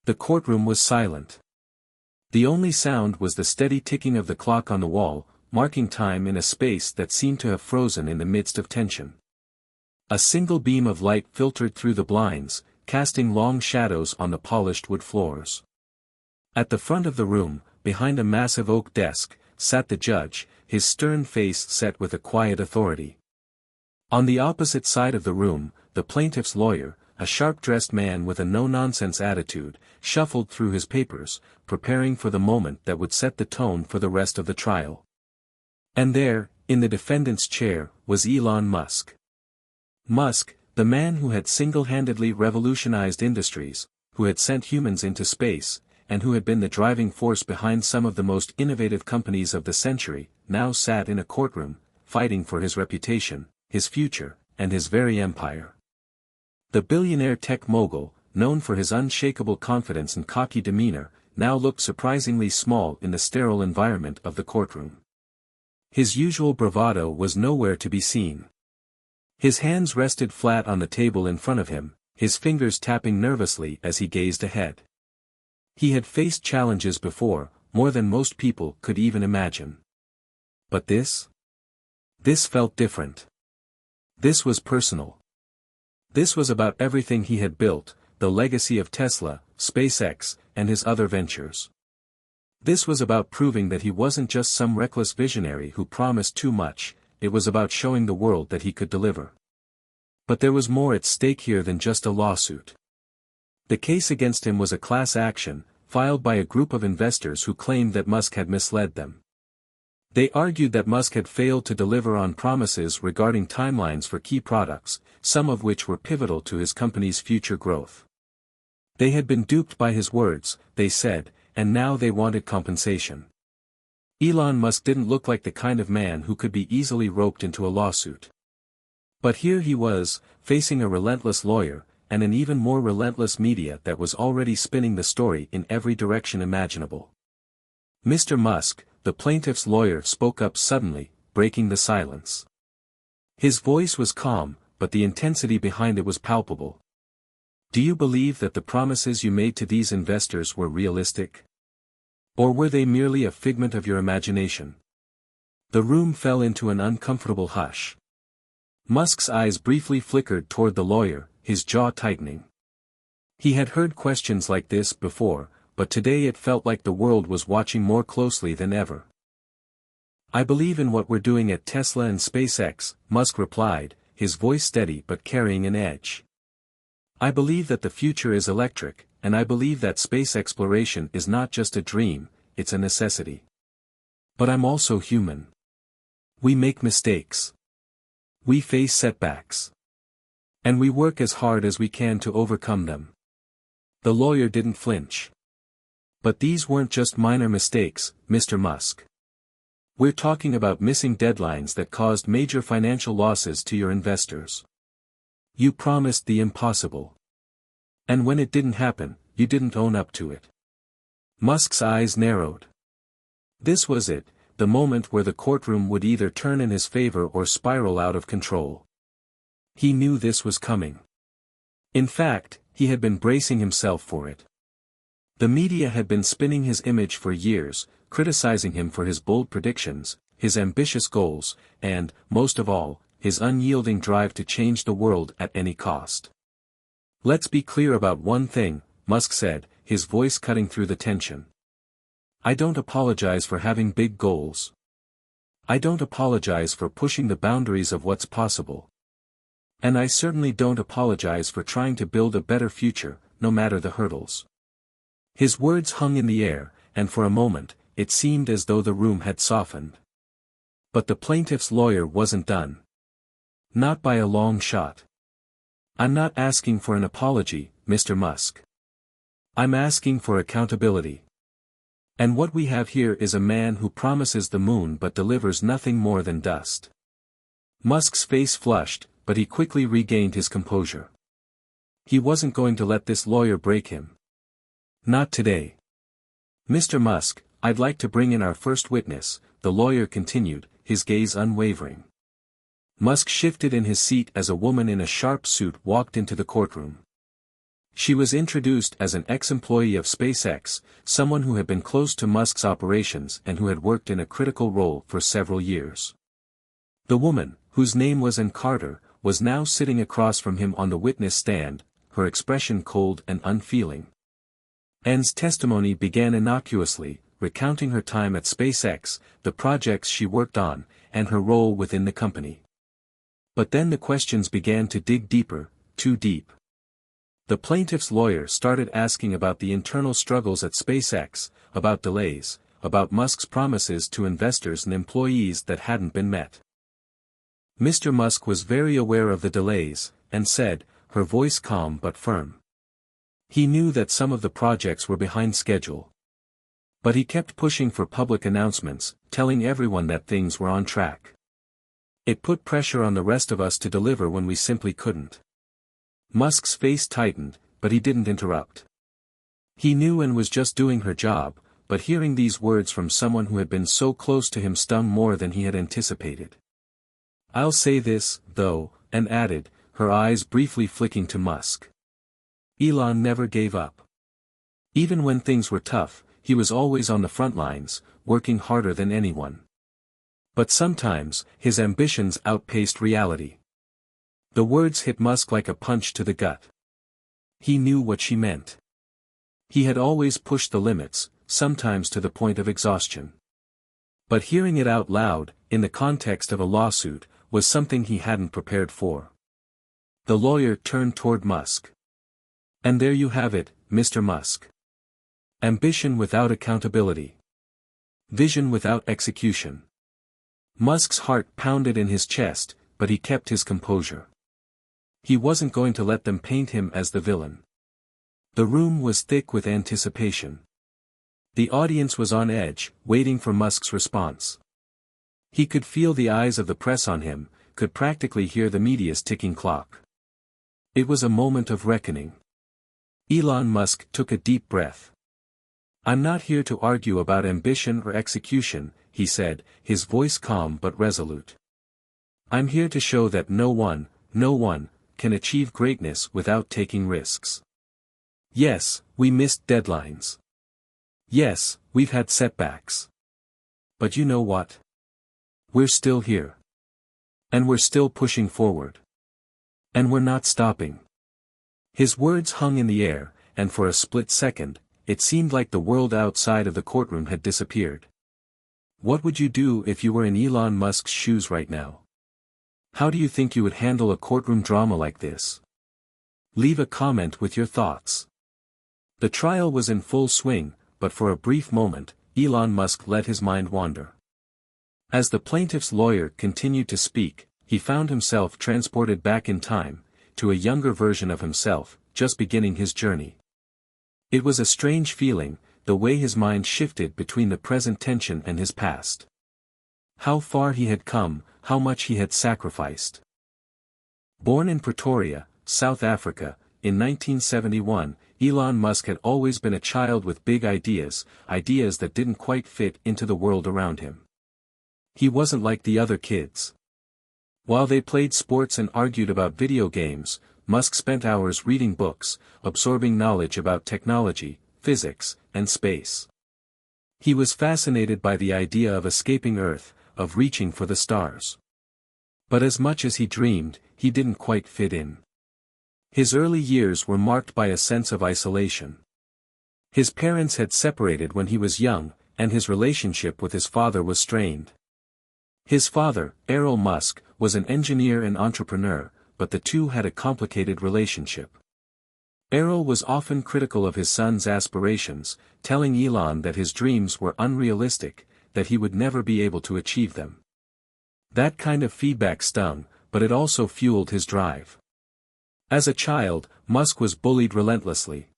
The courtroom was silent. The only sound was the steady ticking of the clock on the wall, marking time in a space that seemed to have frozen in the midst of tension. A single beam of light filtered through the blinds, casting long shadows on the polished wood floors. At the front of the room, behind a massive oak desk, sat the judge, his stern face set with a quiet authority. On the opposite side of the room, the plaintiff's lawyer, a sharp-dressed man with a no-nonsense attitude, shuffled through his papers, preparing for the moment that would set the tone for the rest of the trial. And there, in the defendant's chair, was Elon Musk. Musk, the man who had single-handedly revolutionized industries, who had sent humans into space, and who had been the driving force behind some of the most innovative companies of the century, now sat in a courtroom, fighting for his reputation, his future, and his very empire. The billionaire tech mogul, known for his unshakable confidence and cocky demeanor, now looked surprisingly small in the sterile environment of the courtroom. His usual bravado was nowhere to be seen. His hands rested flat on the table in front of him, his fingers tapping nervously as he gazed ahead. He had faced challenges before, more than most people could even imagine. But this? This felt different. This was personal. This was about everything he had built, the legacy of Tesla, SpaceX, and his other ventures. This was about proving that he wasn't just some reckless visionary who promised too much, it was about showing the world that he could deliver. But there was more at stake here than just a lawsuit. The case against him was a class action, filed by a group of investors who claimed that Musk had misled them. They argued that Musk had failed to deliver on promises regarding timelines for key products, some of which were pivotal to his company's future growth. They had been duped by his words, they said, and now they wanted compensation. Elon Musk didn't look like the kind of man who could be easily roped into a lawsuit. But here he was, facing a relentless lawyer, and an even more relentless media that was already spinning the story in every direction imaginable. Mr. Musk, the plaintiff's lawyer, spoke up suddenly, breaking the silence. His voice was calm, but the intensity behind it was palpable. Do you believe that the promises you made to these investors were realistic? Or were they merely a figment of your imagination? The room fell into an uncomfortable hush. Musk's eyes briefly flickered toward the lawyer, his jaw tightening. He had heard questions like this before, but today it felt like the world was watching more closely than ever. I believe in what we're doing at Tesla and SpaceX, Musk replied, his voice steady but carrying an edge. I believe that the future is electric, and I believe that space exploration is not just a dream, it's a necessity. But I'm also human. We make mistakes. We face setbacks. And we work as hard as we can to overcome them. The lawyer didn't flinch. But these weren't just minor mistakes, Mr. Musk. We're talking about missing deadlines that caused major financial losses to your investors. You promised the impossible. And when it didn't happen, you didn't own up to it. Musk's eyes narrowed. This was it, the moment where the courtroom would either turn in his favor or spiral out of control. He knew this was coming. In fact, he had been bracing himself for it. The media had been spinning his image for years, criticizing him for his bold predictions, his ambitious goals, and, most of all, his unyielding drive to change the world at any cost. Let's be clear about one thing, Musk said, his voice cutting through the tension. I don't apologize for having big goals. I don't apologize for pushing the boundaries of what's possible. And I certainly don't apologize for trying to build a better future, no matter the hurdles. His words hung in the air, and for a moment, it seemed as though the room had softened. But the plaintiff's lawyer wasn't done. Not by a long shot. I'm not asking for an apology, Mr. Musk. I'm asking for accountability. And what we have here is a man who promises the moon but delivers nothing more than dust. Musk's face flushed, but he quickly regained his composure. He wasn't going to let this lawyer break him. Not today. Mr. Musk, I'd like to bring in our first witness, the lawyer continued, his gaze unwavering. Musk shifted in his seat as a woman in a sharp suit walked into the courtroom. She was introduced as an ex-employee of SpaceX, someone who had been close to Musk's operations and who had worked in a critical role for several years. The woman, whose name was Ann Carter, was now sitting across from him on the witness stand, her expression cold and unfeeling. Ann's testimony began innocuously, recounting her time at SpaceX, the projects she worked on, and her role within the company. But then the questions began to dig deeper, too deep. The plaintiff's lawyer started asking about the internal struggles at SpaceX, about delays, about Musk's promises to investors and employees that hadn't been met. Mr. Musk was very aware of the delays, and said, her voice calm but firm. He knew that some of the projects were behind schedule. But he kept pushing for public announcements, telling everyone that things were on track. It put pressure on the rest of us to deliver when we simply couldn't. Musk's face tightened, but he didn't interrupt. He knew Ann was just doing her job, but hearing these words from someone who had been so close to him stung more than he had anticipated. I'll say this, though, Ann added, her eyes briefly flicking to Musk. Elon never gave up. Even when things were tough, he was always on the front lines, working harder than anyone. But sometimes, his ambitions outpaced reality. The words hit Musk like a punch to the gut. He knew what she meant. He had always pushed the limits, sometimes to the point of exhaustion. But hearing it out loud, in the context of a lawsuit, was something he hadn't prepared for. The lawyer turned toward Musk. And there you have it, Mr. Musk. Ambition without accountability. Vision without execution. Musk's heart pounded in his chest, but he kept his composure. He wasn't going to let them paint him as the villain. The room was thick with anticipation. The audience was on edge, waiting for Musk's response. He could feel the eyes of the press on him, could practically hear the media's ticking clock. It was a moment of reckoning. Elon Musk took a deep breath. I'm not here to argue about ambition or execution, he said, his voice calm but resolute. I'm here to show that no one, can achieve greatness without taking risks. Yes, we missed deadlines. Yes, we've had setbacks. But you know what? We're still here. And we're still pushing forward. And we're not stopping. His words hung in the air, and for a split second, it seemed like the world outside of the courtroom had disappeared. What would you do if you were in Elon Musk's shoes right now? How do you think you would handle a courtroom drama like this? Leave a comment with your thoughts. The trial was in full swing, but for a brief moment, Elon Musk let his mind wander. As the plaintiff's lawyer continued to speak, he found himself transported back in time, to a younger version of himself, just beginning his journey. It was a strange feeling, the way his mind shifted between the present tension and his past. How far he had come, how much he had sacrificed. Born in Pretoria, South Africa, in 1971, Elon Musk had always been a child with big ideas that didn't quite fit into the world around him. He wasn't like the other kids. While they played sports and argued about video games, Musk spent hours reading books, absorbing knowledge about technology, physics, and space. He was fascinated by the idea of escaping Earth, of reaching for the stars. But as much as he dreamed, he didn't quite fit in. His early years were marked by a sense of isolation. His parents had separated when he was young, and his relationship with his father was strained. His father, Elon Musk, was an engineer and entrepreneur, but the two had a complicated relationship. Elon was often critical of his son's aspirations, telling Elon that his dreams were unrealistic, that he would never be able to achieve them. That kind of feedback stung, but it also fueled his drive. As a child, Musk was bullied relentlessly.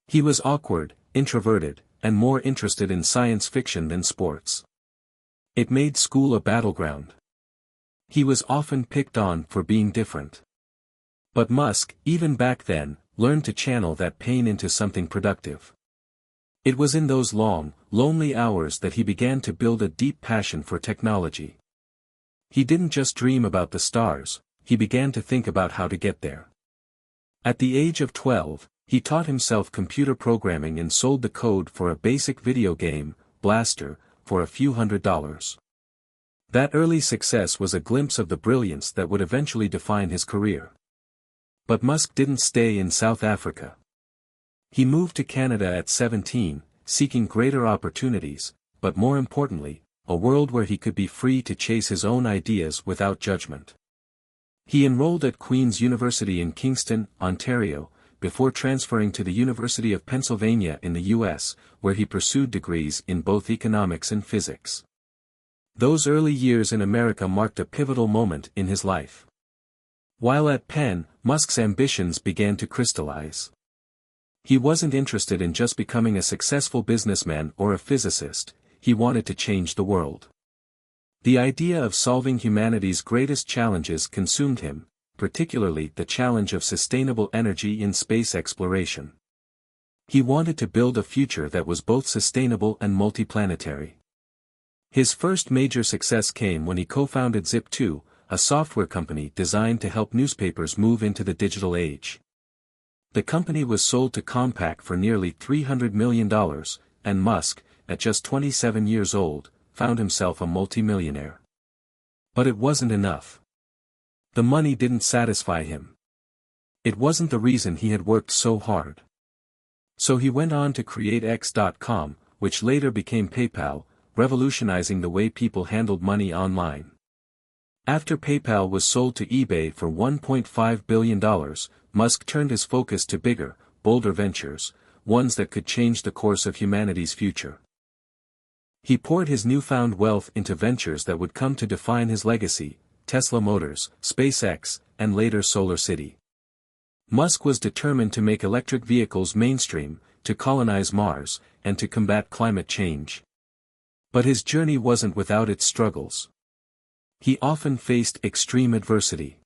He was awkward, introverted, and more interested in science fiction than sports. It made school a battleground. He was often picked on for being different. But Musk, even back then, learned to channel that pain into something productive. It was in those long, lonely hours that he began to build a deep passion for technology. He didn't just dream about the stars, he began to think about how to get there. At the age of 12, he taught himself computer programming and sold the code for a basic video game, Blaster, for a few $100s. That early success was a glimpse of the brilliance that would eventually define his career. But Musk didn't stay in South Africa. He moved to Canada at 17, seeking greater opportunities, but more importantly, a world where he could be free to chase his own ideas without judgment. He enrolled at Queen's University in Kingston, Ontario, before transferring to the University of Pennsylvania in the U.S., where he pursued degrees in both economics and physics. Those early years in America marked a pivotal moment in his life. While at Penn, Musk's ambitions began to crystallize. He wasn't interested in just becoming a successful businessman or a physicist, he wanted to change the world. The idea of solving humanity's greatest challenges consumed him, particularly the challenge of sustainable energy in space exploration. He wanted to build a future that was both sustainable and multiplanetary. His first major success came when he co-founded Zip2, a software company designed to help newspapers move into the digital age. The company was sold to Compaq for nearly $300 million, and Musk, at just 27 years old, found himself a multimillionaire. But it wasn't enough. The money didn't satisfy him. It wasn't the reason he had worked so hard. So he went on to create X.com, which later became PayPal, revolutionizing the way people handled money online. After PayPal was sold to eBay for $1.5 billion, Musk turned his focus to bigger, bolder ventures, ones that could change the course of humanity's future. He poured his newfound wealth into ventures that would come to define his legacy: Tesla Motors, SpaceX, and later SolarCity. Musk was determined to make electric vehicles mainstream, to colonize Mars, and to combat climate change. But his journey wasn't without its struggles. He often faced extreme adversity.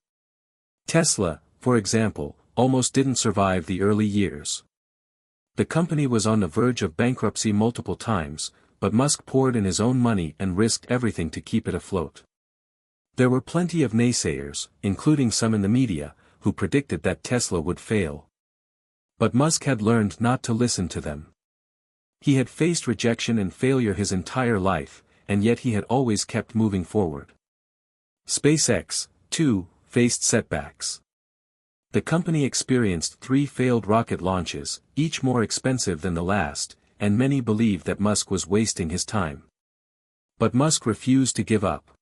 Tesla, for example, almost didn't survive the early years. The company was on the verge of bankruptcy multiple times, but Musk poured in his own money and risked everything to keep it afloat. There were plenty of naysayers, including some in the media, who predicted that Tesla would fail. But Musk had learned not to listen to them. He had faced rejection and failure his entire life, and yet he had always kept moving forward. SpaceX, too, faced setbacks. The company experienced 3 failed rocket launches, each more expensive than the last, and many believed that Musk was wasting his time. But Musk refused to give up.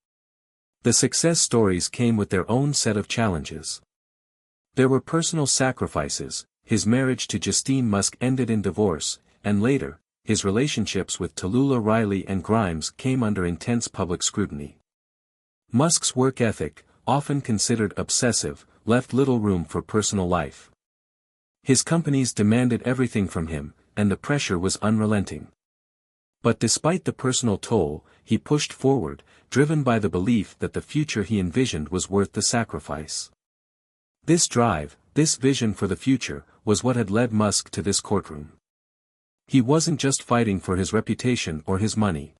The success stories came with their own set of challenges. There were personal sacrifices. His marriage to Justine Musk ended in divorce, and later, his relationships with Tallulah Riley and Grimes came under intense public scrutiny. Musk's work ethic, often considered obsessive, left little room for personal life. His companies demanded everything from him, and the pressure was unrelenting. But despite the personal toll, he pushed forward, driven by the belief that the future he envisioned was worth the sacrifice. This drive, this vision for the future, was what had led Musk to this courtroom. He wasn't just fighting for his reputation or his money.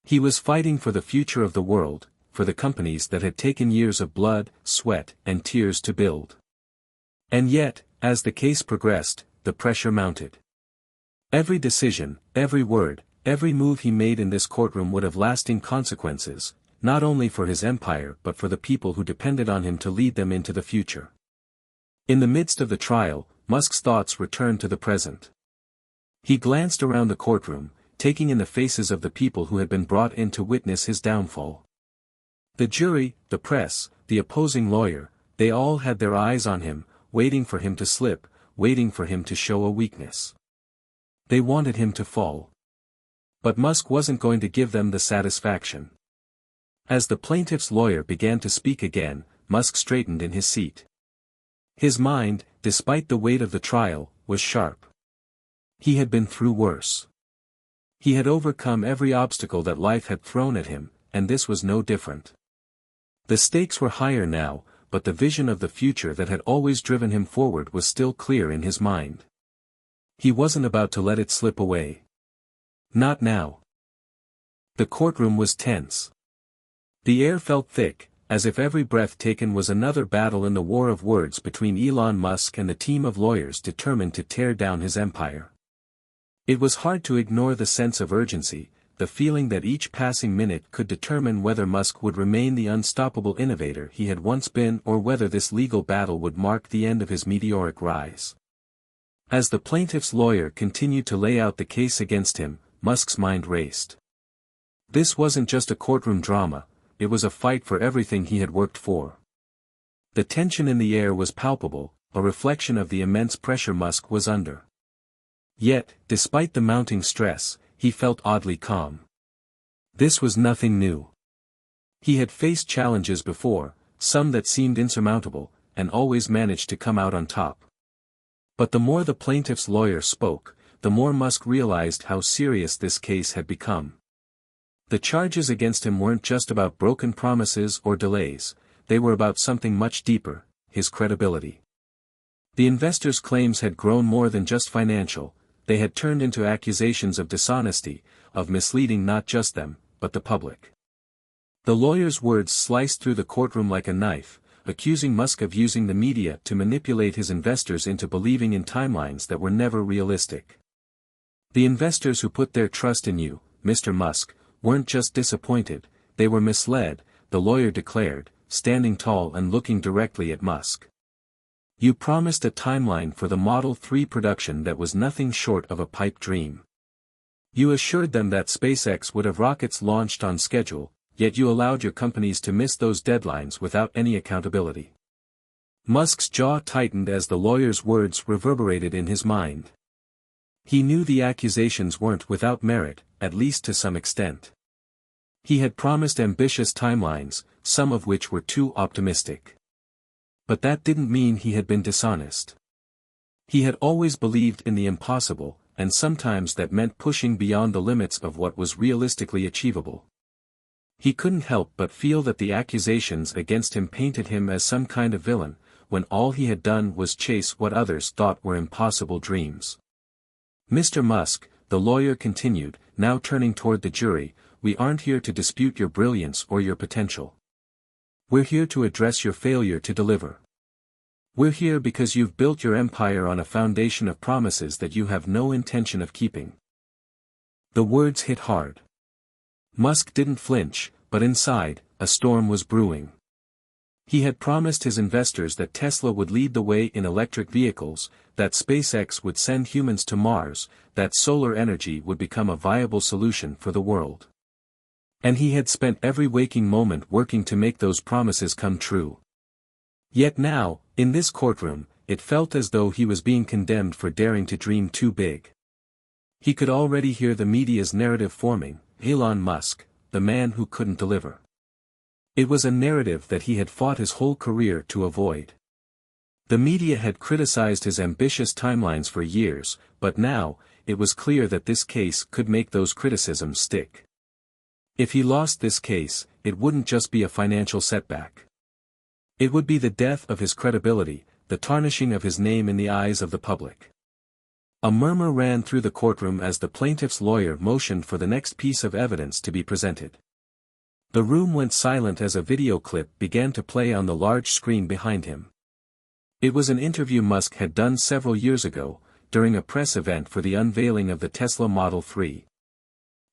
He was fighting for the future of the world, for the companies that had taken years of blood, sweat, and tears to build. And yet, as the case progressed, the pressure mounted. Every decision, every word, every move he made in this courtroom would have lasting consequences, not only for his empire but for the people who depended on him to lead them into the future. In the midst of the trial, Musk's thoughts returned to the present. He glanced around the courtroom, taking in the faces of the people who had been brought in to witness his downfall. The jury, the press, the opposing lawyer, they all had their eyes on him, waiting for him to slip, waiting for him to show a weakness. They wanted him to fall. But Musk wasn't going to give them the satisfaction. As the plaintiff's lawyer began to speak again, Musk straightened in his seat. His mind, despite the weight of the trial, was sharp. He had been through worse. He had overcome every obstacle that life had thrown at him, and this was no different. The stakes were higher now, but the vision of the future that had always driven him forward was still clear in his mind. He wasn't about to let it slip away. Not now. The courtroom was tense. The air felt thick, as if every breath taken was another battle in the war of words between Elon Musk and the team of lawyers determined to tear down his empire. It was hard to ignore the sense of urgency, the feeling that each passing minute could determine whether Musk would remain the unstoppable innovator he had once been or whether this legal battle would mark the end of his meteoric rise. As the plaintiff's lawyer continued to lay out the case against him, Musk's mind raced. This wasn't just a courtroom drama, it was a fight for everything he had worked for. The tension in the air was palpable, a reflection of the immense pressure Musk was under. Yet, despite the mounting stress, he felt oddly calm. This was nothing new. He had faced challenges before, some that seemed insurmountable, and always managed to come out on top. But the more the plaintiff's lawyer spoke, the more Musk realized how serious this case had become. The charges against him weren't just about broken promises or delays, they were about something much deeper, his credibility. The investors' claims had grown more than just financial, they had turned into accusations of dishonesty, of misleading not just them, but the public. The lawyer's words sliced through the courtroom like a knife, accusing Musk of using the media to manipulate his investors into believing in timelines that were never realistic. The investors who put their trust in you, Mr. Musk, weren't just disappointed, they were misled, the lawyer declared, standing tall and looking directly at Musk. You promised a timeline for the Model 3 production that was nothing short of a pipe dream. You assured them that SpaceX would have rockets launched on schedule, yet you allowed your companies to miss those deadlines without any accountability. Musk's jaw tightened as the lawyer's words reverberated in his mind. He knew the accusations weren't without merit, at least to some extent. He had promised ambitious timelines, some of which were too optimistic. But that didn't mean he had been dishonest. He had always believed in the impossible, and sometimes that meant pushing beyond the limits of what was realistically achievable. He couldn't help but feel that the accusations against him painted him as some kind of villain, when all he had done was chase what others thought were impossible dreams. Mr. Musk, the lawyer continued, now turning toward the jury, we aren't here to dispute your brilliance or your potential. We're here to address your failure to deliver. We're here because you've built your empire on a foundation of promises that you have no intention of keeping. The words hit hard. Musk didn't flinch, but inside, a storm was brewing. He had promised his investors that Tesla would lead the way in electric vehicles, that SpaceX would send humans to Mars, that solar energy would become a viable solution for the world. And he had spent every waking moment working to make those promises come true. Yet now, in this courtroom, it felt as though he was being condemned for daring to dream too big. He could already hear the media's narrative forming, Elon Musk, the man who couldn't deliver. It was a narrative that he had fought his whole career to avoid. The media had criticized his ambitious timelines for years, but now, it was clear that this case could make those criticisms stick. If he lost this case, it wouldn't just be a financial setback. It would be the death of his credibility, the tarnishing of his name in the eyes of the public. A murmur ran through the courtroom as the plaintiff's lawyer motioned for the next piece of evidence to be presented. The room went silent as a video clip began to play on the large screen behind him. It was an interview Musk had done several years ago, during a press event for the unveiling of the Tesla Model 3.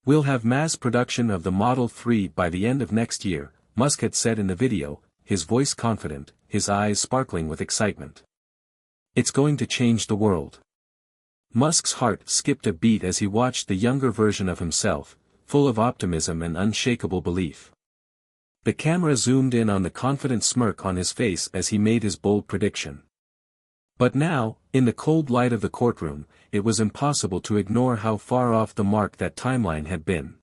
We'll have mass production of the Model 3 by the end of next year, Musk had said in the video, his voice confident, his eyes sparkling with excitement. It's going to change the world. Musk's heart skipped a beat as he watched the younger version of himself, full of optimism and unshakable belief. The camera zoomed in on the confident smirk on his face as he made his bold prediction. But now, in the cold light of the courtroom, it was impossible to ignore how far off the mark that timeline had been.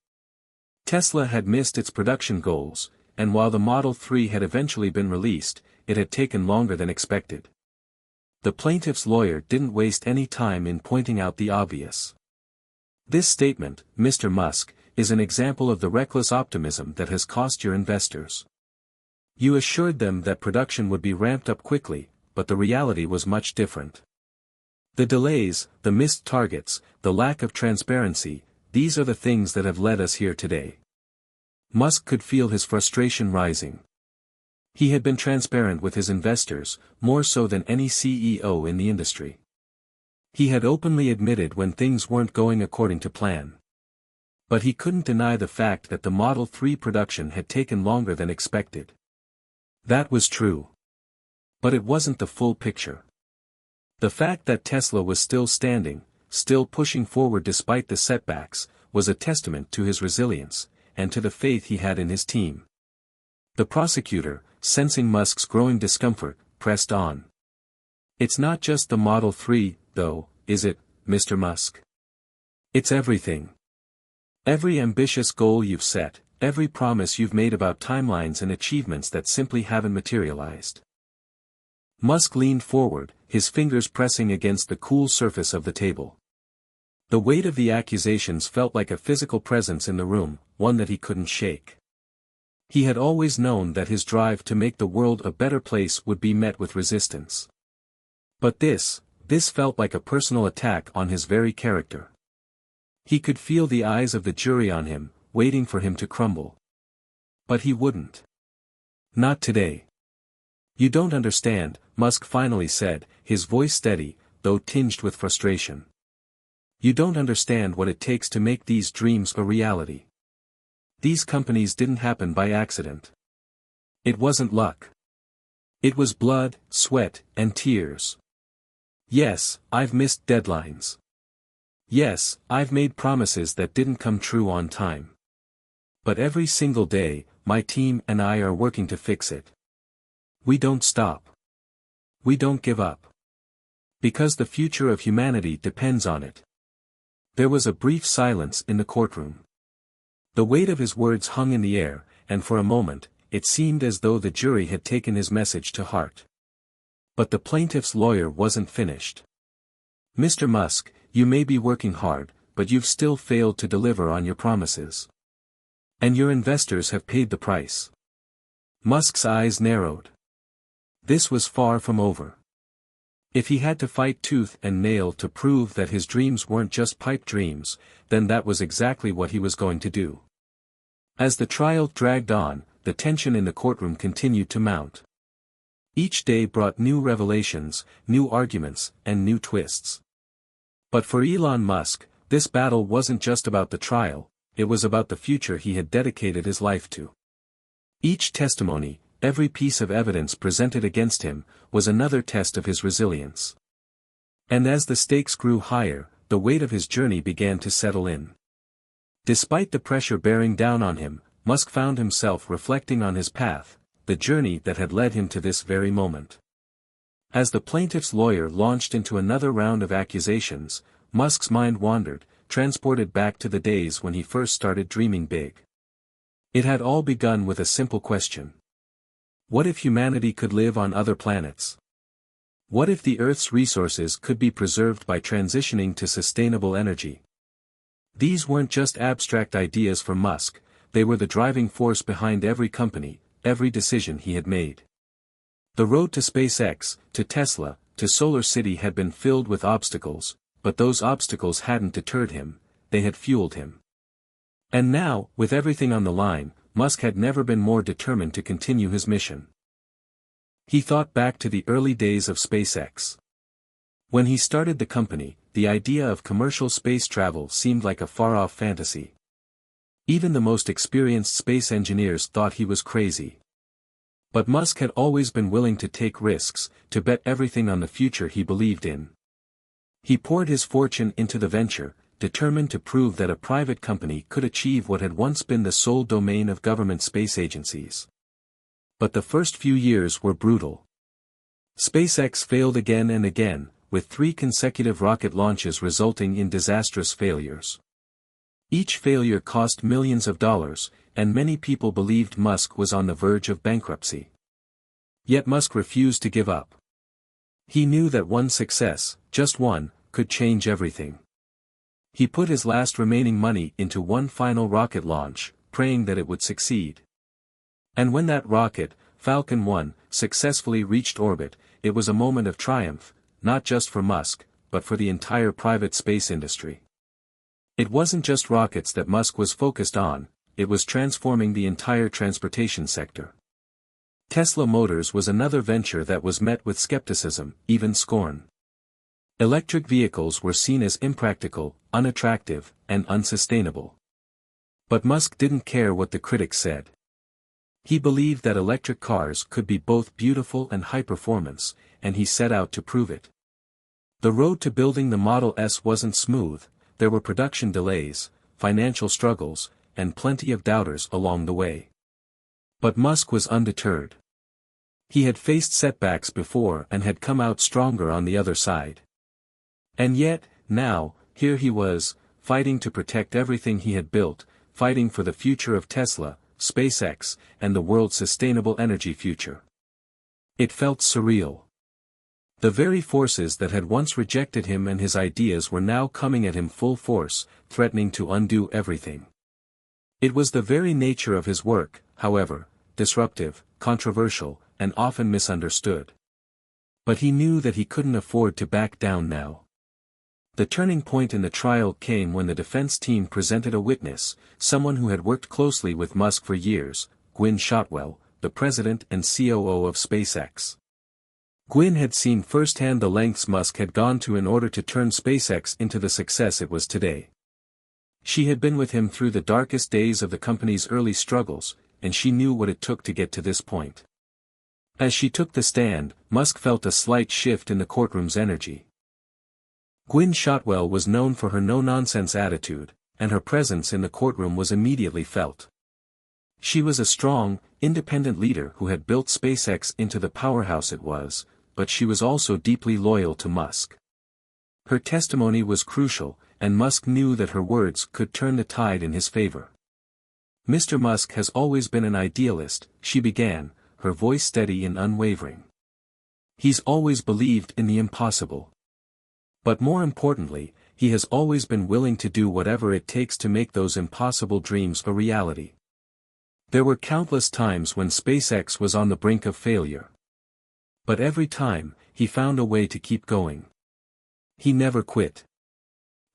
Tesla had missed its production goals, and while the Model 3 had eventually been released, it had taken longer than expected. The plaintiff's lawyer didn't waste any time in pointing out the obvious. This statement, Mr. Musk, is an example of the reckless optimism that has cost your investors. You assured them that production would be ramped up quickly, but the reality was much different. The delays, the missed targets, the lack of transparency, these are the things that have led us here today. Musk could feel his frustration rising. He had been transparent with his investors, more so than any CEO in the industry. He had openly admitted when things weren't going according to plan. But he couldn't deny the fact that the Model 3 production had taken longer than expected. That was true. But it wasn't the full picture. The fact that Tesla was still standing, still pushing forward despite the setbacks, was a testament to his resilience, and to the faith he had in his team. The prosecutor, sensing Musk's growing discomfort, pressed on. It's not just the Model 3, though, is it, Mr. Musk? It's everything. Every ambitious goal you've set, every promise you've made about timelines and achievements that simply haven't materialized. Musk leaned forward, his fingers pressing against the cool surface of the table. The weight of the accusations felt like a physical presence in the room, one that he couldn't shake. He had always known that his drive to make the world a better place would be met with resistance. But this felt like a personal attack on his very character. He could feel the eyes of the jury on him, waiting for him to crumble. But he wouldn't. Not today. You don't understand, Musk finally said, his voice steady, though tinged with frustration. You don't understand what it takes to make these dreams a reality. These companies didn't happen by accident. It wasn't luck. It was blood, sweat, and tears. Yes, I've missed deadlines. Yes, I've made promises that didn't come true on time. But every single day, my team and I are working to fix it. We don't stop. We don't give up. Because the future of humanity depends on it. There was a brief silence in the courtroom. The weight of his words hung in the air, and for a moment, it seemed as though the jury had taken his message to heart. But the plaintiff's lawyer wasn't finished. Mr. Musk, you may be working hard, but you've still failed to deliver on your promises. And your investors have paid the price. Musk's eyes narrowed. This was far from over. If he had to fight tooth and nail to prove that his dreams weren't just pipe dreams, then that was exactly what he was going to do. As the trial dragged on, the tension in the courtroom continued to mount. Each day brought new revelations, new arguments, and new twists. But for Elon Musk, this battle wasn't just about the trial, it was about the future he had dedicated his life to. Each testimony, every piece of evidence presented against him, was another test of his resilience. And as the stakes grew higher, the weight of his journey began to settle in. Despite the pressure bearing down on him, Musk found himself reflecting on his path, the journey that had led him to this very moment. As the plaintiff's lawyer launched into another round of accusations, Musk's mind wandered, transported back to the days when he first started dreaming big. It had all begun with a simple question. What if humanity could live on other planets? What if the Earth's resources could be preserved by transitioning to sustainable energy? These weren't just abstract ideas for Musk, they were the driving force behind every company, every decision he had made. The road to SpaceX, to Tesla, to Solar City had been filled with obstacles, but those obstacles hadn't deterred him, they had fueled him. And now, with everything on the line, Musk had never been more determined to continue his mission. He thought back to the early days of SpaceX. When he started the company, the idea of commercial space travel seemed like a far-off fantasy. Even the most experienced space engineers thought he was crazy. But Musk had always been willing to take risks, to bet everything on the future he believed in. He poured his fortune into the venture, determined to prove that a private company could achieve what had once been the sole domain of government space agencies. But the first few years were brutal. SpaceX failed again and again, with 3 consecutive rocket launches resulting in disastrous failures. Each failure cost millions of dollars, and many people believed Musk was on the verge of bankruptcy. Yet Musk refused to give up. He knew that one success, just one, could change everything. He put his last remaining money into one final rocket launch, praying that it would succeed. And when that rocket, Falcon 1, successfully reached orbit, it was a moment of triumph, not just for Musk, but for the entire private space industry. It wasn't just rockets that Musk was focused on, it was transforming the entire transportation sector. Tesla Motors was another venture that was met with skepticism, even scorn. Electric vehicles were seen as impractical, unattractive, and unsustainable. But Musk didn't care what the critics said. He believed that electric cars could be both beautiful and high performance, and he set out to prove it. The road to building the Model S wasn't smooth, there were production delays, financial struggles, and plenty of doubters along the way. But Musk was undeterred. He had faced setbacks before and had come out stronger on the other side. And yet, now, here he was, fighting to protect everything he had built, fighting for the future of Tesla, SpaceX, and the world's sustainable energy future. It felt surreal. The very forces that had once rejected him and his ideas were now coming at him full force, threatening to undo everything. It was the very nature of his work, however, disruptive, controversial, and often misunderstood. But he knew that he couldn't afford to back down now. The turning point in the trial came when the defense team presented a witness, someone who had worked closely with Musk for years, Gwynne Shotwell, the president and COO of SpaceX. Gwynne had seen firsthand the lengths Musk had gone to in order to turn SpaceX into the success it was today. She had been with him through the darkest days of the company's early struggles, and she knew what it took to get to this point. As she took the stand, Musk felt a slight shift in the courtroom's energy. Gwynne Shotwell was known for her no-nonsense attitude, and her presence in the courtroom was immediately felt. She was a strong, independent leader who had built SpaceX into the powerhouse it was, but she was also deeply loyal to Musk. Her testimony was crucial, and Musk knew that her words could turn the tide in his favor. Mr. Musk has always been an idealist, she began, her voice steady and unwavering. He's always believed in the impossible. But more importantly, he has always been willing to do whatever it takes to make those impossible dreams a reality. There were countless times when SpaceX was on the brink of failure. But every time, he found a way to keep going. He never quit.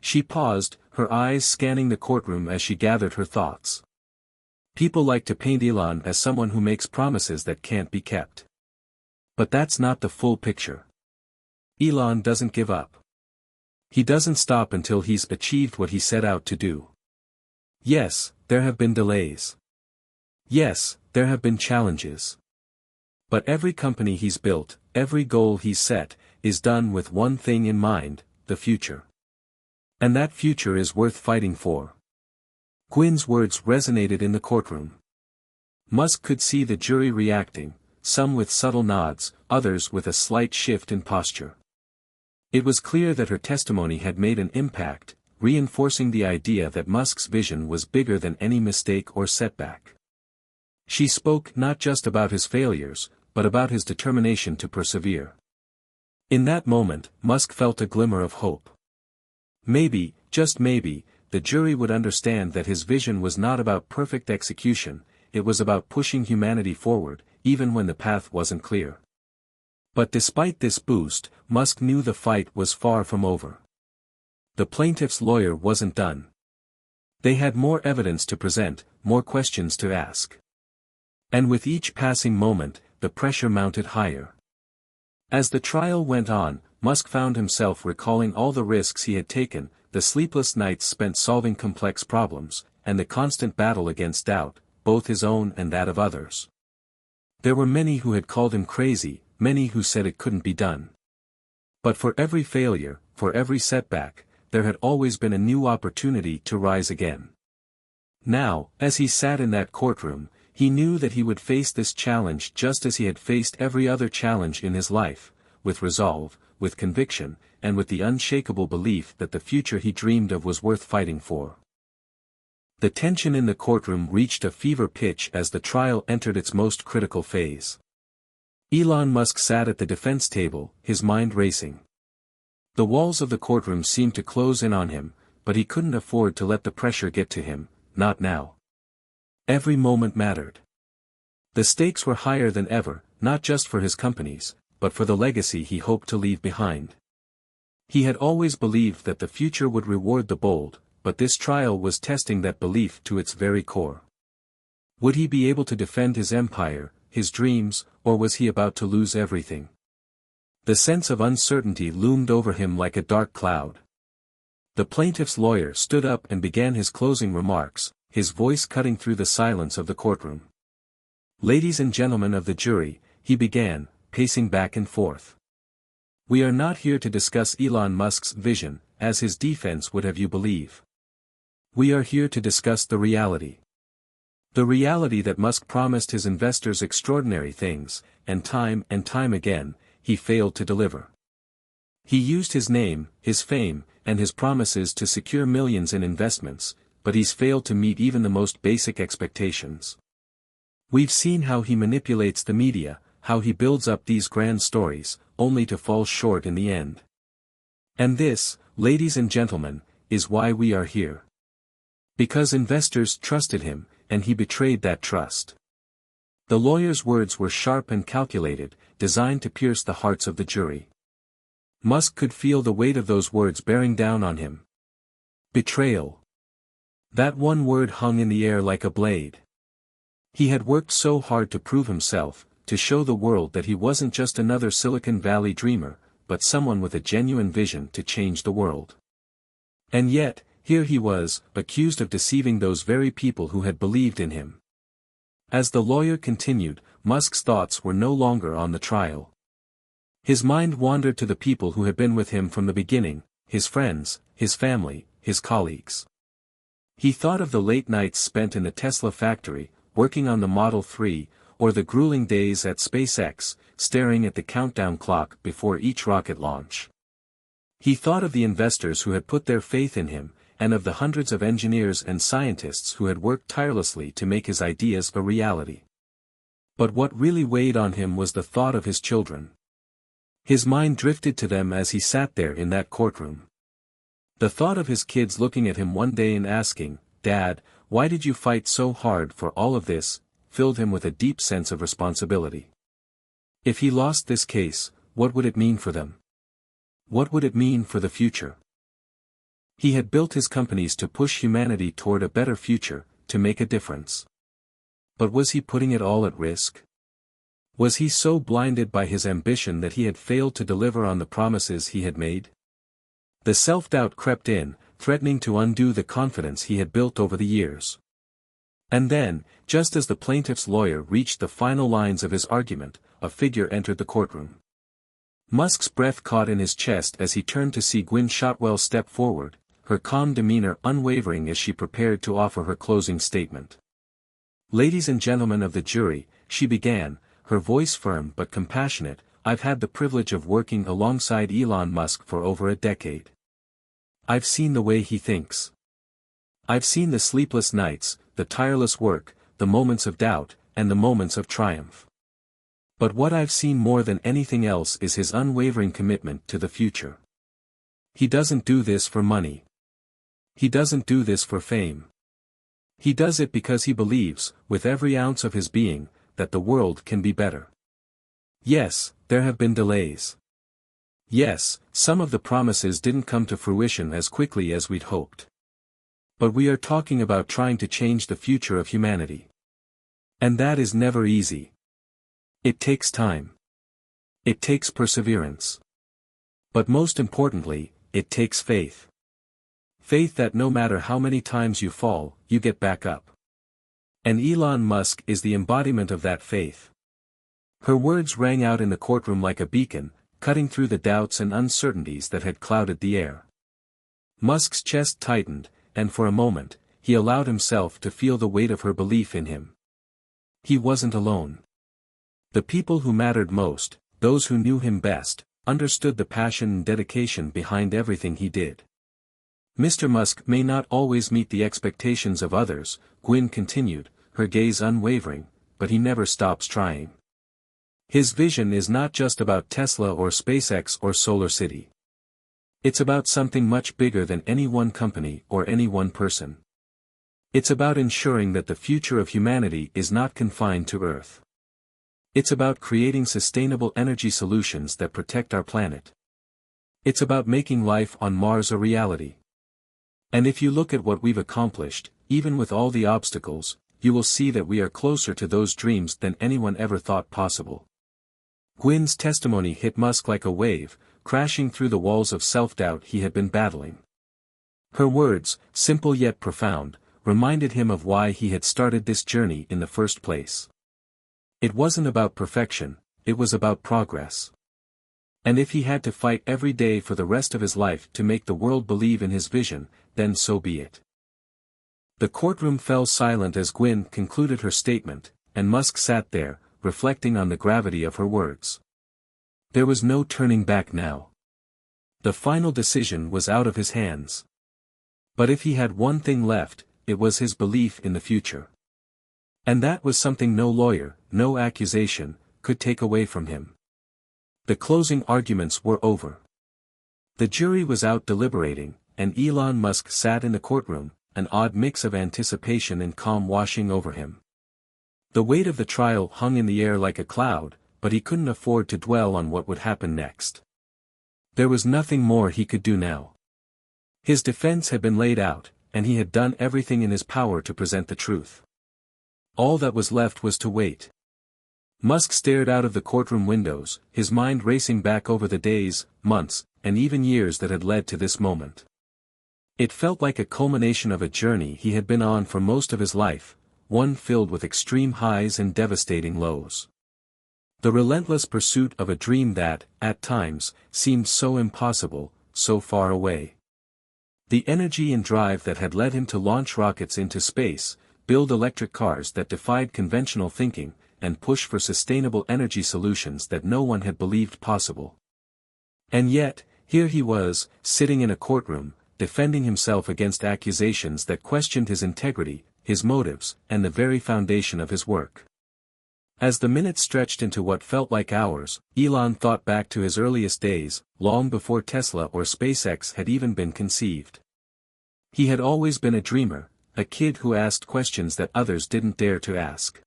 She paused, her eyes scanning the courtroom as she gathered her thoughts. People like to paint Elon as someone who makes promises that can't be kept. But that's not the full picture. Elon doesn't give up. He doesn't stop until he's achieved what he set out to do. Yes, there have been delays. Yes, there have been challenges. But every company he's built, every goal he's set, is done with one thing in mind, the future. And that future is worth fighting for. Gwynne's words resonated in the courtroom. Musk could see the jury reacting, some with subtle nods, others with a slight shift in posture. It was clear that her testimony had made an impact, reinforcing the idea that Musk's vision was bigger than any mistake or setback. She spoke not just about his failures, but about his determination to persevere. In that moment, Musk felt a glimmer of hope. Maybe, just maybe, the jury would understand that his vision was not about perfect execution, it was about pushing humanity forward, even when the path wasn't clear. But despite this boost, Musk knew the fight was far from over. The plaintiff's lawyer wasn't done. They had more evidence to present, more questions to ask. And with each passing moment, the pressure mounted higher. As the trial went on, Musk found himself recalling all the risks he had taken, the sleepless nights spent solving complex problems, and the constant battle against doubt, both his own and that of others. There were many who had called him crazy, many who said it couldn't be done. But for every failure, for every setback, there had always been a new opportunity to rise again. Now, as he sat in that courtroom, he knew that he would face this challenge just as he had faced every other challenge in his life, with resolve, with conviction, and with the unshakable belief that the future he dreamed of was worth fighting for. The tension in the courtroom reached a fever pitch as the trial entered its most critical phase. Elon Musk sat at the defense table, his mind racing. The walls of the courtroom seemed to close in on him, but he couldn't afford to let the pressure get to him, not now. Every moment mattered. The stakes were higher than ever, not just for his companies, but for the legacy he hoped to leave behind. He had always believed that the future would reward the bold, but this trial was testing that belief to its very core. Would he be able to defend his empire, his dreams, or was he about to lose everything? The sense of uncertainty loomed over him like a dark cloud. The plaintiff's lawyer stood up and began his closing remarks, his voice cutting through the silence of the courtroom. "Ladies and gentlemen of the jury," he began, pacing back and forth. "We are not here to discuss Elon Musk's vision, as his defense would have you believe. We are here to discuss the reality. The reality that Musk promised his investors extraordinary things, and time again, he failed to deliver. He used his name, his fame, and his promises to secure millions in investments, but he's failed to meet even the most basic expectations. We've seen how he manipulates the media, how he builds up these grand stories, only to fall short in the end. And this, ladies and gentlemen, is why we are here. Because investors trusted him, and he betrayed that trust." The lawyer's words were sharp and calculated, designed to pierce the hearts of the jury. Musk could feel the weight of those words bearing down on him. Betrayal. That one word hung in the air like a blade. He had worked so hard to prove himself, to show the world that he wasn't just another Silicon Valley dreamer, but someone with a genuine vision to change the world. And yet, here he was, accused of deceiving those very people who had believed in him. As the lawyer continued, Musk's thoughts were no longer on the trial. His mind wandered to the people who had been with him from the beginning, his friends, his family, his colleagues. He thought of the late nights spent in the Tesla factory, working on the Model 3, or the grueling days at SpaceX, staring at the countdown clock before each rocket launch. He thought of the investors who had put their faith in him, and of the hundreds of engineers and scientists who had worked tirelessly to make his ideas a reality. But what really weighed on him was the thought of his children. His mind drifted to them as he sat there in that courtroom. The thought of his kids looking at him one day and asking, "Dad, why did you fight so hard for all of this?" filled him with a deep sense of responsibility. If he lost this case, what would it mean for them? What would it mean for the future? He had built his companies to push humanity toward a better future, to make a difference. But was he putting it all at risk? Was he so blinded by his ambition that he had failed to deliver on the promises he had made? The self-doubt crept in, threatening to undo the confidence he had built over the years. And then, just as the plaintiff's lawyer reached the final lines of his argument, a figure entered the courtroom. Musk's breath caught in his chest as he turned to see Gwynne Shotwell step forward, her calm demeanor unwavering as she prepared to offer her closing statement. "Ladies and gentlemen of the jury," she began, her voice firm but compassionate, "I've had the privilege of working alongside Elon Musk for over a decade. I've seen the way he thinks. I've seen the sleepless nights, the tireless work, the moments of doubt, and the moments of triumph. But what I've seen more than anything else is his unwavering commitment to the future. He doesn't do this for money. He doesn't do this for fame. He does it because he believes, with every ounce of his being, that the world can be better. Yes, there have been delays. Yes, some of the promises didn't come to fruition as quickly as we'd hoped. But we are talking about trying to change the future of humanity. And that is never easy. It takes time. It takes perseverance. But most importantly, it takes faith. Faith that no matter how many times you fall, you get back up. And Elon Musk is the embodiment of that faith." Her words rang out in the courtroom like a beacon, cutting through the doubts and uncertainties that had clouded the air. Musk's chest tightened, and for a moment, he allowed himself to feel the weight of her belief in him. He wasn't alone. The people who mattered most, those who knew him best, understood the passion and dedication behind everything he did. "Mr. Musk may not always meet the expectations of others," Gwynne continued, her gaze unwavering, "but he never stops trying. His vision is not just about Tesla or SpaceX or Solar City. It's about something much bigger than any one company or any one person. It's about ensuring that the future of humanity is not confined to Earth. It's about creating sustainable energy solutions that protect our planet. It's about making life on Mars a reality. And if you look at what we've accomplished, even with all the obstacles, you will see that we are closer to those dreams than anyone ever thought possible. Gwyn's testimony hit Musk like a wave, crashing through the walls of self-doubt he had been battling. Her words, simple yet profound, reminded him of why he had started this journey in the first place. It wasn't about perfection, it was about progress. And if he had to fight every day for the rest of his life to make the world believe in his vision, then so be it. The courtroom fell silent as Gwyn concluded her statement, and Musk sat there, reflecting on the gravity of her words. There was no turning back now. The final decision was out of his hands. But if he had one thing left, it was his belief in the future. And that was something no lawyer, no accusation, could take away from him. The closing arguments were over. The jury was out deliberating, and Elon Musk sat in the courtroom, an odd mix of anticipation and calm washing over him. The weight of the trial hung in the air like a cloud, but he couldn't afford to dwell on what would happen next. There was nothing more he could do now. His defense had been laid out, and he had done everything in his power to present the truth. All that was left was to wait. Musk stared out of the courtroom windows, his mind racing back over the days, months, and even years that had led to this moment. It felt like a culmination of a journey he had been on for most of his life, one filled with extreme highs and devastating lows. The relentless pursuit of a dream that, at times, seemed so impossible, so far away. The energy and drive that had led him to launch rockets into space, build electric cars that defied conventional thinking, and push for sustainable energy solutions that no one had believed possible. And yet, here he was, sitting in a courtroom, defending himself against accusations that questioned his integrity, his motives, and the very foundation of his work. As the minutes stretched into what felt like hours, Elon thought back to his earliest days, long before Tesla or SpaceX had even been conceived. He had always been a dreamer, a kid who asked questions that others didn't dare to ask.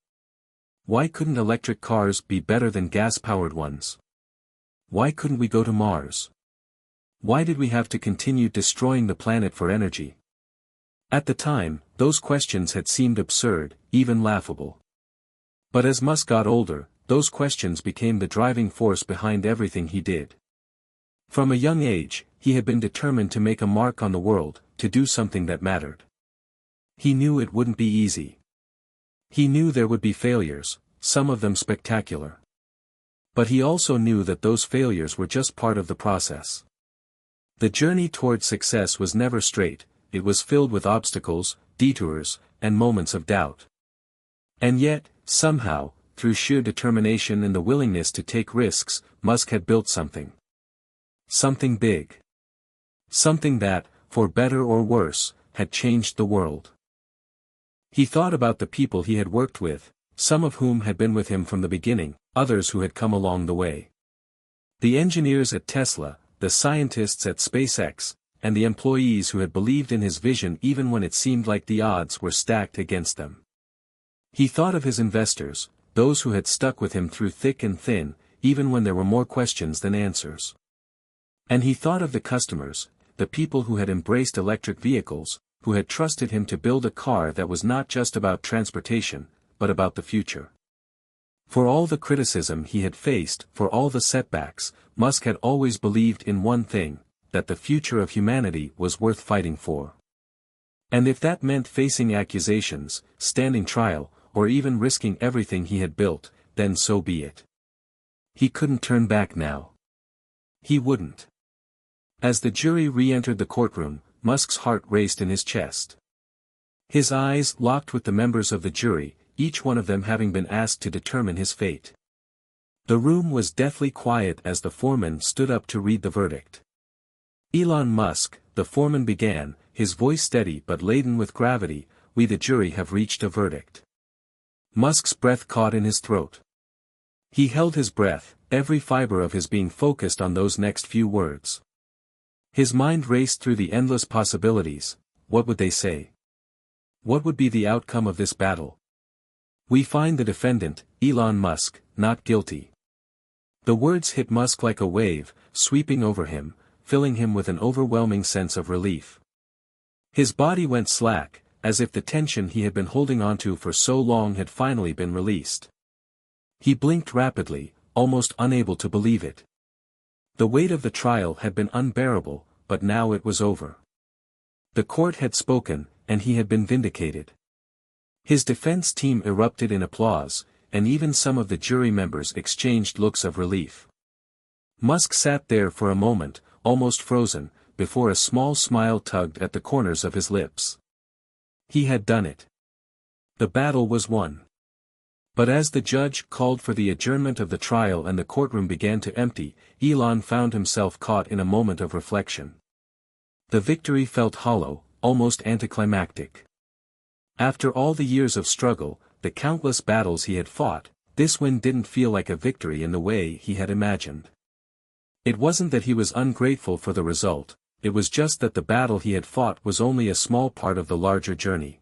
Why couldn't electric cars be better than gas-powered ones? Why couldn't we go to Mars? Why did we have to continue destroying the planet for energy? At the time, those questions had seemed absurd, even laughable. But as Musk got older, those questions became the driving force behind everything he did. From a young age, he had been determined to make a mark on the world, to do something that mattered. He knew it wouldn't be easy. He knew there would be failures, some of them spectacular. But he also knew that those failures were just part of the process. The journey toward success was never straight, it was filled with obstacles, detours, and moments of doubt. And yet, somehow, through sheer determination and the willingness to take risks, Musk had built something. Something big. Something that, for better or worse, had changed the world. He thought about the people he had worked with, some of whom had been with him from the beginning, others who had come along the way. The engineers at Tesla, the scientists at SpaceX, and the employees who had believed in his vision even when it seemed like the odds were stacked against them. He thought of his investors, those who had stuck with him through thick and thin, even when there were more questions than answers. And he thought of the customers, the people who had embraced electric vehicles, who had trusted him to build a car that was not just about transportation, but about the future. For all the criticism he had faced, for all the setbacks, Musk had always believed in one thing, that the future of humanity was worth fighting for. And if that meant facing accusations, standing trial, or even risking everything he had built, then so be it. He couldn't turn back now. He wouldn't. As the jury re-entered the courtroom, Musk's heart raced in his chest. His eyes locked with the members of the jury, each one of them having been asked to determine his fate. The room was deathly quiet as the foreman stood up to read the verdict. Elon Musk, the foreman began, his voice steady but laden with gravity, "We the jury have reached a verdict." Musk's breath caught in his throat. He held his breath, every fiber of his being focused on those next few words. His mind raced through the endless possibilities. What would they say? What would be the outcome of this battle? "We find the defendant, Elon Musk, not guilty." The words hit Musk like a wave, sweeping over him, filling him with an overwhelming sense of relief. His body went slack, as if the tension he had been holding onto for so long had finally been released. He blinked rapidly, almost unable to believe it. The weight of the trial had been unbearable, but now it was over. The court had spoken, and he had been vindicated. His defense team erupted in applause, and even some of the jury members exchanged looks of relief. Musk sat there for a moment, almost frozen, before a small smile tugged at the corners of his lips. He had done it. The battle was won. But as the judge called for the adjournment of the trial and the courtroom began to empty, Elon found himself caught in a moment of reflection. The victory felt hollow, almost anticlimactic. After all the years of struggle, the countless battles he had fought, this win didn't feel like a victory in the way he had imagined. It wasn't that he was ungrateful for the result, it was just that the battle he had fought was only a small part of the larger journey.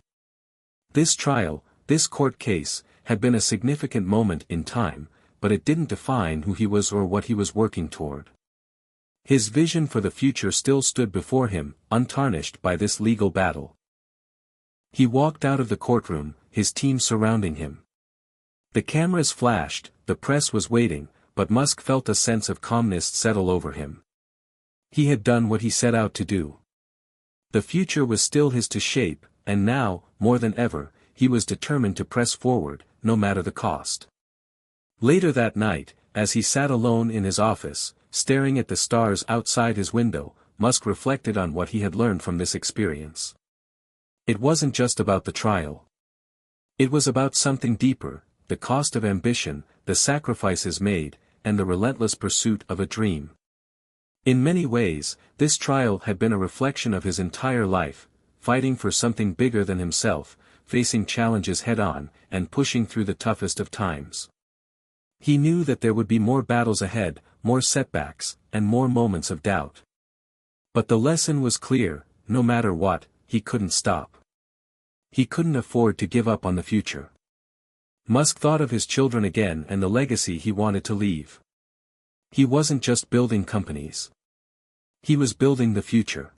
This trial, this court case, had been a significant moment in time, but it didn't define who he was or what he was working toward. His vision for the future still stood before him, untarnished by this legal battle. He walked out of the courtroom, his team surrounding him. The cameras flashed, the press was waiting, but Musk felt a sense of calmness settle over him. He had done what he set out to do. The future was still his to shape, and now, more than ever, he was determined to press forward, no matter the cost. Later that night, as he sat alone in his office, staring at the stars outside his window, Musk reflected on what he had learned from this experience. It wasn't just about the trial. It was about something deeper, the cost of ambition, the sacrifices made, and the relentless pursuit of a dream. In many ways, this trial had been a reflection of his entire life, fighting for something bigger than himself, facing challenges head-on, and pushing through the toughest of times. He knew that there would be more battles ahead, more setbacks, and more moments of doubt. But the lesson was clear, no matter what, he couldn't stop. He couldn't afford to give up on the future. Musk thought of his children again and the legacy he wanted to leave. He wasn't just building companies. He was building the future.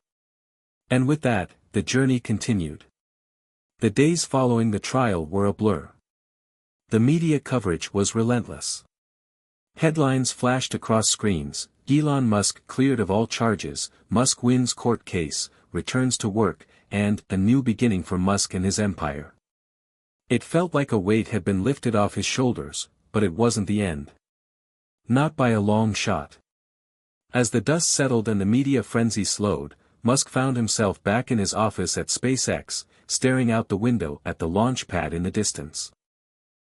And with that, the journey continued. The days following the trial were a blur. The media coverage was relentless. Headlines flashed across screens: Elon Musk cleared of all charges, Musk wins court case, returns to work, and a new beginning for Musk and his empire. It felt like a weight had been lifted off his shoulders, but it wasn't the end. Not by a long shot. As the dust settled and the media frenzy slowed, Musk found himself back in his office at SpaceX, staring out the window at the launch pad in the distance.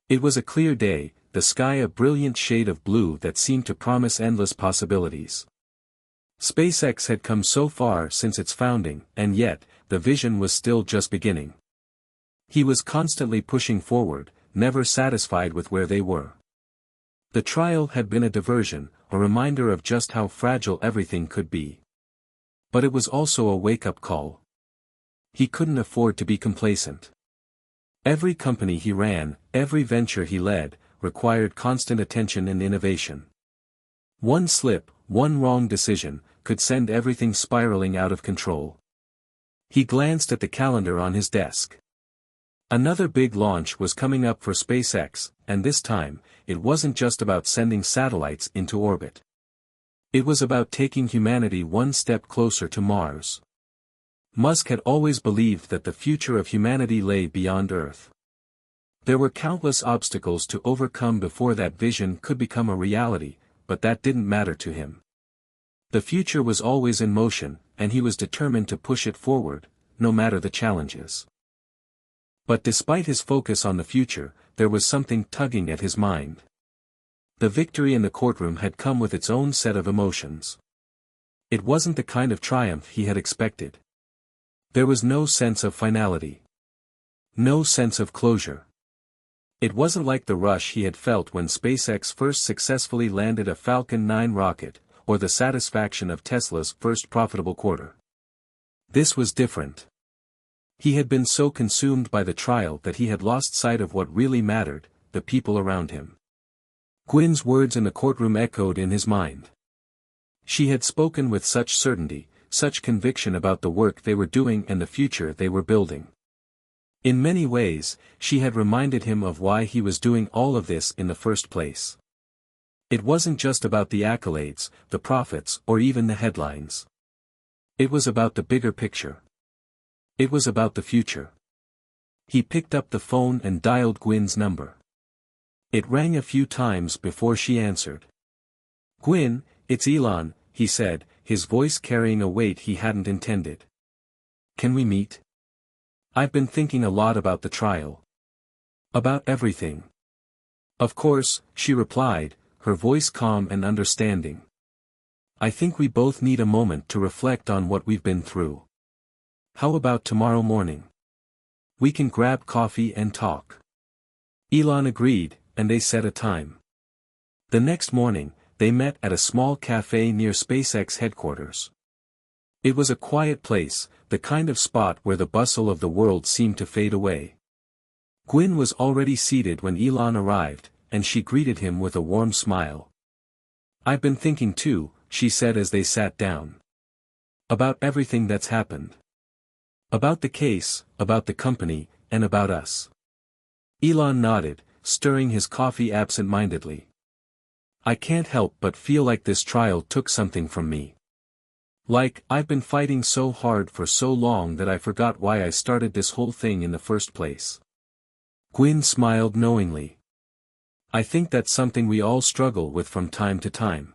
It was a clear day, the sky a brilliant shade of blue that seemed to promise endless possibilities. SpaceX had come so far since its founding, and yet, the vision was still just beginning. He was constantly pushing forward, never satisfied with where they were. The trial had been a diversion, a reminder of just how fragile everything could be. But it was also a wake-up call. He couldn't afford to be complacent. Every company he ran, every venture he led, required constant attention and innovation. One slip, one wrong decision, could send everything spiraling out of control. He glanced at the calendar on his desk. Another big launch was coming up for SpaceX, and this time, it wasn't just about sending satellites into orbit. It was about taking humanity one step closer to Mars. Musk had always believed that the future of humanity lay beyond Earth. There were countless obstacles to overcome before that vision could become a reality, but that didn't matter to him. The future was always in motion, and he was determined to push it forward, no matter the challenges. But despite his focus on the future, there was something tugging at his mind. The victory in the courtroom had come with its own set of emotions. It wasn't the kind of triumph he had expected. There was no sense of finality. No sense of closure. It wasn't like the rush he had felt when SpaceX first successfully landed a Falcon 9 rocket, or the satisfaction of Tesla's first profitable quarter. This was different. He had been so consumed by the trial that he had lost sight of what really mattered, the people around him. Gwyn's words in the courtroom echoed in his mind. She had spoken with such certainty, such conviction about the work they were doing and the future they were building. In many ways, she had reminded him of why he was doing all of this in the first place. It wasn't just about the accolades, the profits, or even the headlines. It was about the bigger picture. It was about the future. He picked up the phone and dialed Gwyn's number. It rang a few times before she answered. "Gwyn, it's Elon," he said, his voice carrying a weight he hadn't intended. "Can we meet? I've been thinking a lot about the trial. About everything." "Of course," she replied, her voice calm and understanding. "I think we both need a moment to reflect on what we've been through. How about tomorrow morning? We can grab coffee and talk." Elon agreed, and they set a time. The next morning, they met at a small cafe near SpaceX headquarters. It was a quiet place, the kind of spot where the bustle of the world seemed to fade away. Gwyn was already seated when Elon arrived, and she greeted him with a warm smile. "I've been thinking too," she said as they sat down. "About everything that's happened. About the case, about the company, and about us." Elon nodded, stirring his coffee absent-mindedly. "I can't help but feel like this trial took something from me. Like, I've been fighting so hard for so long that I forgot why I started this whole thing in the first place." Gwyn smiled knowingly. "I think that's something we all struggle with from time to time.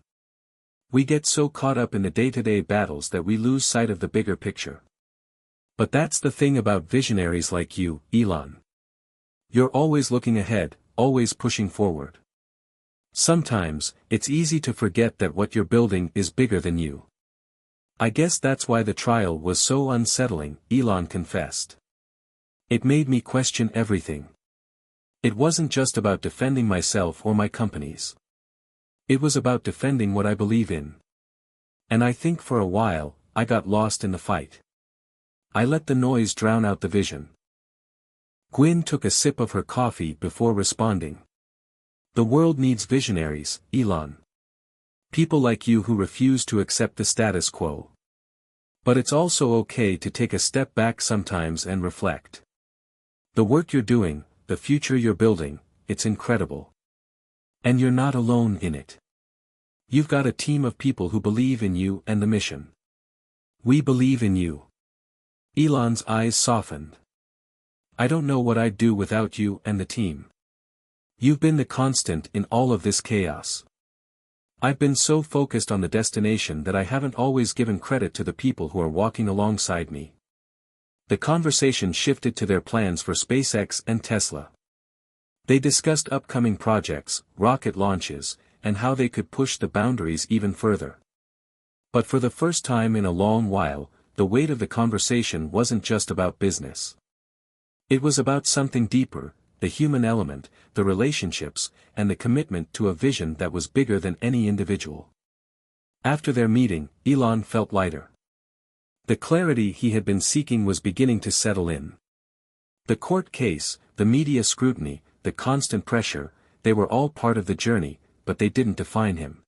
We get so caught up in the day-to-day battles that we lose sight of the bigger picture. But that's the thing about visionaries like you, Elon. You're always looking ahead, always pushing forward. Sometimes, it's easy to forget that what you're building is bigger than you." "I guess that's why the trial was so unsettling," Elon confessed. "It made me question everything. It wasn't just about defending myself or my companies. It was about defending what I believe in. And I think for a while, I got lost in the fight. I let the noise drown out the vision." Gwyn took a sip of her coffee before responding. "The world needs visionaries, Elon. People like you who refuse to accept the status quo. But it's also okay to take a step back sometimes and reflect. The work you're doing, the future you're building, it's incredible. And you're not alone in it. You've got a team of people who believe in you and the mission. We believe in you." Elon's eyes softened. "I don't know what I'd do without you and the team. You've been the constant in all of this chaos. I've been so focused on the destination that I haven't always given credit to the people who are walking alongside me." The conversation shifted to their plans for SpaceX and Tesla. They discussed upcoming projects, rocket launches, and how they could push the boundaries even further. But for the first time in a long while, the weight of the conversation wasn't just about business. It was about something deeper, the human element, the relationships, and the commitment to a vision that was bigger than any individual. After their meeting, Elon felt lighter. The clarity he had been seeking was beginning to settle in. The court case, the media scrutiny, the constant pressure, they were all part of the journey, but they didn't define him.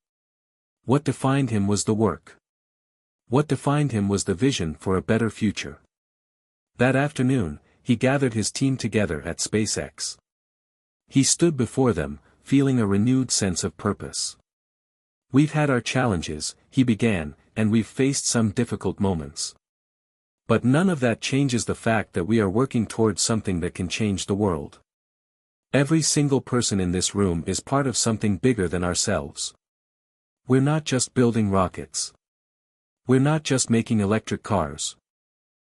What defined him was the work. What defined him was the vision for a better future. That afternoon, he gathered his team together at SpaceX. He stood before them, feeling a renewed sense of purpose. "We've had our challenges," he began, "and we've faced some difficult moments. But none of that changes the fact that we are working towards something that can change the world. Every single person in this room is part of something bigger than ourselves. We're not just building rockets. We're not just making electric cars.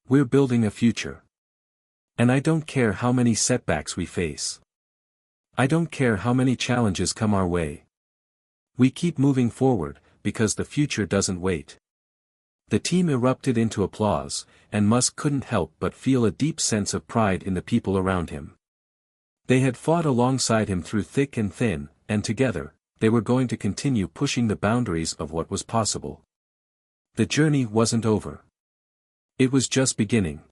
We're building a future. And I don't care how many setbacks we face. I don't care how many challenges come our way. We keep moving forward, because the future doesn't wait." The team erupted into applause, and Musk couldn't help but feel a deep sense of pride in the people around him. They had fought alongside him through thick and thin, and together, they were going to continue pushing the boundaries of what was possible. The journey wasn't over. It was just beginning.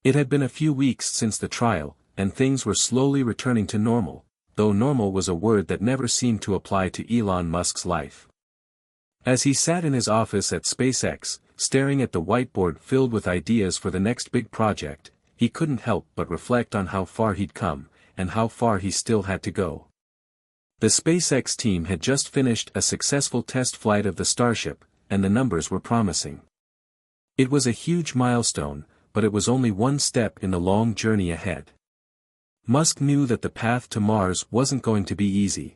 It had been a few weeks since the trial, and things were slowly returning to normal, though normal was a word that never seemed to apply to Elon Musk's life. As he sat in his office at SpaceX, staring at the whiteboard filled with ideas for the next big project, he couldn't help but reflect on how far he'd come, and how far he still had to go. The SpaceX team had just finished a successful test flight of the Starship, and the numbers were promising. It was a huge milestone, but it was only one step in the long journey ahead. Musk knew that the path to Mars wasn't going to be easy.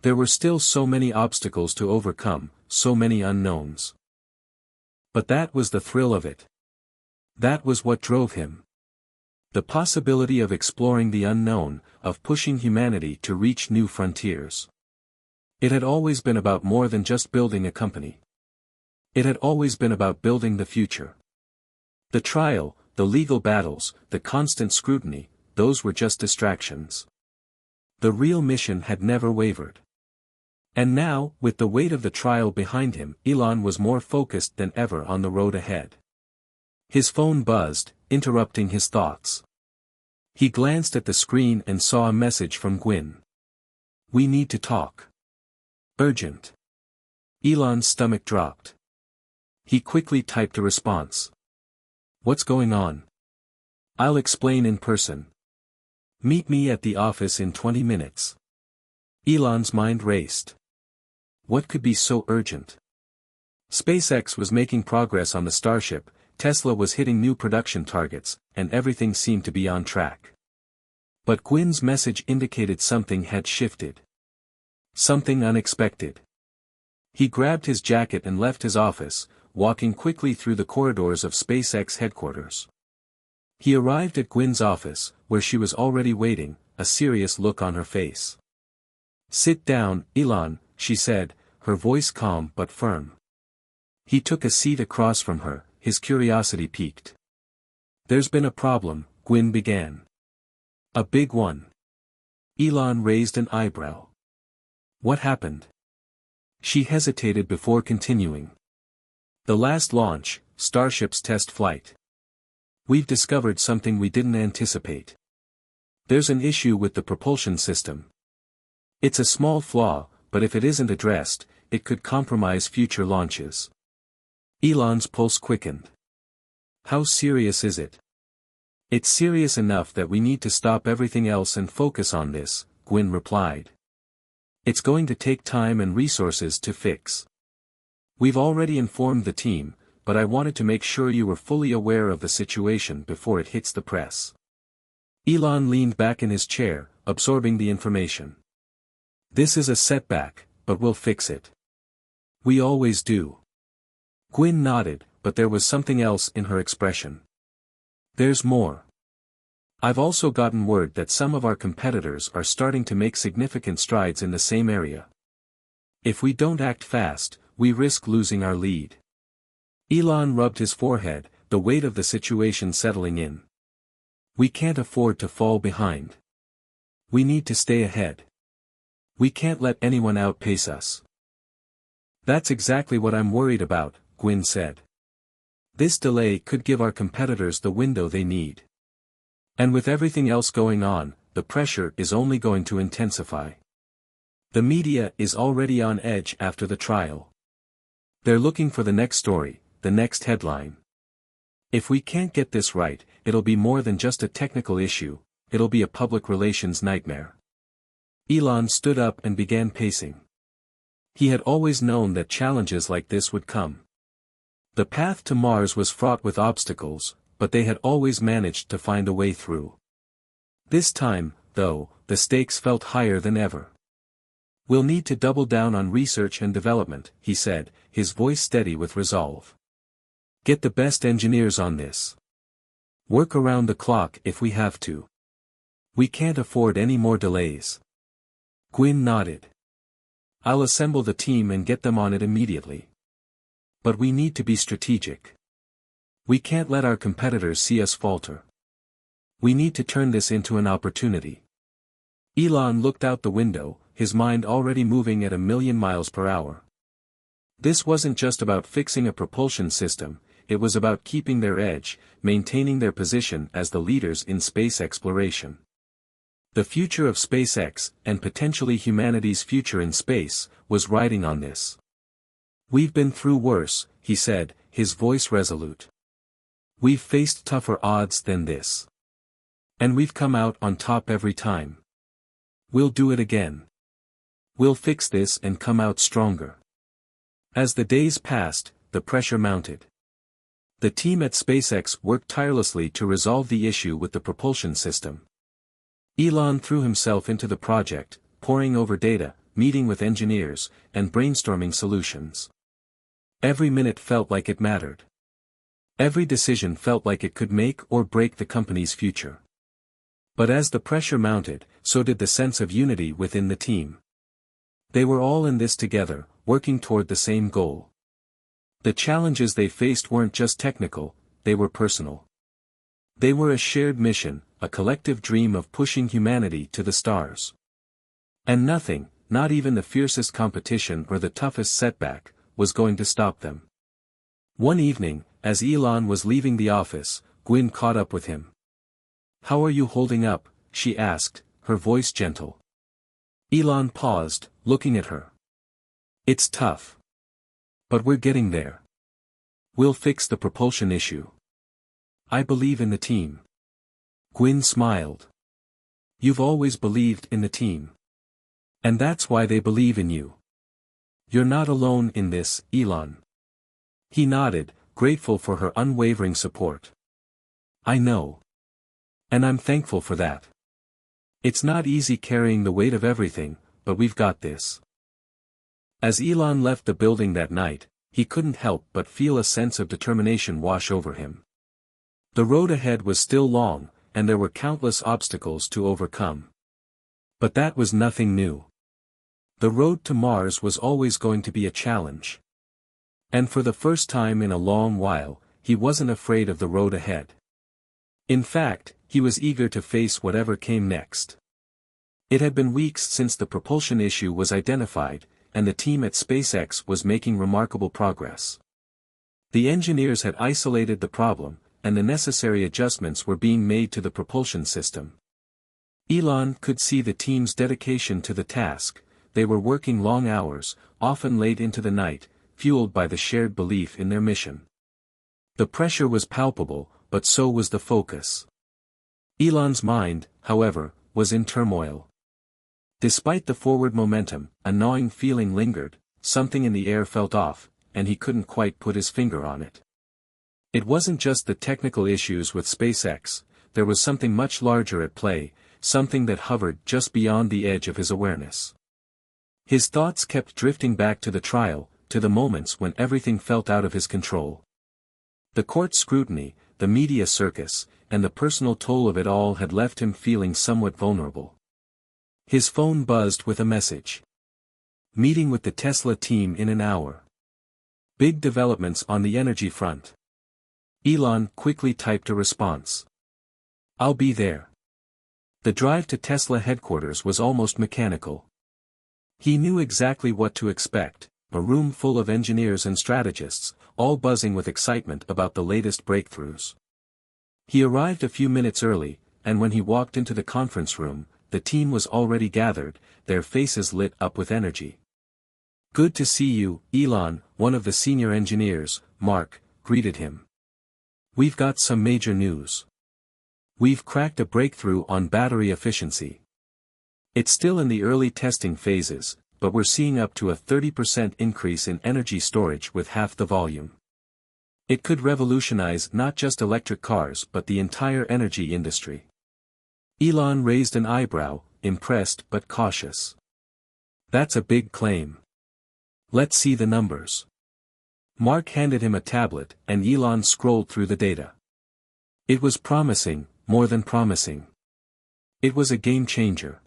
There were still so many obstacles to overcome, so many unknowns. But that was the thrill of it. That was what drove him. The possibility of exploring the unknown, of pushing humanity to reach new frontiers. It had always been about more than just building a company. It had always been about building the future. The trial, the legal battles, the constant scrutiny, those were just distractions. The real mission had never wavered. And now, with the weight of the trial behind him, Elon was more focused than ever on the road ahead. His phone buzzed, interrupting his thoughts. He glanced at the screen and saw a message from Gwyn. "We need to talk. Urgent." Elon's stomach dropped. He quickly typed a response. "What's going on?" "I'll explain in person. Meet me at the office in 20 minutes. Elon's mind raced. What could be so urgent? SpaceX was making progress on the Starship, Tesla was hitting new production targets, and everything seemed to be on track. But Gwyn's message indicated something had shifted. Something unexpected. He grabbed his jacket and left his office, walking quickly through the corridors of SpaceX headquarters. He arrived at Gwyn's office, where she was already waiting, a serious look on her face. "Sit down, Elon," she said, her voice calm but firm. He took a seat across from her, his curiosity piqued. "There's been a problem," Gwyn began. "A big one." Elon raised an eyebrow. "What happened?" She hesitated before continuing. "The last launch, Starship's test flight. We've discovered something we didn't anticipate. There's an issue with the propulsion system. It's a small flaw, but if it isn't addressed, it could compromise future launches." Elon's pulse quickened. "How serious is it?" "It's serious enough that we need to stop everything else and focus on this," Gwyn replied. "It's going to take time and resources to fix. We've already informed the team, but I wanted to make sure you were fully aware of the situation before it hits the press." Elon leaned back in his chair, absorbing the information. "This is a setback, but we'll fix it. We always do." Gwyn nodded, but there was something else in her expression. "There's more. I've also gotten word that some of our competitors are starting to make significant strides in the same area. If we don't act fast, we risk losing our lead." Elon rubbed his forehead, the weight of the situation settling in. "We can't afford to fall behind. We need to stay ahead. We can't let anyone outpace us." "That's exactly what I'm worried about," Gwyn said. "This delay could give our competitors the window they need. And with everything else going on, the pressure is only going to intensify. The media is already on edge after the trial. They're looking for the next story, the next headline. If we can't get this right, it'll be more than just a technical issue, it'll be a public relations nightmare." Elon stood up and began pacing. He had always known that challenges like this would come. The path to Mars was fraught with obstacles, but they had always managed to find a way through. This time, though, the stakes felt higher than ever. "We'll need to double down on research and development," he said, his voice steady with resolve. "Get the best engineers on this. Work around the clock if we have to. We can't afford any more delays." Gwyn nodded. "I'll assemble the team and get them on it immediately. But we need to be strategic. We can't let our competitors see us falter. We need to turn this into an opportunity." Elon looked out the window, his mind already moving at 1,000,000 miles per hour. This wasn't just about fixing a propulsion system, it was about keeping their edge, maintaining their position as the leaders in space exploration. The future of SpaceX, and potentially humanity's future in space, was riding on this. "We've been through worse," he said, his voice resolute. We've faced tougher odds than this. And we've come out on top every time. We'll do it again. We'll fix this and come out stronger. As the days passed, the pressure mounted. The team at SpaceX worked tirelessly to resolve the issue with the propulsion system. Elon threw himself into the project, poring over data, meeting with engineers, and brainstorming solutions. Every minute felt like it mattered. Every decision felt like it could make or break the company's future. But as the pressure mounted, so did the sense of unity within the team. They were all in this together, working toward the same goal. The challenges they faced weren't just technical, they were personal. They were a shared mission, a collective dream of pushing humanity to the stars. And nothing, not even the fiercest competition or the toughest setback, was going to stop them. One evening, as Elon was leaving the office, Gwyn caught up with him. "How are you holding up?" she asked, her voice gentle. Elon paused, looking at her. "It's tough. But we're getting there. We'll fix the propulsion issue. I believe in the team." Gwyn smiled. "You've always believed in the team. And that's why they believe in you. You're not alone in this, Elon." He nodded, grateful for her unwavering support. "I know. And I'm thankful for that. It's not easy carrying the weight of everything, but we've got this." As Elon left the building that night, he couldn't help but feel a sense of determination wash over him. The road ahead was still long, and there were countless obstacles to overcome. But that was nothing new. The road to Mars was always going to be a challenge. And for the first time in a long while, he wasn't afraid of the road ahead. In fact, he was eager to face whatever came next. It had been weeks since the propulsion issue was identified, and the team at SpaceX was making remarkable progress. The engineers had isolated the problem, and the necessary adjustments were being made to the propulsion system. Elon could see the team's dedication to the task. They were working long hours, often late into the night, fueled by the shared belief in their mission. The pressure was palpable, but so was the focus. Elon's mind, however, was in turmoil. Despite the forward momentum, a gnawing feeling lingered, something in the air felt off, and he couldn't quite put his finger on it. It wasn't just the technical issues with SpaceX, there was something much larger at play, something that hovered just beyond the edge of his awareness. His thoughts kept drifting back to the trial, to the moments when everything felt out of his control. The court scrutiny, the media circus, and the personal toll of it all had left him feeling somewhat vulnerable. His phone buzzed with a message. "Meeting with the Tesla team in an hour. Big developments on the energy front." Elon quickly typed a response. "I'll be there." The drive to Tesla headquarters was almost mechanical. He knew exactly what to expect, a room full of engineers and strategists, all buzzing with excitement about the latest breakthroughs. He arrived a few minutes early, and when he walked into the conference room, the team was already gathered, their faces lit up with energy. "Good to see you, Elon," one of the senior engineers, Mark, greeted him. "We've got some major news. We've cracked a breakthrough on battery efficiency. It's still in the early testing phases, but we're seeing up to a 30% increase in energy storage with half the volume. It could revolutionize not just electric cars but the entire energy industry." Elon raised an eyebrow, impressed but cautious. "That's a big claim. Let's see the numbers." Mark handed him a tablet, and Elon scrolled through the data. It was promising, more than promising. It was a game changer.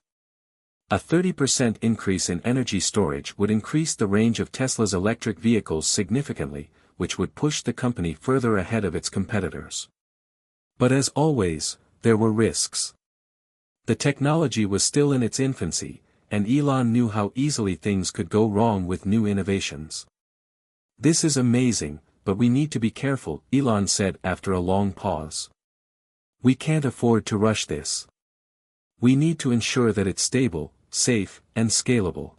A 30% increase in energy storage would increase the range of Tesla's electric vehicles significantly, which would push the company further ahead of its competitors. But as always, there were risks. The technology was still in its infancy, and Elon knew how easily things could go wrong with new innovations. "This is amazing, but we need to be careful," Elon said after a long pause. "We can't afford to rush this. We need to ensure that it's stable, safe, and scalable.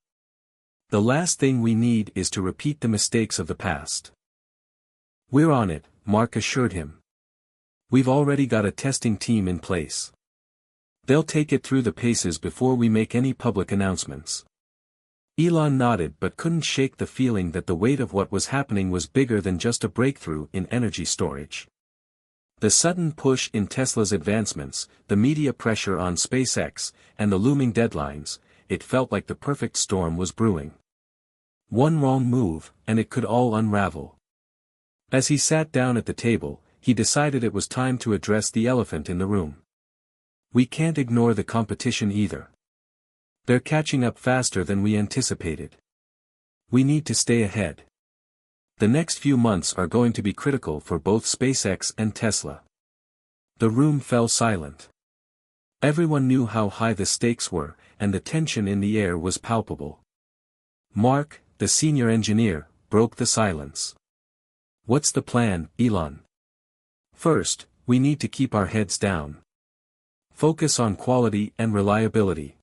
The last thing we need is to repeat the mistakes of the past." "We're on it," Mark assured him. We've already got a testing team in place. They'll take it through the paces before we make any public announcements. Elon nodded but couldn't shake the feeling that the weight of what was happening was bigger than just a breakthrough in energy storage. The sudden push in Tesla's advancements, the media pressure on SpaceX, and the looming deadlines, it felt like the perfect storm was brewing. One wrong move, and it could all unravel. As he sat down at the table, he decided it was time to address the elephant in the room. We can't ignore the competition either. They're catching up faster than we anticipated. We need to stay ahead. The next few months are going to be critical for both SpaceX and Tesla. The room fell silent. Everyone knew how high the stakes were, and the tension in the air was palpable. Mark, the senior engineer, broke the silence. What's the plan, Elon? First, we need to keep our heads down. Focus on quality and reliability.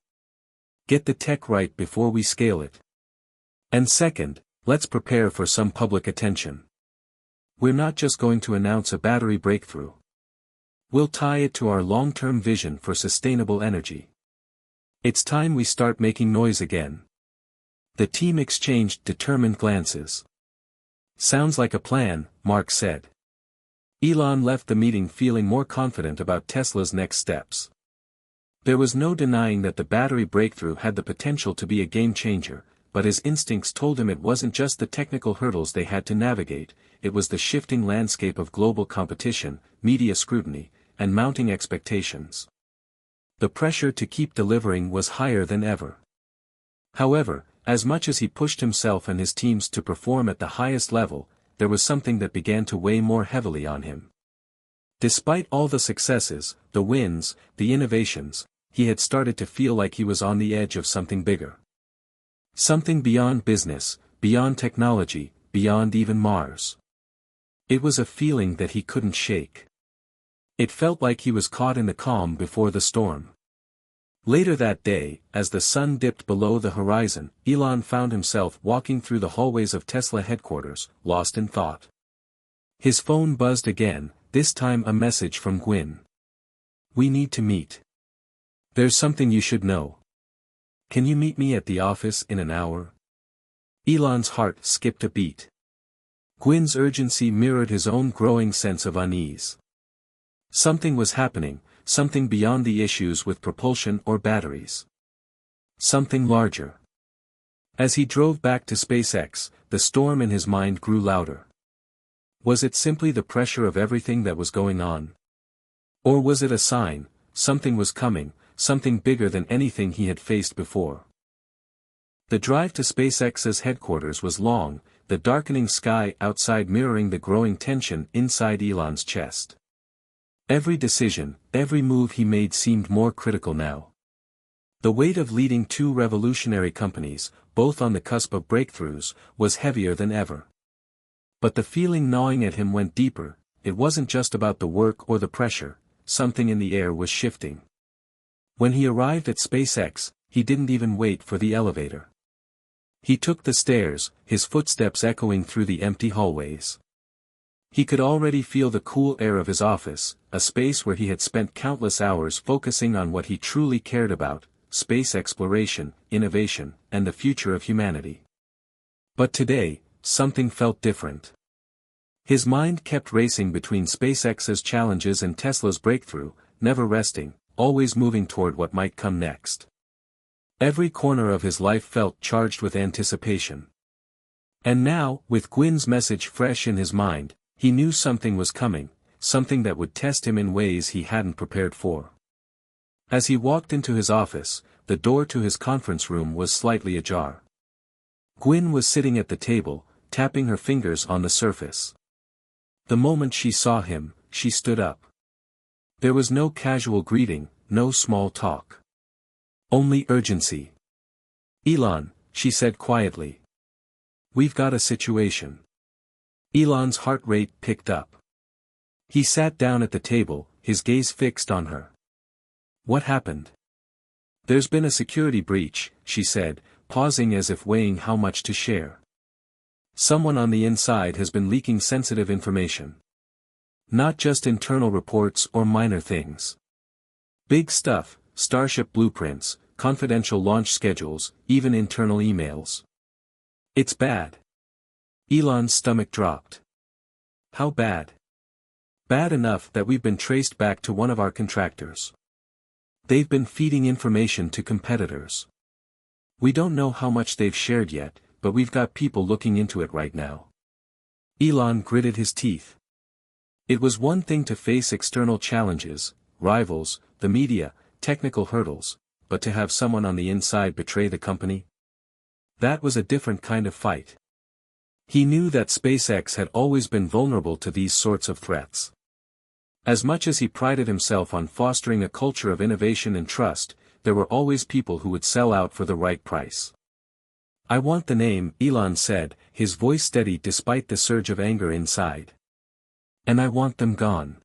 Get the tech right before we scale it. And second, let's prepare for some public attention. We're not just going to announce a battery breakthrough. We'll tie it to our long-term vision for sustainable energy. It's time we start making noise again. The team exchanged determined glances. Sounds like a plan, Mark said. Elon left the meeting feeling more confident about Tesla's next steps. There was no denying that the battery breakthrough had the potential to be a game-changer, but his instincts told him it wasn't just the technical hurdles they had to navigate, it was the shifting landscape of global competition, media scrutiny, and mounting expectations. The pressure to keep delivering was higher than ever. However, as much as he pushed himself and his teams to perform at the highest level, there was something that began to weigh more heavily on him. Despite all the successes, the wins, the innovations, he had started to feel like he was on the edge of something bigger. Something beyond business, beyond technology, beyond even Mars. It was a feeling that he couldn't shake. It felt like he was caught in the calm before the storm. Later that day, as the sun dipped below the horizon, Elon found himself walking through the hallways of Tesla headquarters, lost in thought. His phone buzzed again, this time a message from Gwyn. We need to meet. There's something you should know. Can you meet me at the office in an hour? Elon's heart skipped a beat. Gwyn's urgency mirrored his own growing sense of unease. Something was happening, something beyond the issues with propulsion or batteries. Something larger. As he drove back to SpaceX, the storm in his mind grew louder. Was it simply the pressure of everything that was going on? Or was it a sign, something was coming, something bigger than anything he had faced before? The drive to SpaceX's headquarters was long, the darkening sky outside mirroring the growing tension inside Elon's chest. Every decision, every move he made seemed more critical now. The weight of leading two revolutionary companies, both on the cusp of breakthroughs, was heavier than ever. But the feeling gnawing at him went deeper. It wasn't just about the work or the pressure, something in the air was shifting. When he arrived at SpaceX, he didn't even wait for the elevator. He took the stairs, his footsteps echoing through the empty hallways. He could already feel the cool air of his office, a space where he had spent countless hours focusing on what he truly cared about, space exploration, innovation, and the future of humanity. But today, something felt different. His mind kept racing between SpaceX's challenges and Tesla's breakthrough, never resting, always moving toward what might come next. Every corner of his life felt charged with anticipation. And now, with Gwyn's message fresh in his mind, he knew something was coming, something that would test him in ways he hadn't prepared for. As he walked into his office, the door to his conference room was slightly ajar. Gwyn was sitting at the table, tapping her fingers on the surface. The moment she saw him, she stood up. There was no casual greeting, no small talk. Only urgency. Elon, she said quietly. We've got a situation. Elon's heart rate picked up. He sat down at the table, his gaze fixed on her. What happened? There's been a security breach, she said, pausing as if weighing how much to share. Someone on the inside has been leaking sensitive information. Not just internal reports or minor things. Big stuff, Starship blueprints, confidential launch schedules, even internal emails. It's bad. Elon's stomach dropped. How bad? Bad enough that we've been traced back to one of our contractors. They've been feeding information to competitors. We don't know how much they've shared yet, but we've got people looking into it right now. Elon gritted his teeth. It was one thing to face external challenges, rivals, the media, technical hurdles, but to have someone on the inside betray the company? That was a different kind of fight. He knew that SpaceX had always been vulnerable to these sorts of threats. As much as he prided himself on fostering a culture of innovation and trust, there were always people who would sell out for the right price. I want the name, Elon said, his voice steady despite the surge of anger inside. And I want them gone.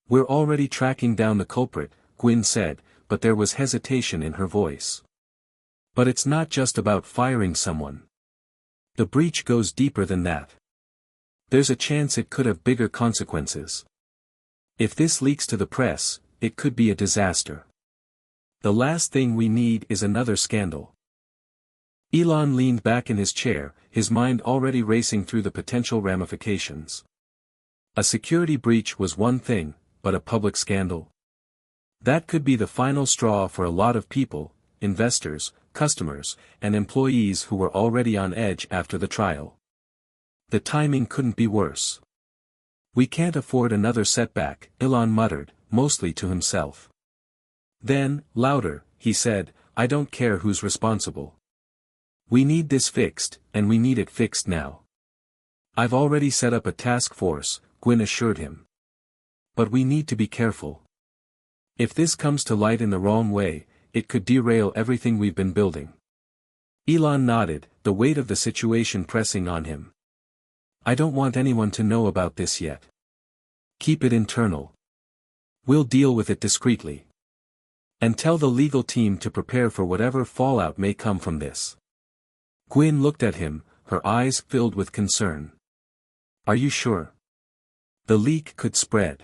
We're already tracking down the culprit, Gwyn said, but there was hesitation in her voice. But it's not just about firing someone. The breach goes deeper than that. There's a chance it could have bigger consequences. If this leaks to the press, it could be a disaster. The last thing we need is another scandal. Elon leaned back in his chair, his mind already racing through the potential ramifications. A security breach was one thing, but a public scandal? That could be the final straw for a lot of people, investors, customers, and employees who were already on edge after the trial. The timing couldn't be worse. We can't afford another setback, Elon muttered, mostly to himself. Then, louder, he said, I don't care who's responsible. We need this fixed, and we need it fixed now. I've already set up a task force, Gwyn assured him. But we need to be careful. If this comes to light in the wrong way, it could derail everything we've been building. Elon nodded, the weight of the situation pressing on him. I don't want anyone to know about this yet. Keep it internal. We'll deal with it discreetly. And tell the legal team to prepare for whatever fallout may come from this. Gwyn looked at him, her eyes filled with concern. Are you sure? The leak could spread.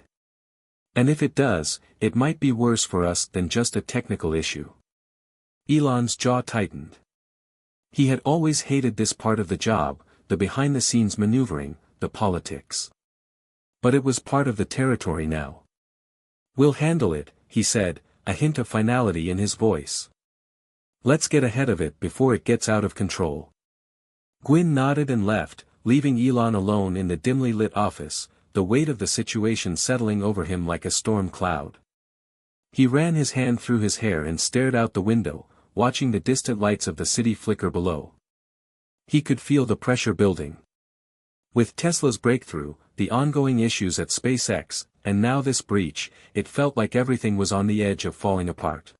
And if it does, it might be worse for us than just a technical issue. Elon's jaw tightened. He had always hated this part of the job, the behind-the-scenes maneuvering, the politics. But it was part of the territory now. We'll handle it, he said, a hint of finality in his voice. Let's get ahead of it before it gets out of control. Gwyn nodded and left, leaving Elon alone in the dimly lit office, the weight of the situation settling over him like a storm cloud. He ran his hand through his hair and stared out the window, watching the distant lights of the city flicker below. He could feel the pressure building. With Tesla's breakthrough, the ongoing issues at SpaceX, and now this breach, it felt like everything was on the edge of falling apart.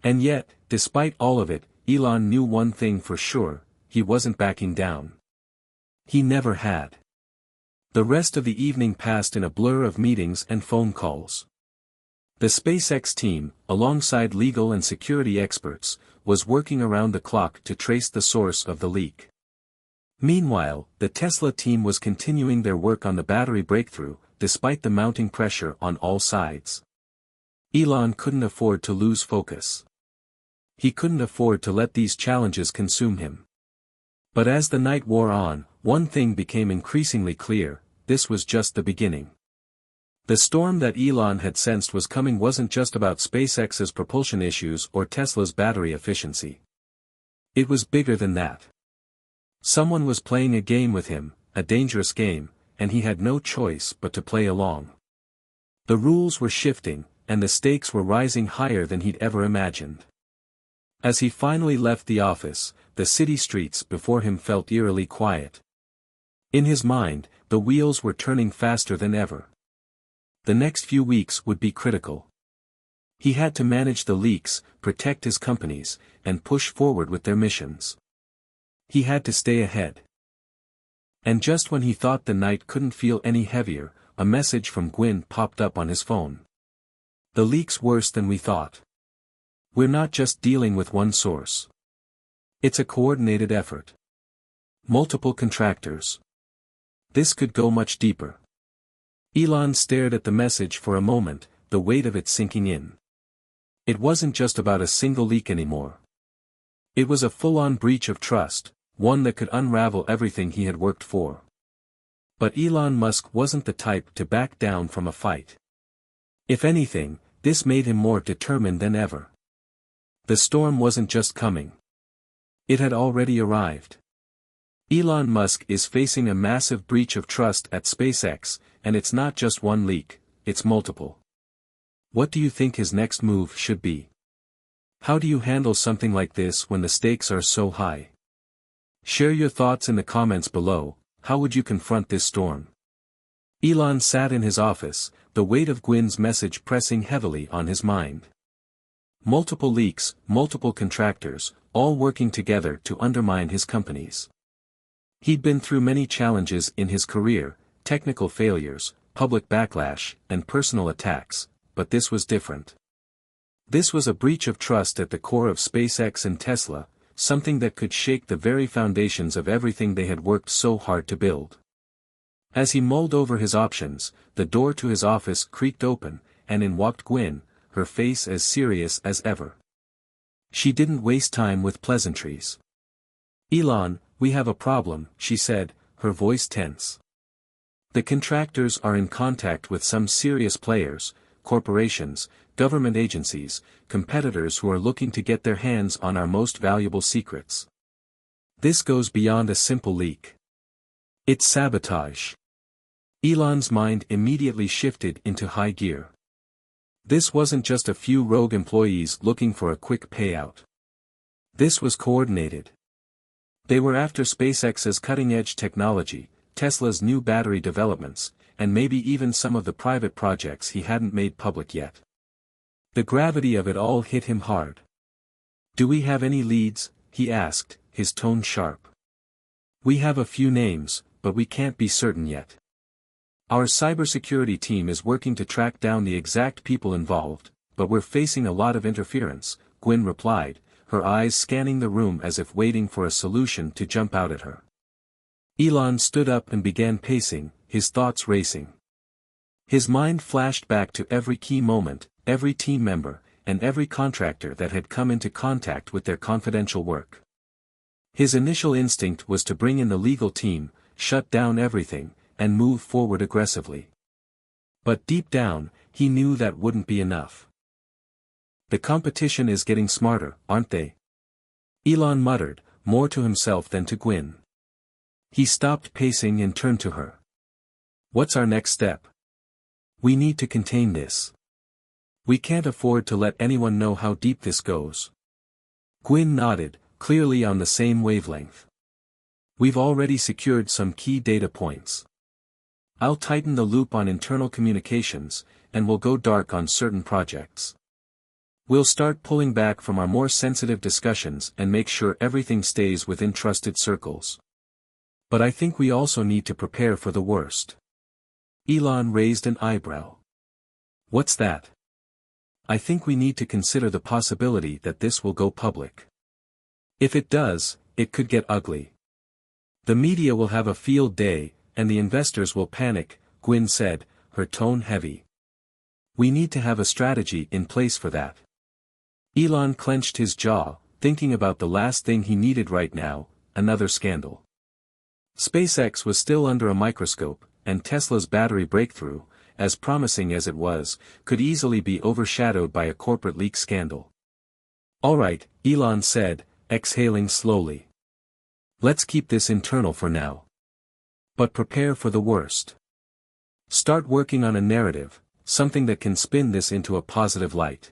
And yet, despite all of it, Elon knew one thing for sure, he wasn't backing down. He never had. The rest of the evening passed in a blur of meetings and phone calls. The SpaceX team, alongside legal and security experts, was working around the clock to trace the source of the leak. Meanwhile, the Tesla team was continuing their work on the battery breakthrough, despite the mounting pressure on all sides. Elon couldn't afford to lose focus. He couldn't afford to let these challenges consume him. But as the night wore on, one thing became increasingly clear, this was just the beginning. The storm that Elon had sensed was coming wasn't just about SpaceX's propulsion issues or Tesla's battery efficiency. It was bigger than that. Someone was playing a game with him, a dangerous game, and he had no choice but to play along. The rules were shifting, and the stakes were rising higher than he'd ever imagined. As he finally left the office, the city streets before him felt eerily quiet. In his mind, the wheels were turning faster than ever. The next few weeks would be critical. He had to manage the leaks, protect his companies, and push forward with their missions. He had to stay ahead. And just when he thought the night couldn't feel any heavier, a message from Gwyn popped up on his phone. The leak's worse than we thought. We're not just dealing with one source. It's a coordinated effort. Multiple contractors. This could go much deeper. Elon stared at the message for a moment, the weight of it sinking in. It wasn't just about a single leak anymore. It was a full-on breach of trust, one that could unravel everything he had worked for. But Elon Musk wasn't the type to back down from a fight. If anything, this made him more determined than ever. The storm wasn't just coming. It had already arrived. Elon Musk is facing a massive breach of trust at SpaceX, and it's not just one leak, it's multiple. What do you think his next move should be? How do you handle something like this when the stakes are so high? Share your thoughts in the comments below. How would you confront this storm? Elon sat in his office, the weight of Gwyn's message pressing heavily on his mind. Multiple leaks, multiple contractors, all working together to undermine his companies. He'd been through many challenges in his career, technical failures, public backlash, and personal attacks, but this was different. This was a breach of trust at the core of SpaceX and Tesla, something that could shake the very foundations of everything they had worked so hard to build. As he mulled over his options, the door to his office creaked open, and in walked Gwyn, her face as serious as ever. She didn't waste time with pleasantries. "Elon, we have a problem," she said, her voice tense. "The contractors are in contact with some serious players, corporations, government agencies, competitors who are looking to get their hands on our most valuable secrets. This goes beyond a simple leak. It's sabotage." Elon's mind immediately shifted into high gear. This wasn't just a few rogue employees looking for a quick payout. This was coordinated. They were after SpaceX's cutting-edge technology, Tesla's new battery developments, and maybe even some of the private projects he hadn't made public yet. The gravity of it all hit him hard. "Do we have any leads?" he asked, his tone sharp. "We have a few names, but we can't be certain yet. Our cybersecurity team is working to track down the exact people involved, but we're facing a lot of interference," Gwyn replied, her eyes scanning the room as if waiting for a solution to jump out at her. Elon stood up and began pacing, his thoughts racing. His mind flashed back to every key moment, every team member, and every contractor that had come into contact with their confidential work. His initial instinct was to bring in the legal team, shut down everything, and move forward aggressively. But deep down, he knew that wouldn't be enough. "The competition is getting smarter, aren't they?" Elon muttered, more to himself than to Gwyn. He stopped pacing and turned to her. "What's our next step? We need to contain this. We can't afford to let anyone know how deep this goes." Gwyn nodded, clearly on the same wavelength. "We've already secured some key data points. I'll tighten the loop on internal communications, and we'll go dark on certain projects. We'll start pulling back from our more sensitive discussions and make sure everything stays within trusted circles. But I think we also need to prepare for the worst." Elon raised an eyebrow. "What's that?" "I think we need to consider the possibility that this will go public. If it does, it could get ugly. The media will have a field day, and the investors will panic," Gwyn said, her tone heavy. "We need to have a strategy in place for that." Elon clenched his jaw, thinking about the last thing he needed right now, another scandal. SpaceX was still under a microscope, and Tesla's battery breakthrough, as promising as it was, could easily be overshadowed by a corporate leak scandal. "All right," Elon said, exhaling slowly. "Let's keep this internal for now. But prepare for the worst. Start working on a narrative, something that can spin this into a positive light.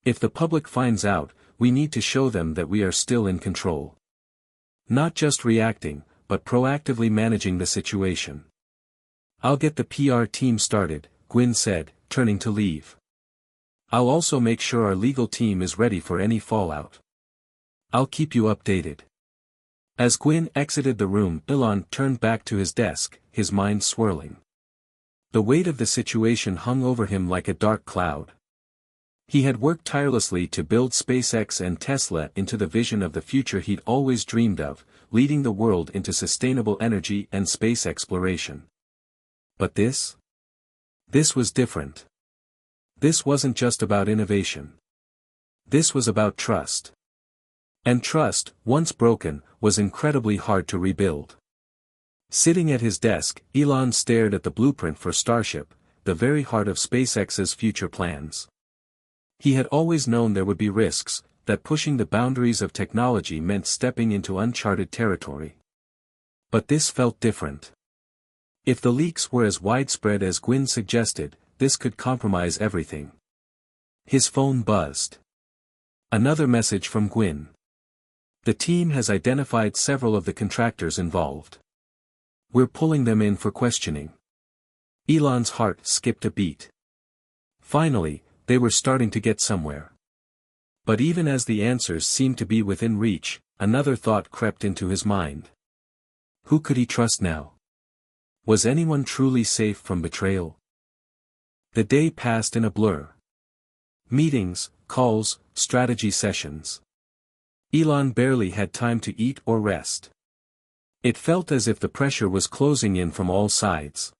If the public finds out, we need to show them that we are still in control. Not just reacting, but proactively managing the situation." "I'll get the PR team started," Gwyn said, turning to leave. "I'll also make sure our legal team is ready for any fallout. I'll keep you updated." As Gwyn exited the room, Elon turned back to his desk, his mind swirling. The weight of the situation hung over him like a dark cloud. He had worked tirelessly to build SpaceX and Tesla into the vision of the future he'd always dreamed of, leading the world into sustainable energy and space exploration. But this? This was different. This wasn't just about innovation. This was about trust. And trust, once broken, was incredibly hard to rebuild. Sitting at his desk, Elon stared at the blueprint for Starship, the very heart of SpaceX's future plans. He had always known there would be risks, that pushing the boundaries of technology meant stepping into uncharted territory. But this felt different. If the leaks were as widespread as Gwyn suggested, this could compromise everything. His phone buzzed. Another message from Gwyn. The team has identified several of the contractors involved. We're pulling them in for questioning. Elon's heart skipped a beat. Finally, they were starting to get somewhere. But even as the answers seemed to be within reach, another thought crept into his mind. Who could he trust now? Was anyone truly safe from betrayal? The day passed in a blur. Meetings, calls, strategy sessions. Elon barely had time to eat or rest. It felt as if the pressure was closing in from all sides.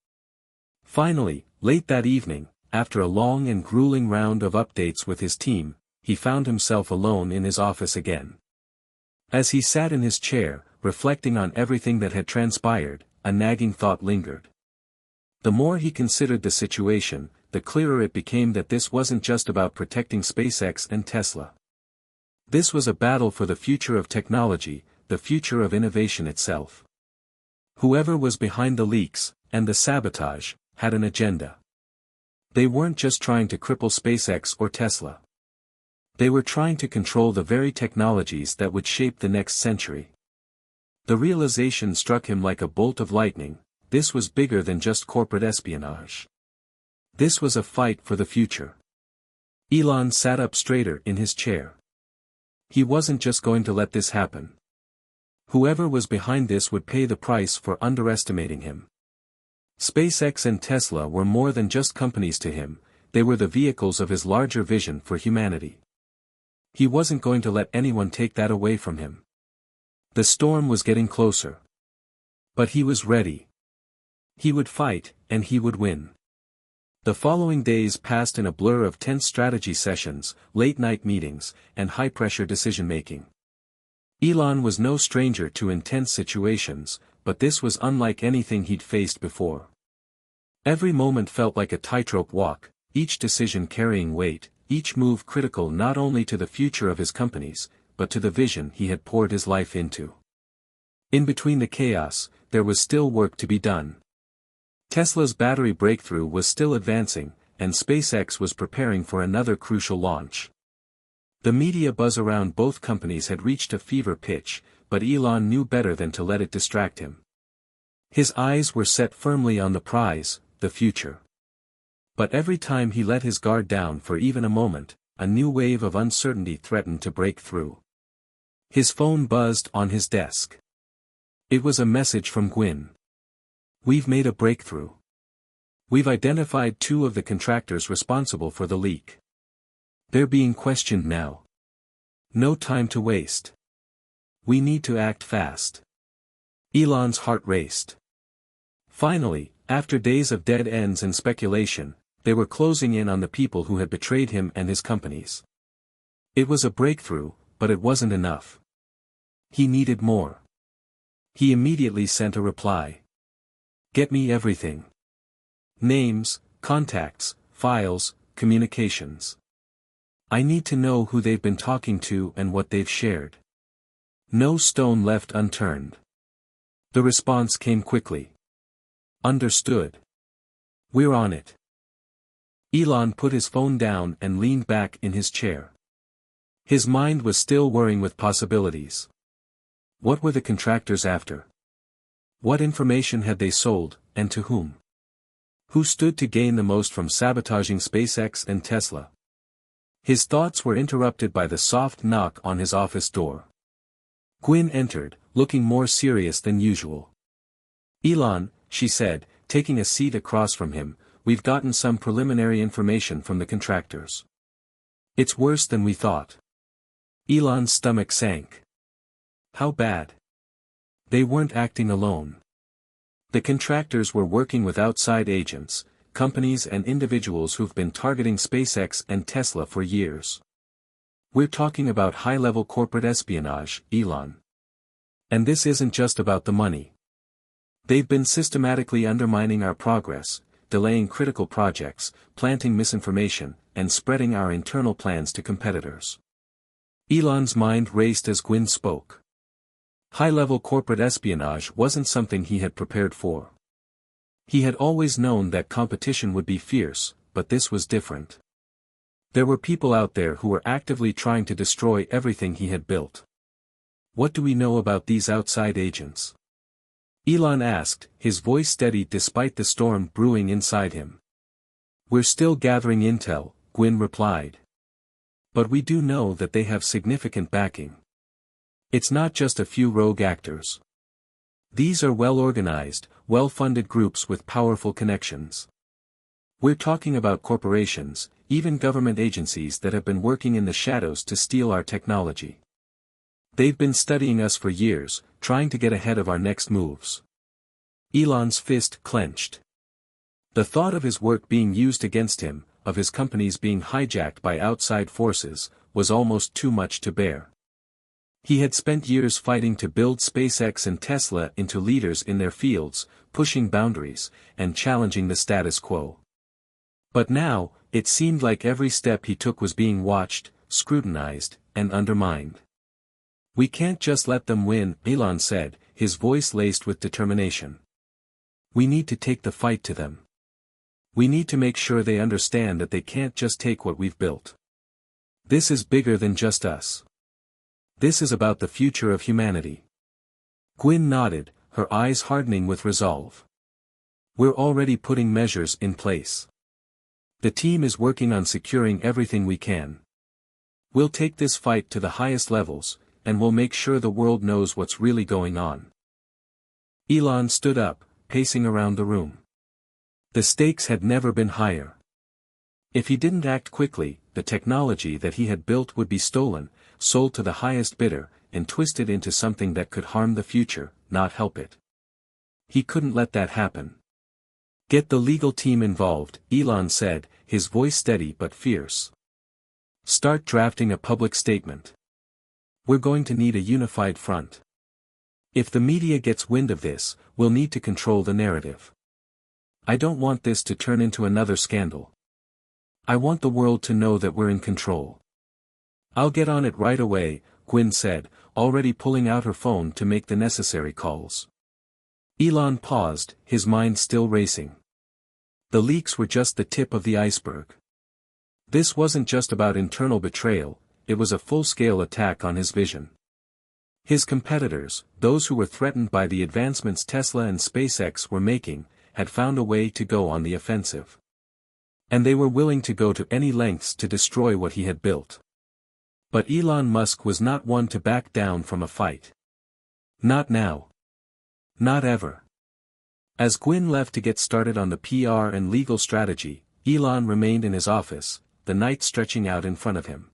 Finally, late that evening, after a long and grueling round of updates with his team, he found himself alone in his office again. As he sat in his chair, reflecting on everything that had transpired, a nagging thought lingered. The more he considered the situation, the clearer it became that this wasn't just about protecting SpaceX and Tesla. This was a battle for the future of technology, the future of innovation itself. Whoever was behind the leaks, and the sabotage, had an agenda. They weren't just trying to cripple SpaceX or Tesla. They were trying to control the very technologies that would shape the next century. The realization struck him like a bolt of lightning. This was bigger than just corporate espionage. This was a fight for the future. Elon sat up straighter in his chair. He wasn't just going to let this happen. Whoever was behind this would pay the price for underestimating him. SpaceX and Tesla were more than just companies to him, they were the vehicles of his larger vision for humanity. He wasn't going to let anyone take that away from him. The storm was getting closer. But he was ready. He would fight, and he would win. The following days passed in a blur of tense strategy sessions, late-night meetings, and high-pressure decision-making. Elon was no stranger to intense situations, but this was unlike anything he'd faced before. Every moment felt like a tightrope walk, each decision carrying weight, each move critical not only to the future of his companies, but to the vision he had poured his life into. In between the chaos, there was still work to be done. Tesla's battery breakthrough was still advancing, and SpaceX was preparing for another crucial launch. The media buzz around both companies had reached a fever pitch, but Elon knew better than to let it distract him. His eyes were set firmly on the prize, the future. But every time he let his guard down for even a moment, a new wave of uncertainty threatened to break through. His phone buzzed on his desk. It was a message from Gwyn. We've made a breakthrough. We've identified 2 of the contractors responsible for the leak. They're being questioned now. No time to waste. We need to act fast. Elon's heart raced. Finally, after days of dead ends and speculation, they were closing in on the people who had betrayed him and his companies. It was a breakthrough, but it wasn't enough. He needed more. He immediately sent a reply. Get me everything. Names, contacts, files, communications. I need to know who they've been talking to and what they've shared. No stone left unturned. The response came quickly. Understood. We're on it. Elon put his phone down and leaned back in his chair. His mind was still whirring with possibilities. What were the contractors after? What information had they sold, and to whom? Who stood to gain the most from sabotaging SpaceX and Tesla? His thoughts were interrupted by the soft knock on his office door. Gwyn entered, looking more serious than usual. Elon, she said, taking a seat across from him, we've gotten some preliminary information from the contractors. It's worse than we thought. Elon's stomach sank. How bad? They weren't acting alone. The contractors were working with outside agents, companies and individuals who've been targeting SpaceX and Tesla for years. We're talking about high-level corporate espionage, Elon. And this isn't just about the money. They've been systematically undermining our progress, delaying critical projects, planting misinformation, and spreading our internal plans to competitors. Elon's mind raced as Gwyn spoke. High-level corporate espionage wasn't something he had prepared for. He had always known that competition would be fierce, but this was different. There were people out there who were actively trying to destroy everything he had built. What do we know about these outside agents? Elon asked, his voice steady despite the storm brewing inside him. We're still gathering intel, Gwyn replied. But we do know that they have significant backing. It's not just a few rogue actors. These are well-organized, well-funded groups with powerful connections. We're talking about corporations, even government agencies that have been working in the shadows to steal our technology. They've been studying us for years, trying to get ahead of our next moves. Elon's fist clenched. The thought of his work being used against him, of his companies being hijacked by outside forces, was almost too much to bear. He had spent years fighting to build SpaceX and Tesla into leaders in their fields, pushing boundaries, and challenging the status quo. But now, it seemed like every step he took was being watched, scrutinized, and undermined. We can't just let them win, Elon said, his voice laced with determination. We need to take the fight to them. We need to make sure they understand that they can't just take what we've built. This is bigger than just us. This is about the future of humanity. Gwyn nodded, her eyes hardening with resolve. We're already putting measures in place. The team is working on securing everything we can. We'll take this fight to the highest levels, and we'll make sure the world knows what's really going on. Elon stood up, pacing around the room. The stakes had never been higher. If he didn't act quickly, the technology that he had built would be stolen, sold to the highest bidder, and twisted into something that could harm the future, not help it. He couldn't let that happen. Get the legal team involved, Elon said, his voice steady but fierce. Start drafting a public statement. We're going to need a unified front. If the media gets wind of this, we'll need to control the narrative. I don't want this to turn into another scandal. I want the world to know that we're in control. I'll get on it right away, Gwyn said, already pulling out her phone to make the necessary calls. Elon paused, his mind still racing. The leaks were just the tip of the iceberg. This wasn't just about internal betrayal, it was a full-scale attack on his vision. His competitors, those who were threatened by the advancements Tesla and SpaceX were making, had found a way to go on the offensive. And they were willing to go to any lengths to destroy what he had built. But Elon Musk was not one to back down from a fight. Not now. Not ever. As Gwyn left to get started on the PR and legal strategy, Elon remained in his office, the night stretching out in front of him.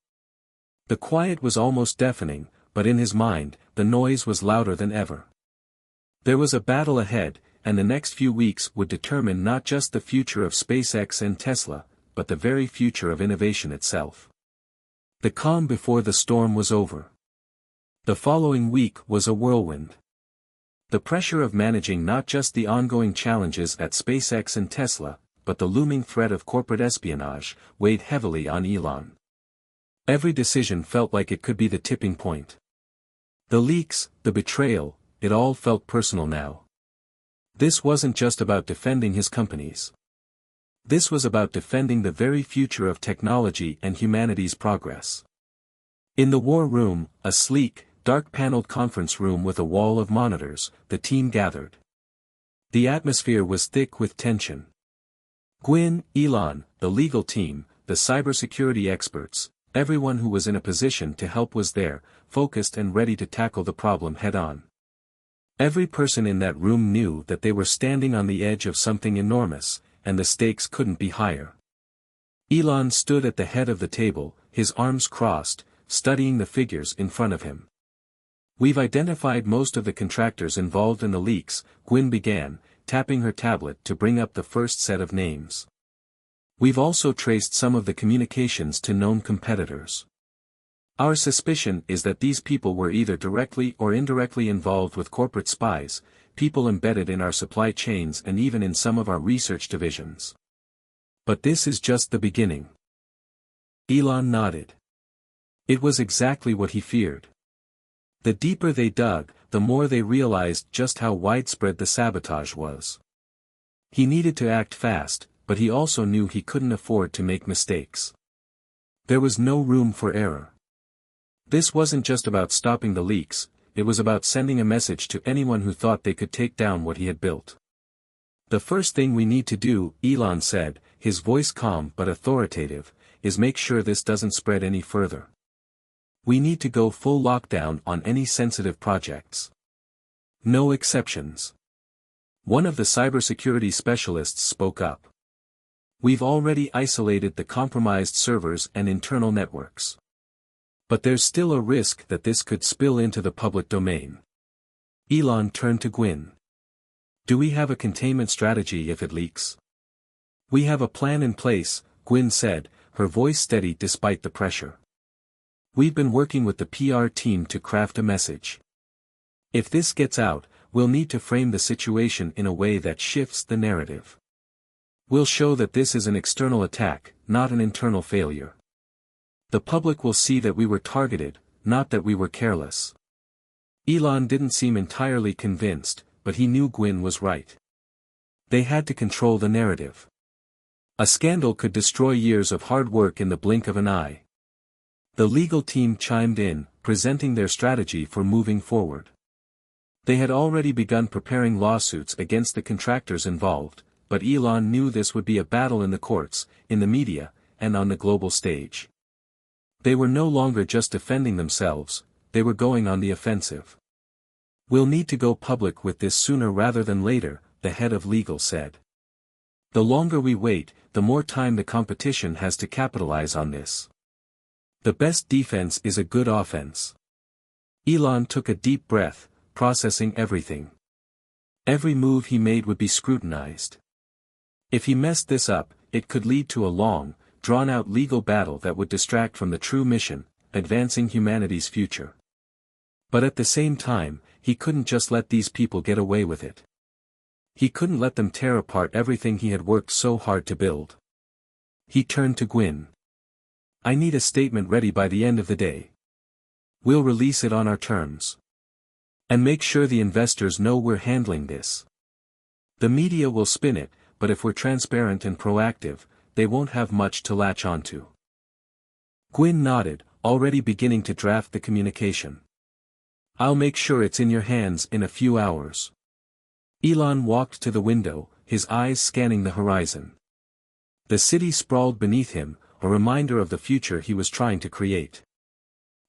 The quiet was almost deafening, but in his mind, the noise was louder than ever. There was a battle ahead, and the next few weeks would determine not just the future of SpaceX and Tesla, but the very future of innovation itself. The calm before the storm was over. The following week was a whirlwind. The pressure of managing not just the ongoing challenges at SpaceX and Tesla, but the looming threat of corporate espionage, weighed heavily on Elon. Every decision felt like it could be the tipping point. The leaks, the betrayal, it all felt personal now. This wasn't just about defending his companies. This was about defending the very future of technology and humanity's progress. In the war room, a sleek, dark-paneled conference room with a wall of monitors, the team gathered. The atmosphere was thick with tension. Gwyn, Elon, the legal team, the cybersecurity experts, everyone who was in a position to help was there, focused and ready to tackle the problem head-on. Every person in that room knew that they were standing on the edge of something enormous, and the stakes couldn't be higher. Elon stood at the head of the table, his arms crossed, studying the figures in front of him. We've identified most of the contractors involved in the leaks, Gwyn began, tapping her tablet to bring up the first set of names. We've also traced some of the communications to known competitors. Our suspicion is that these people were either directly or indirectly involved with corporate spies, people embedded in our supply chains and even in some of our research divisions. But this is just the beginning. Elon nodded. It was exactly what he feared. The deeper they dug, the more they realized just how widespread the sabotage was. He needed to act fast, but he also knew he couldn't afford to make mistakes. There was no room for error. This wasn't just about stopping the leaks, it was about sending a message to anyone who thought they could take down what he had built. The first thing we need to do, Elon said, his voice calm but authoritative, is make sure this doesn't spread any further. We need to go full lockdown on any sensitive projects. No exceptions. One of the cybersecurity specialists spoke up. We've already isolated the compromised servers and internal networks. But there's still a risk that this could spill into the public domain. Elon turned to Gwyn. Do we have a containment strategy if it leaks? We have a plan in place, Gwyn said, her voice steady despite the pressure. We've been working with the PR team to craft a message. If this gets out, we'll need to frame the situation in a way that shifts the narrative. We'll show that this is an external attack, not an internal failure. The public will see that we were targeted, not that we were careless. Elon didn't seem entirely convinced, but he knew Gwyn was right. They had to control the narrative. A scandal could destroy years of hard work in the blink of an eye. The legal team chimed in, presenting their strategy for moving forward. They had already begun preparing lawsuits against the contractors involved, but Elon knew this would be a battle in the courts, in the media, and on the global stage. They were no longer just defending themselves, they were going on the offensive. We'll need to go public with this sooner rather than later, the head of legal said. The longer we wait, the more time the competition has to capitalize on this. The best defense is a good offense. Elon took a deep breath, processing everything. Every move he made would be scrutinized. If he messed this up, it could lead to a long, drawn-out legal battle that would distract from the true mission, advancing humanity's future. But at the same time, he couldn't just let these people get away with it. He couldn't let them tear apart everything he had worked so hard to build. He turned to Gwyn. I need a statement ready by the end of the day. We'll release it on our terms. And make sure the investors know we're handling this. The media will spin it, but if we're transparent and proactive, they won't have much to latch onto. Gwyn nodded, already beginning to draft the communication. I'll make sure it's in your hands in a few hours. Elon walked to the window, his eyes scanning the horizon. The city sprawled beneath him, a reminder of the future he was trying to create.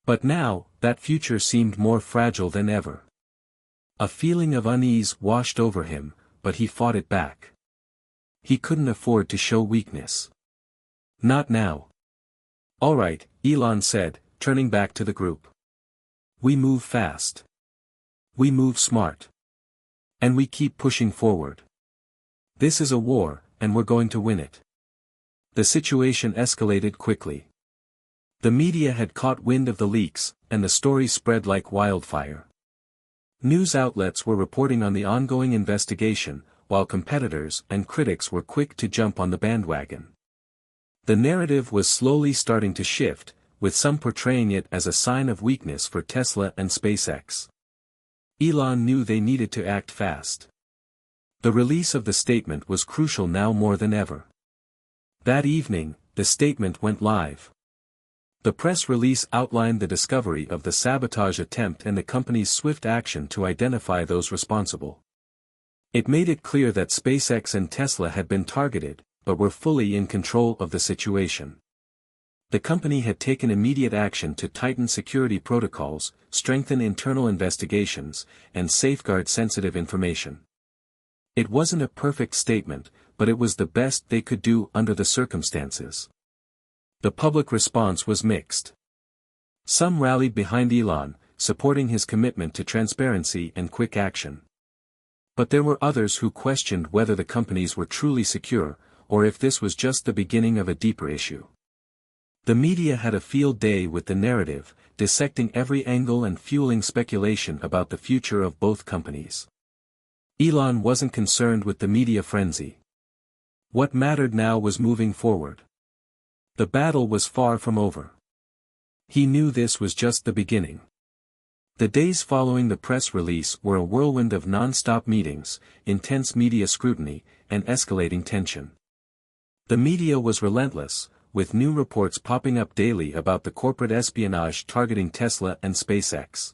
But now, that future seemed more fragile than ever. A feeling of unease washed over him, but he fought it back. He couldn't afford to show weakness. Not now. All right, Elon said, turning back to the group. We move fast. We move smart. And we keep pushing forward. This is a war, and we're going to win it. The situation escalated quickly. The media had caught wind of the leaks, and the story spread like wildfire. News outlets were reporting on the ongoing investigation, while competitors and critics were quick to jump on the bandwagon. The narrative was slowly starting to shift, with some portraying it as a sign of weakness for Tesla and SpaceX. Elon knew they needed to act fast. The release of the statement was crucial now more than ever. That evening, the statement went live. The press release outlined the discovery of the sabotage attempt and the company's swift action to identify those responsible. It made it clear that SpaceX and Tesla had been targeted, but were fully in control of the situation. The company had taken immediate action to tighten security protocols, strengthen internal investigations, and safeguard sensitive information. It wasn't a perfect statement, but it was the best they could do under the circumstances. The public response was mixed. Some rallied behind Elon, supporting his commitment to transparency and quick action. But there were others who questioned whether the companies were truly secure, or if this was just the beginning of a deeper issue. The media had a field day with the narrative, dissecting every angle and fueling speculation about the future of both companies. Elon wasn't concerned with the media frenzy. What mattered now was moving forward. The battle was far from over. He knew this was just the beginning. The days following the press release were a whirlwind of non-stop meetings, intense media scrutiny, and escalating tension. The media was relentless, with new reports popping up daily about the corporate espionage targeting Tesla and SpaceX.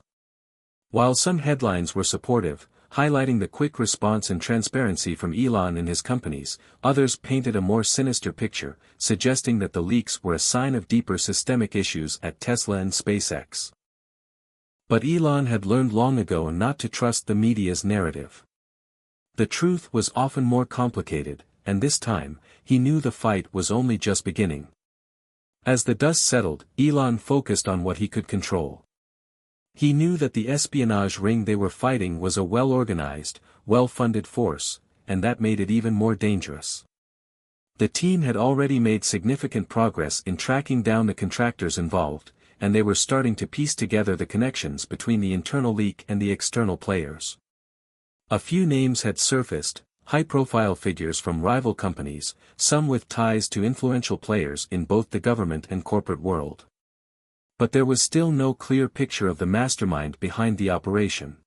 While some headlines were supportive, highlighting the quick response and transparency from Elon and his companies, others painted a more sinister picture, suggesting that the leaks were a sign of deeper systemic issues at Tesla and SpaceX. But Elon had learned long ago not to trust the media's narrative. The truth was often more complicated, and this time, he knew the fight was only just beginning. As the dust settled, Elon focused on what he could control. He knew that the espionage ring they were fighting was a well-organized, well-funded force, and that made it even more dangerous. The team had already made significant progress in tracking down the contractors involved, and they were starting to piece together the connections between the internal leak and the external players. A few names had surfaced, high-profile figures from rival companies, some with ties to influential players in both the government and corporate world. But there was still no clear picture of the mastermind behind the operation.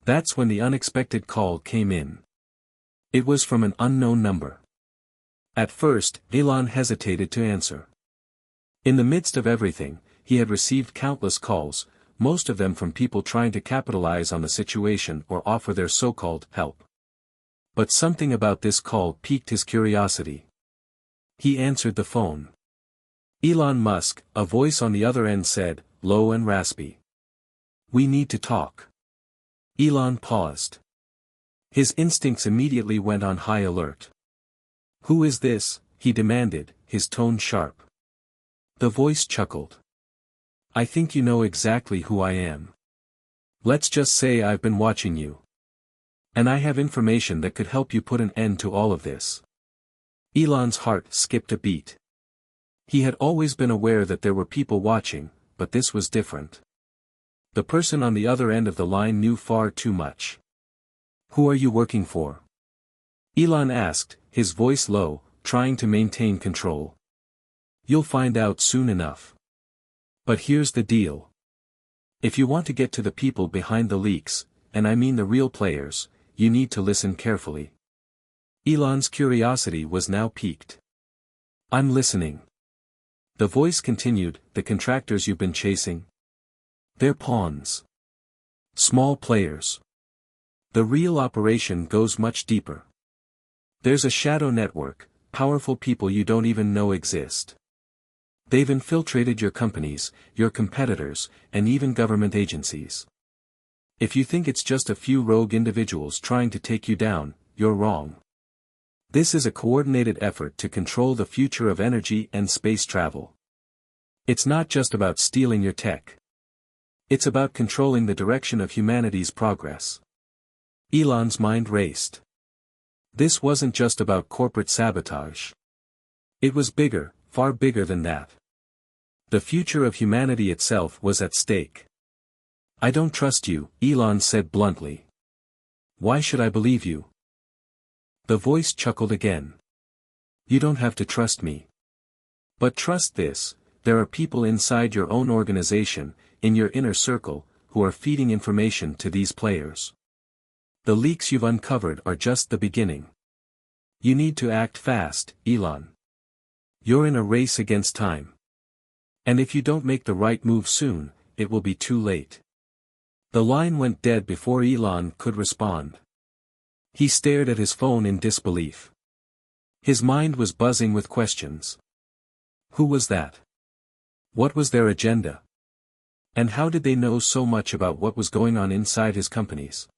That's when the unexpected call came in. It was from an unknown number. At first, Elon hesitated to answer. In the midst of everything, he had received countless calls, most of them from people trying to capitalize on the situation or offer their so-called help. But something about this call piqued his curiosity. He answered the phone. Elon Musk, a voice on the other end said, low and raspy. "We need to talk." Elon paused. His instincts immediately went on high alert. "Who is this?" he demanded, his tone sharp. The voice chuckled. "I think you know exactly who I am. Let's just say I've been watching you. And I have information that could help you put an end to all of this." Elon's heart skipped a beat. He had always been aware that there were people watching, but this was different. The person on the other end of the line knew far too much. "Who are you working for?" Elon asked, his voice low, trying to maintain control. "You'll find out soon enough. But here's the deal. If you want to get to the people behind the leaks, and I mean the real players, you need to listen carefully." Elon's curiosity was now piqued. "I'm listening." The voice continued, "The contractors you've been chasing? They're pawns. Small players. The real operation goes much deeper. There's a shadow network, powerful people you don't even know exist. They've infiltrated your companies, your competitors, and even government agencies. If you think it's just a few rogue individuals trying to take you down, you're wrong. This is a coordinated effort to control the future of energy and space travel. It's not just about stealing your tech. It's about controlling the direction of humanity's progress." Elon's mind raced. This wasn't just about corporate sabotage. It was bigger, far bigger than that. The future of humanity itself was at stake. "I don't trust you," Elon said bluntly. "Why should I believe you?" The voice chuckled again. "You don't have to trust me. But trust this, there are people inside your own organization, in your inner circle, who are feeding information to these players. The leaks you've uncovered are just the beginning. You need to act fast, Elon. You're in a race against time. And if you don't make the right move soon, it will be too late." The line went dead before Elon could respond. He stared at his phone in disbelief. His mind was buzzing with questions. Who was that? What was their agenda? And how did they know so much about what was going on inside his companies?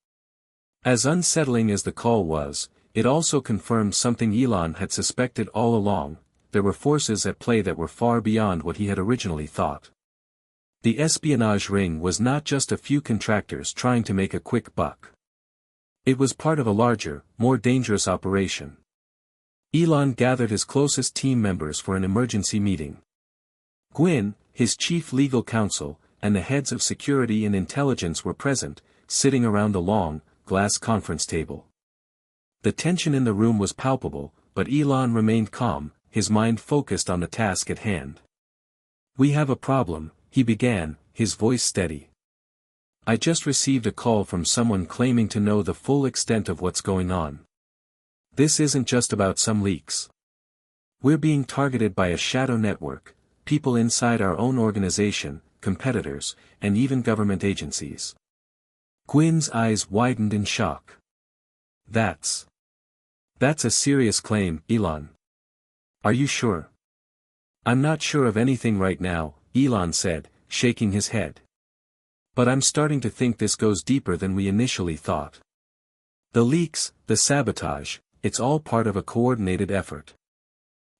As unsettling as the call was, it also confirmed something Elon had suspected all along: there were forces at play that were far beyond what he had originally thought. The espionage ring was not just a few contractors trying to make a quick buck. It was part of a larger, more dangerous operation. Elon gathered his closest team members for an emergency meeting. Gwyn, his chief legal counsel, and the heads of security and intelligence were present, sitting around the long, glass conference table. The tension in the room was palpable, but Elon remained calm, his mind focused on the task at hand. "We have a problem," he began, his voice steady. "I just received a call from someone claiming to know the full extent of what's going on. This isn't just about some leaks. We're being targeted by a shadow network, people inside our own organization, competitors, and even government agencies." Gwyn's eyes widened in shock. That's a serious claim, Elon. Are you sure?" "I'm not sure of anything right now," Elon said, shaking his head. "But I'm starting to think this goes deeper than we initially thought. The leaks, the sabotage, it's all part of a coordinated effort.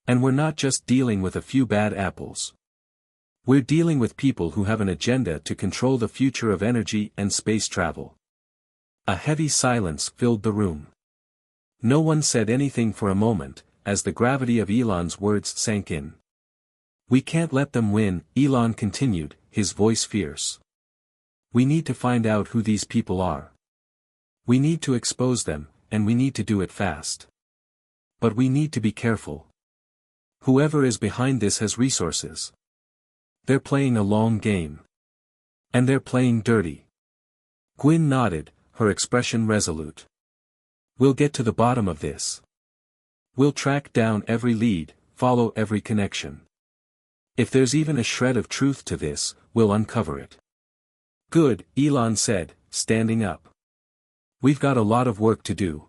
And we're not just dealing with a few bad apples. We're dealing with people who have an agenda to control the future of energy and space travel." A heavy silence filled the room. No one said anything for a moment, as the gravity of Elon's words sank in. "We can't let them win," Elon continued, his voice fierce. "We need to find out who these people are. We need to expose them, and we need to do it fast. But we need to be careful. Whoever is behind this has resources. They're playing a long game. And they're playing dirty." Gwyn nodded, her expression resolute. "We'll get to the bottom of this. We'll track down every lead, follow every connection. If there's even a shred of truth to this, we'll uncover it." "Good," Elon said, standing up. "We've got a lot of work to do.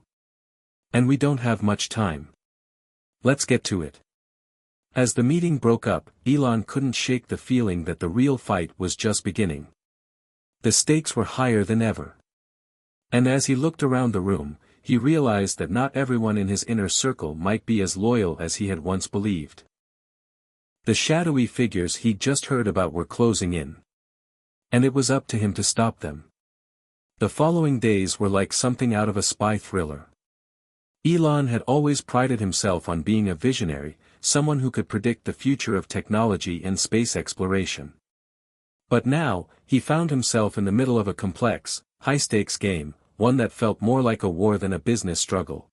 And we don't have much time. Let's get to it." As the meeting broke up, Elon couldn't shake the feeling that the real fight was just beginning. The stakes were higher than ever. And as he looked around the room, he realized that not everyone in his inner circle might be as loyal as he had once believed. The shadowy figures he'd just heard about were closing in. And it was up to him to stop them. The following days were like something out of a spy thriller. Elon had always prided himself on being a visionary, someone who could predict the future of technology and space exploration. But now, he found himself in the middle of a complex, high-stakes game, one that felt more like a war than a business struggle.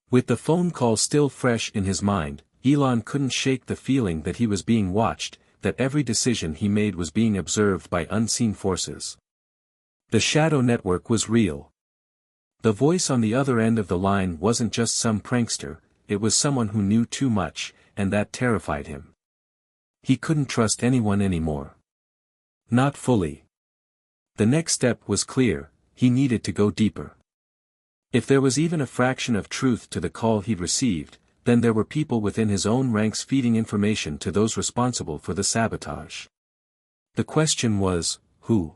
With the phone call still fresh in his mind, Elon couldn't shake the feeling that he was being watched, that every decision he made was being observed by unseen forces. The shadow network was real. The voice on the other end of the line wasn't just some prankster, it was someone who knew too much, and that terrified him. He couldn't trust anyone anymore. Not fully. The next step was clear, he needed to go deeper. If there was even a fraction of truth to the call he'd received, then there were people within his own ranks feeding information to those responsible for the sabotage. The question was, who?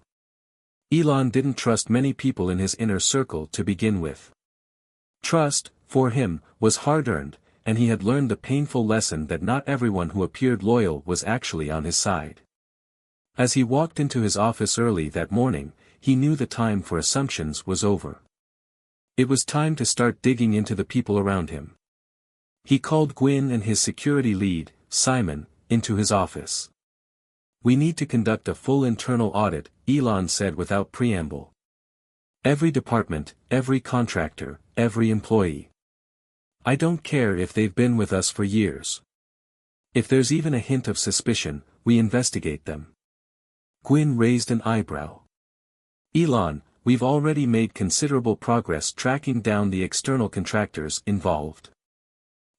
Elon didn't trust many people in his inner circle to begin with. Trust, for him, was hard-earned, and he had learned the painful lesson that not everyone who appeared loyal was actually on his side. As he walked into his office early that morning, he knew the time for assumptions was over. It was time to start digging into the people around him. He called Gwyn and his security lead, Simon, into his office. "We need to conduct a full internal audit," Elon said without preamble. "Every department, every contractor, every employee. I don't care if they've been with us for years. If there's even a hint of suspicion, we investigate them." Gwyn raised an eyebrow. "Elon, we've already made considerable progress tracking down the external contractors involved.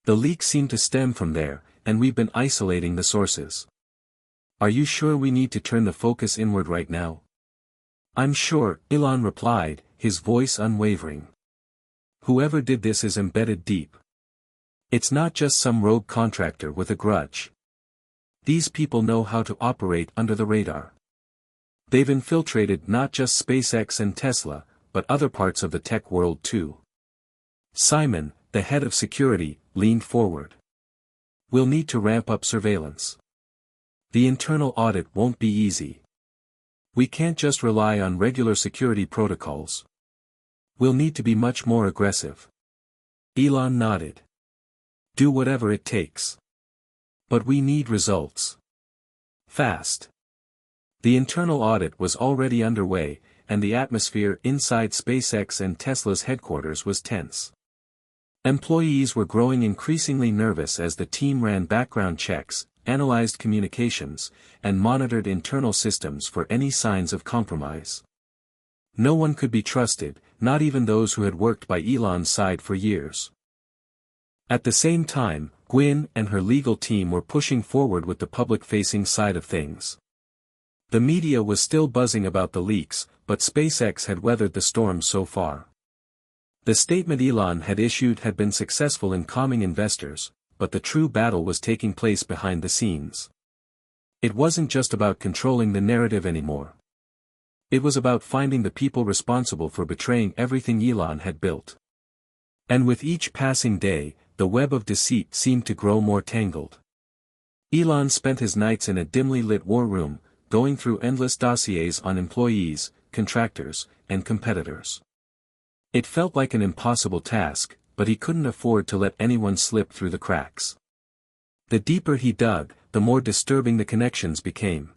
The leaks seem to stem from there, and we've been isolating the sources. Are you sure we need to turn the focus inward right now?" "I'm sure," Elon replied, his voice unwavering. "Whoever did this is embedded deep. It's not just some rogue contractor with a grudge. These people know how to operate under the radar. They've infiltrated not just SpaceX and Tesla, but other parts of the tech world too." Simon, the head of security, leaned forward. "We'll need to ramp up surveillance. The internal audit won't be easy. We can't just rely on regular security protocols. We'll need to be much more aggressive. Elon nodded. Do whatever it takes. But we need results. Fast. The internal audit was already underway, and the atmosphere inside SpaceX and Tesla's headquarters was tense. Employees were growing increasingly nervous as the team ran background checks, analyzed communications, and monitored internal systems for any signs of compromise. No one could be trusted, not even those who had worked by Elon's side for years. At the same time, Gwyn and her legal team were pushing forward with the public-facing side of things. The media was still buzzing about the leaks, but SpaceX had weathered the storm so far. The statement Elon had issued had been successful in calming investors, but the true battle was taking place behind the scenes. It wasn't just about controlling the narrative anymore. It was about finding the people responsible for betraying everything Elon had built. And with each passing day, the web of deceit seemed to grow more tangled. Elon spent his nights in a dimly lit war room, going through endless dossiers on employees, contractors, and competitors. It felt like an impossible task, but he couldn't afford to let anyone slip through the cracks. The deeper he dug, the more disturbing the connections became.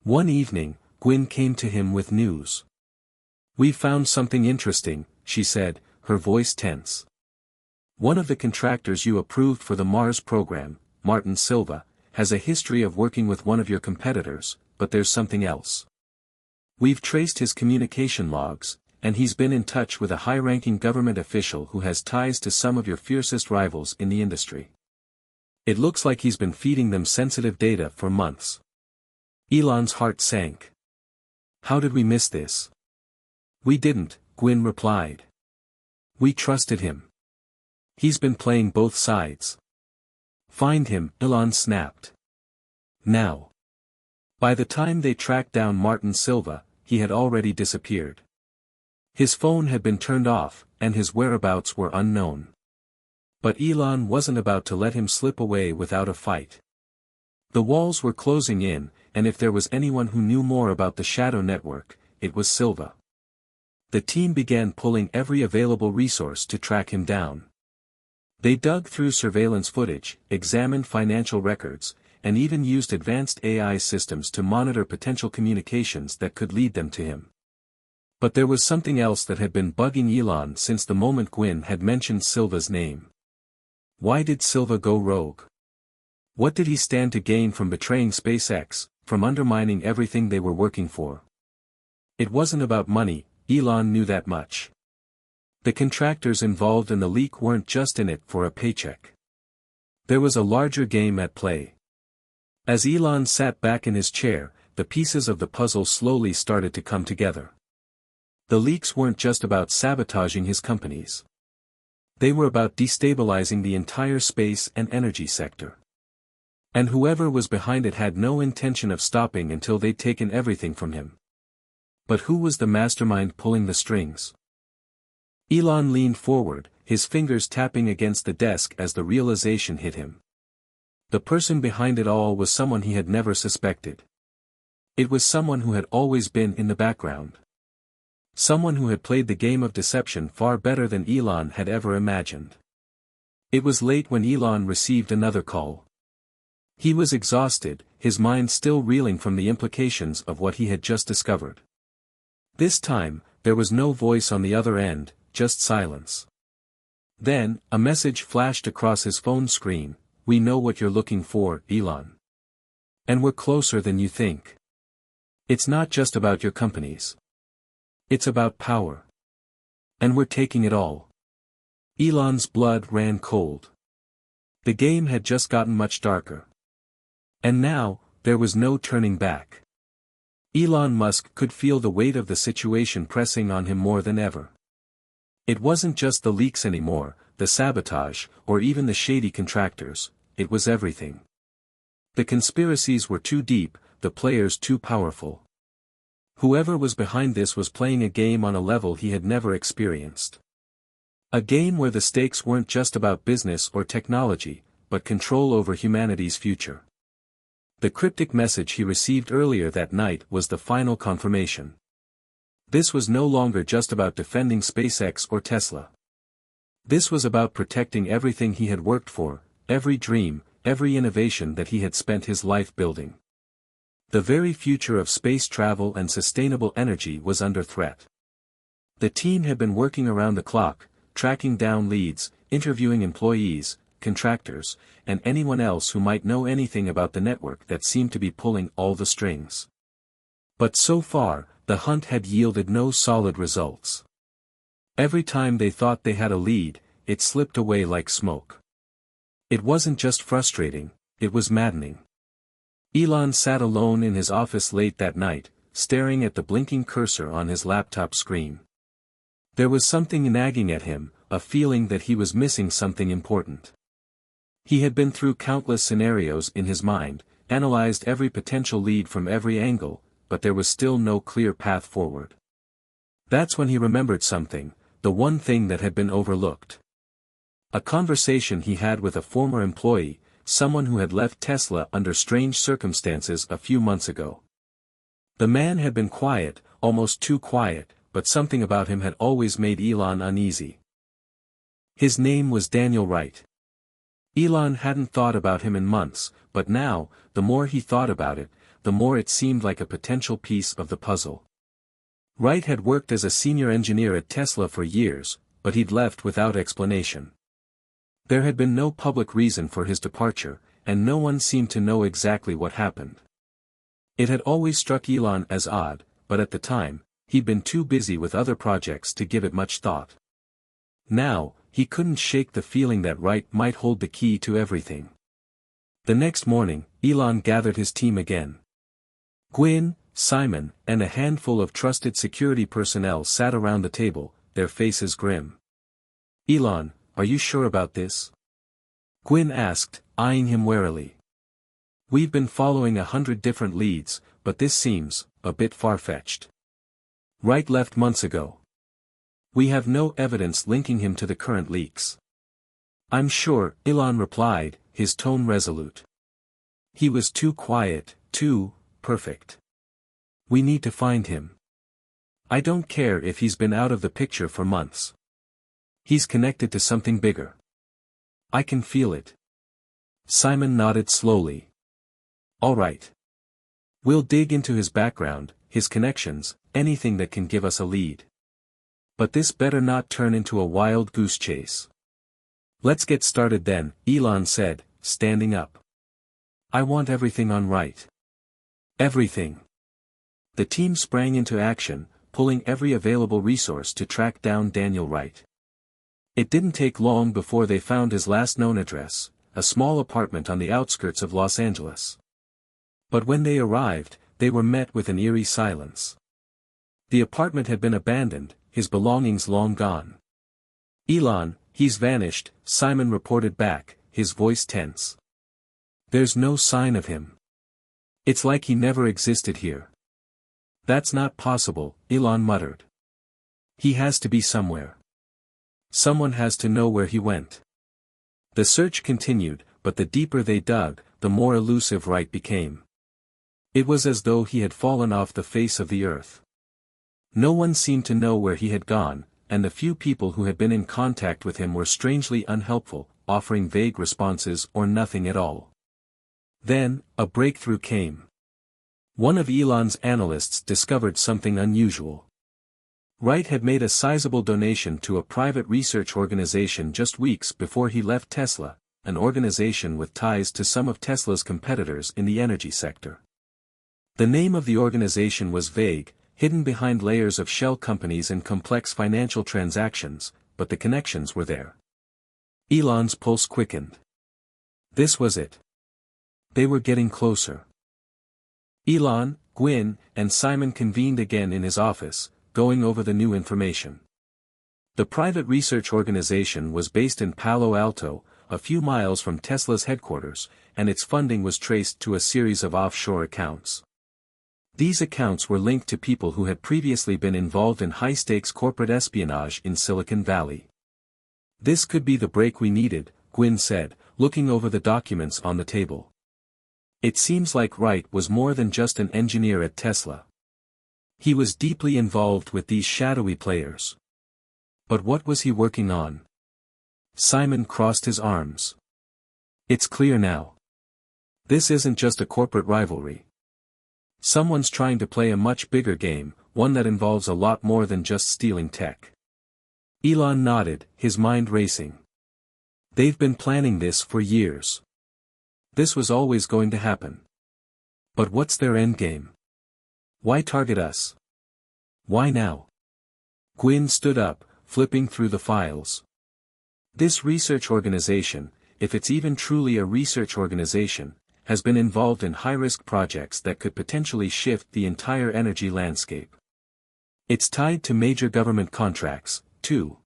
One evening, Gwyn came to him with news. "We found something interesting," she said, her voice tense. "One of the contractors you approved for the Mars program, Martin Silva, has a history of working with one of your competitors, but there's something else. We've traced his communication logs, and he's been in touch with a high-ranking government official who has ties to some of your fiercest rivals in the industry. It looks like he's been feeding them sensitive data for months." Elon's heart sank. "How did we miss this?" "We didn't," Gwyn replied. "We trusted him. He's been playing both sides." "Find him," Elon snapped. "Now." By the time they tracked down Martin Silva, he had already disappeared. His phone had been turned off, and his whereabouts were unknown. But Elon wasn't about to let him slip away without a fight. The walls were closing in, and if there was anyone who knew more about the Shadow Network, it was Silva. The team began pulling every available resource to track him down. They dug through surveillance footage, examined financial records, and even used advanced AI systems to monitor potential communications that could lead them to him. But there was something else that had been bugging Elon since the moment Gwyn had mentioned Silva's name. Why did Silva go rogue? What did he stand to gain from betraying SpaceX, from undermining everything they were working for? It wasn't about money, Elon knew that much. The contractors involved in the leak weren't just in it for a paycheck. There was a larger game at play. As Elon sat back in his chair, the pieces of the puzzle slowly started to come together. The leaks weren't just about sabotaging his companies. They were about destabilizing the entire space and energy sector. And whoever was behind it had no intention of stopping until they'd taken everything from him. But who was the mastermind pulling the strings? Elon leaned forward, his fingers tapping against the desk as the realization hit him. The person behind it all was someone he had never suspected. It was someone who had always been in the background. Someone who had played the game of deception far better than Elon had ever imagined. It was late when Elon received another call. He was exhausted, his mind still reeling from the implications of what he had just discovered. This time, there was no voice on the other end, just silence. Then, a message flashed across his phone screen: "We know what you're looking for, Elon. And we're closer than you think. It's not just about your companies. It's about power. And we're taking it all." Elon's blood ran cold. The game had just gotten much darker. And now, there was no turning back. Elon Musk could feel the weight of the situation pressing on him more than ever. It wasn't just the leaks anymore, the sabotage, or even the shady contractors, it was everything. The conspiracies were too deep, the players too powerful. Whoever was behind this was playing a game on a level he had never experienced. A game where the stakes weren't just about business or technology, but control over humanity's future. The cryptic message he received earlier that night was the final confirmation. This was no longer just about defending SpaceX or Tesla. This was about protecting everything he had worked for, every dream, every innovation that he had spent his life building. The very future of space travel and sustainable energy was under threat. The team had been working around the clock, tracking down leads, interviewing employees, contractors, and anyone else who might know anything about the network that seemed to be pulling all the strings. But so far, the hunt had yielded no solid results. Every time they thought they had a lead, it slipped away like smoke. It wasn't just frustrating, it was maddening. Elon sat alone in his office late that night, staring at the blinking cursor on his laptop screen. There was something nagging at him, a feeling that he was missing something important. He had been through countless scenarios in his mind, analyzed every potential lead from every angle, but there was still no clear path forward. That's when he remembered something, the one thing that had been overlooked. A conversation he had with a former employee, someone who had left Tesla under strange circumstances a few months ago. The man had been quiet, almost too quiet, but something about him had always made Elon uneasy. His name was Daniel Wright. Elon hadn't thought about him in months, but now, the more he thought about it, the more it seemed like a potential piece of the puzzle. Wright had worked as a senior engineer at Tesla for years, but he'd left without explanation. There had been no public reason for his departure, and no one seemed to know exactly what happened. It had always struck Elon as odd, but at the time, he'd been too busy with other projects to give it much thought. Now, he couldn't shake the feeling that Wright might hold the key to everything. The next morning, Elon gathered his team again. Gwyn, Simon, and a handful of trusted security personnel sat around the table, their faces grim. "Elon, are you sure about this?" Gwyn asked, eyeing him warily. "We've been following 100 different leads, but this seems a bit far-fetched. Wright left months ago. We have no evidence linking him to the current leaks." "I'm sure," Elon replied, his tone resolute. "He was too quiet, too perfect. We need to find him. I don't care if he's been out of the picture for months. He's connected to something bigger. I can feel it." Simon nodded slowly. "All right. We'll dig into his background, his connections, anything that can give us a lead. But this better not turn into a wild goose chase." "Let's get started then," Elon said, standing up. "I want everything on Wright. Everything." The team sprang into action, pulling every available resource to track down Daniel Wright. It didn't take long before they found his last known address, a small apartment on the outskirts of Los Angeles. But when they arrived, they were met with an eerie silence. The apartment had been abandoned, his belongings long gone. "Elon, he's vanished," Simon reported back, his voice tense. "There's no sign of him. It's like he never existed here." "That's not possible," Elon muttered. "He has to be somewhere. Someone has to know where he went." The search continued, but the deeper they dug, the more elusive Wright became. It was as though he had fallen off the face of the earth. No one seemed to know where he had gone, and the few people who had been in contact with him were strangely unhelpful, offering vague responses or nothing at all. Then, a breakthrough came. One of Elon's analysts discovered something unusual. Wright had made a sizable donation to a private research organization just weeks before he left Tesla, an organization with ties to some of Tesla's competitors in the energy sector. The name of the organization was vague, hidden behind layers of shell companies and complex financial transactions, but the connections were there. Elon's pulse quickened. This was it. They were getting closer. Elon, Gwyn, and Simon convened again in his office, going over the new information. The private research organization was based in Palo Alto, a few miles from Tesla's headquarters, and its funding was traced to a series of offshore accounts. These accounts were linked to people who had previously been involved in high-stakes corporate espionage in Silicon Valley. "This could be the break we needed," Gwyn said, looking over the documents on the table. "It seems like Wright was more than just an engineer at Tesla. He was deeply involved with these shadowy players. But what was he working on? Simon crossed his arms. It's clear now. This isn't just a corporate rivalry. Someone's trying to play a much bigger game, one that involves a lot more than just stealing tech. Elon nodded, his mind racing. They've been planning this for years. This was always going to happen. But what's their endgame? Why target us? Why now? Gwyn stood up, flipping through the files. This research organization, if it's even truly a research organization, has been involved in high-risk projects that could potentially shift the entire energy landscape. It's tied to major government contracts, too.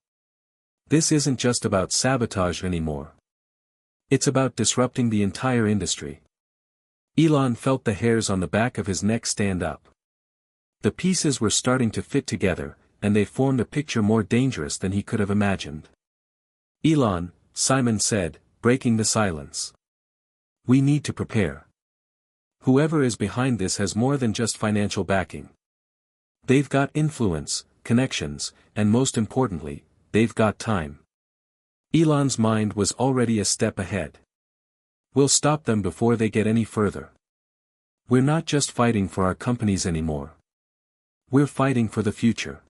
This isn't just about sabotage anymore. It's about disrupting the entire industry. Elon felt the hairs on the back of his neck stand up. The pieces were starting to fit together, and they formed a picture more dangerous than he could have imagined. Elon, Simon said, breaking the silence. We need to prepare. Whoever is behind this has more than just financial backing. They've got influence, connections, and most importantly, they've got time. Elon's mind was already a step ahead. We'll stop them before they get any further. We're not just fighting for our companies anymore. We're fighting for the future.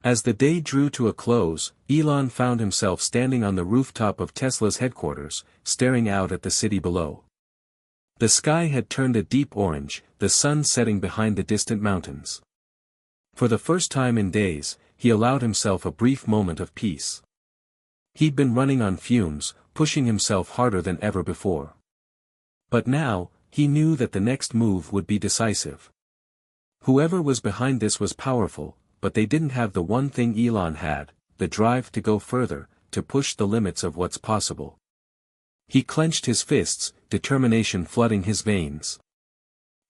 As the day drew to a close, Elon found himself standing on the rooftop of Tesla's headquarters, staring out at the city below. The sky had turned a deep orange, the sun setting behind the distant mountains. For the first time in days, he allowed himself a brief moment of peace. He'd been running on fumes, pushing himself harder than ever before. But now, he knew that the next move would be decisive. Whoever was behind this was powerful, but they didn't have the one thing Elon had, the drive to go further, to push the limits of what's possible. He clenched his fists, determination flooding his veins.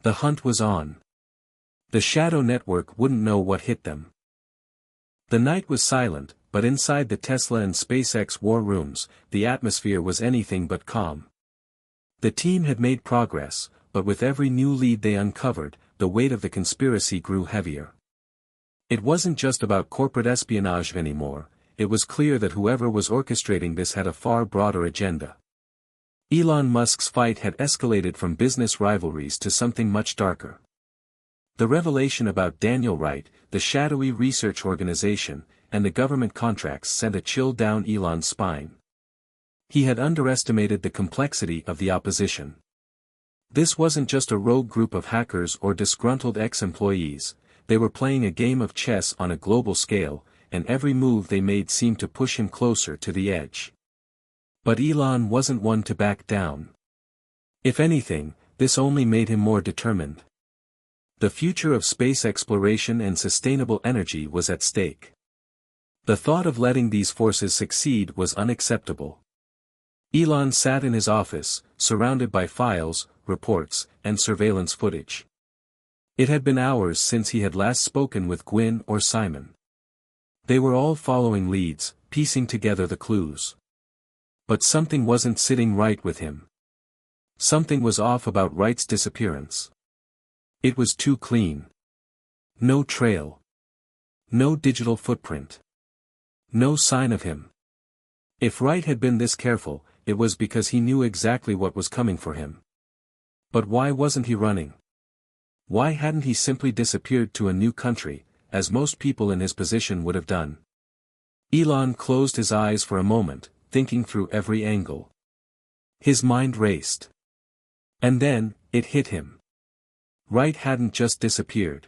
The hunt was on. The shadow network wouldn't know what hit them. The night was silent, but inside the Tesla and SpaceX war rooms, the atmosphere was anything but calm. The team had made progress, but with every new lead they uncovered, the weight of the conspiracy grew heavier. It wasn't just about corporate espionage anymore, it was clear that whoever was orchestrating this had a far broader agenda. Elon Musk's fight had escalated from business rivalries to something much darker. The revelation about Daniel Wright, the shadowy research organization, and the government contracts sent a chill down Elon's spine. He had underestimated the complexity of the opposition. This wasn't just a rogue group of hackers or disgruntled ex-employees. They were playing a game of chess on a global scale, and every move they made seemed to push him closer to the edge. But Elon wasn't one to back down. If anything, this only made him more determined. The future of space exploration and sustainable energy was at stake. The thought of letting these forces succeed was unacceptable. Elon sat in his office, surrounded by files, reports, and surveillance footage. It had been hours since he had last spoken with Gwyn or Simon. They were all following leads, piecing together the clues. But something wasn't sitting right with him. Something was off about Wright's disappearance. It was too clean. No trail. No digital footprint. No sign of him. If Wright had been this careful, it was because he knew exactly what was coming for him. But why wasn't he running? Why hadn't he simply disappeared to a new country, as most people in his position would have done? Elon closed his eyes for a moment, thinking through every angle. His mind raced. And then, it hit him. Wright hadn't just disappeared.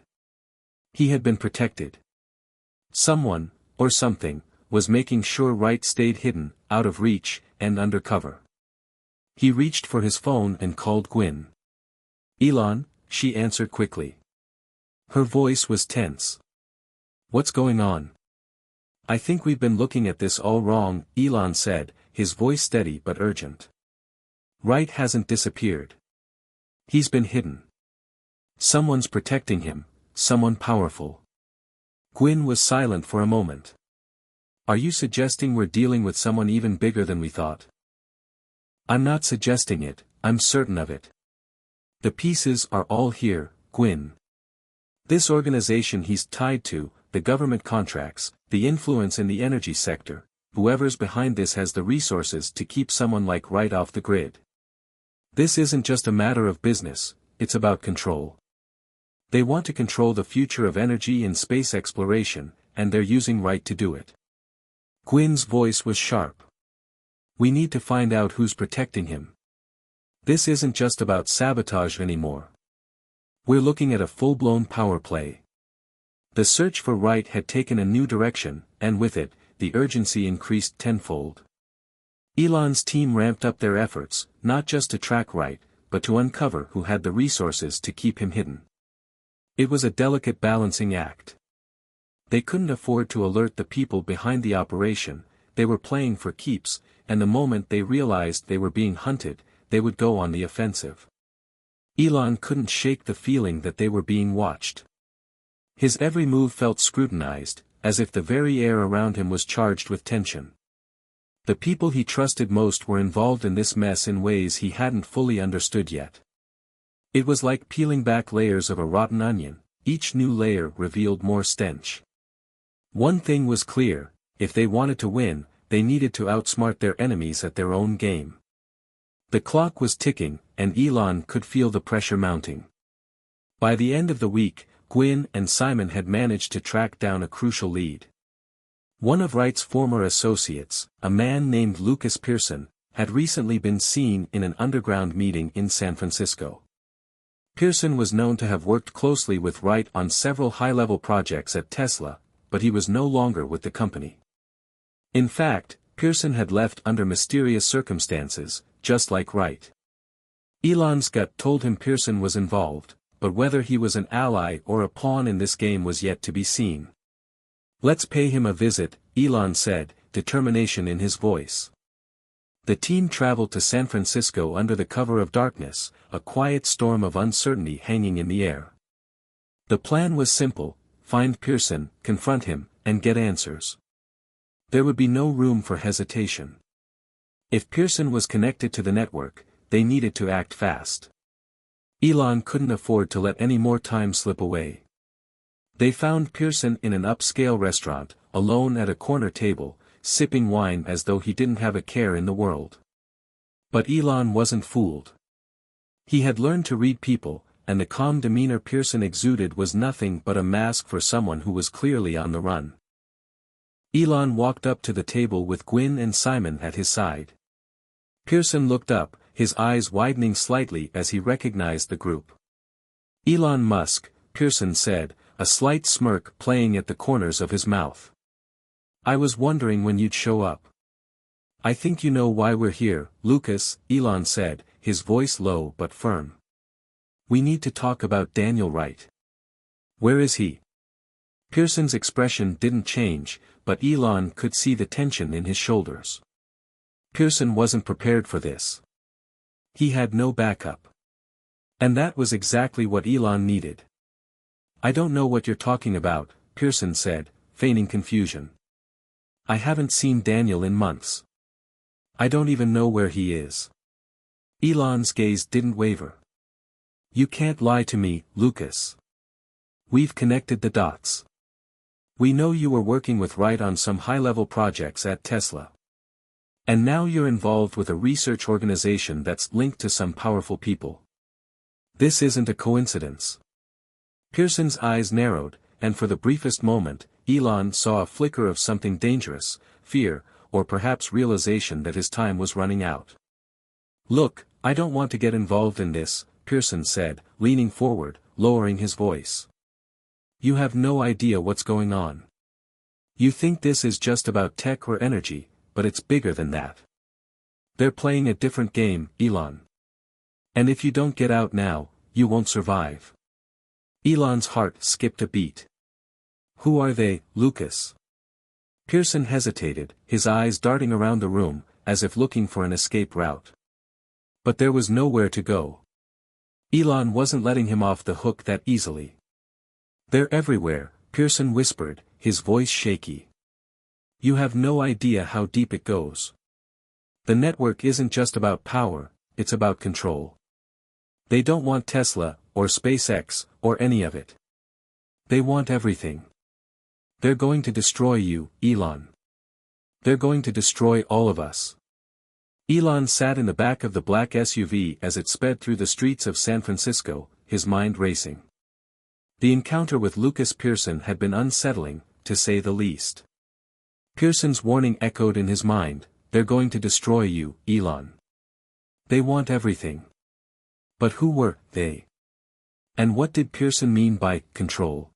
He had been protected. Someone, or something, was making sure Wright stayed hidden, out of reach, and under cover. He reached for his phone and called Gwyn. "Elon," she answered quickly. Her voice was tense. "What's going on?" "I think we've been looking at this all wrong," Elon said, his voice steady but urgent. "Wright hasn't disappeared. He's been hidden. Someone's protecting him, someone powerful." Gwyn was silent for a moment. "Are you suggesting we're dealing with someone even bigger than we thought?" "I'm not suggesting it, I'm certain of it. The pieces are all here, Gwyn. This organization he's tied to, the government contracts, the influence in the energy sector, whoever's behind this has the resources to keep someone like Wright off the grid. This isn't just a matter of business, it's about control. They want to control the future of energy and space exploration, and they're using Wright to do it. Gwyn's voice was sharp. We need to find out who's protecting him. This isn't just about sabotage anymore. We're looking at a full-blown power play. The search for Wright had taken a new direction, and with it, the urgency increased tenfold. Elon's team ramped up their efforts, not just to track Wright, but to uncover who had the resources to keep him hidden. It was a delicate balancing act. They couldn't afford to alert the people behind the operation, they were playing for keeps, and the moment they realized they were being hunted, they would go on the offensive. Elon couldn't shake the feeling that they were being watched. His every move felt scrutinized, as if the very air around him was charged with tension. The people he trusted most were involved in this mess in ways he hadn't fully understood yet. It was like peeling back layers of a rotten onion, each new layer revealed more stench. One thing was clear, if they wanted to win, they needed to outsmart their enemies at their own game. The clock was ticking, and Elon could feel the pressure mounting. By the end of the week, Gwyn and Simon had managed to track down a crucial lead. One of Wright's former associates, a man named Lucas Pearson, had recently been seen in an underground meeting in San Francisco. Pearson was known to have worked closely with Wright on several high-level projects at Tesla, but he was no longer with the company. In fact, Pearson had left under mysterious circumstances, just like Wright. Elon's gut told him Pearson was involved, but whether he was an ally or a pawn in this game was yet to be seen. "Let's pay him a visit," Elon said, determination in his voice. The team traveled to San Francisco under the cover of darkness, a quiet storm of uncertainty hanging in the air. The plan was simple: find Pearson, confront him, and get answers. There would be no room for hesitation. If Pearson was connected to the network, they needed to act fast. Elon couldn't afford to let any more time slip away. They found Pearson in an upscale restaurant, alone at a corner table, sipping wine as though he didn't have a care in the world. But Elon wasn't fooled. He had learned to read people, and the calm demeanor Pearson exuded was nothing but a mask for someone who was clearly on the run. Elon walked up to the table with Gwyn and Simon at his side. Pearson looked up, his eyes widening slightly as he recognized the group. "Elon Musk," Pearson said, a slight smirk playing at the corners of his mouth. "I was wondering when you'd show up." "I think you know why we're here, Lucas," Elon said, his voice low but firm. "We need to talk about Daniel Wright." "Where is he?" Pearson's expression didn't change, but Elon could see the tension in his shoulders. Pearson wasn't prepared for this. He had no backup. And that was exactly what Elon needed. "I don't know what you're talking about," Pearson said, feigning confusion. "I haven't seen Daniel in months. I don't even know where he is." Elon's gaze didn't waver. "You can't lie to me, Lucas. We've connected the dots. We know you were working with Wright on some high-level projects at Tesla. And now you're involved with a research organization that's linked to some powerful people. This isn't a coincidence." Pearson's eyes narrowed, and for the briefest moment, Elon saw a flicker of something dangerous, fear, or perhaps realization that his time was running out. "Look, I don't want to get involved in this," Pearson said, leaning forward, lowering his voice. "You have no idea what's going on. You think this is just about tech or energy, but it's bigger than that. They're playing a different game, Elon. And if you don't get out now, you won't survive." Elon's heart skipped a beat. "Who are they, Lucas?" Pearson hesitated, his eyes darting around the room, as if looking for an escape route. But there was nowhere to go. Elon wasn't letting him off the hook that easily. "They're everywhere," Pearson whispered, his voice shaky. "You have no idea how deep it goes. The network isn't just about power, it's about control. They don't want Tesla, or SpaceX, or any of it. They want everything. They're going to destroy you, Elon. They're going to destroy all of us. Elon sat in the back of the black SUV as it sped through the streets of San Francisco, his mind racing. The encounter with Lucas Pearson had been unsettling, to say the least. Pearson's warning echoed in his mind, they're going to destroy you, Elon. They want everything. But who were they? And what did Pearson mean by control?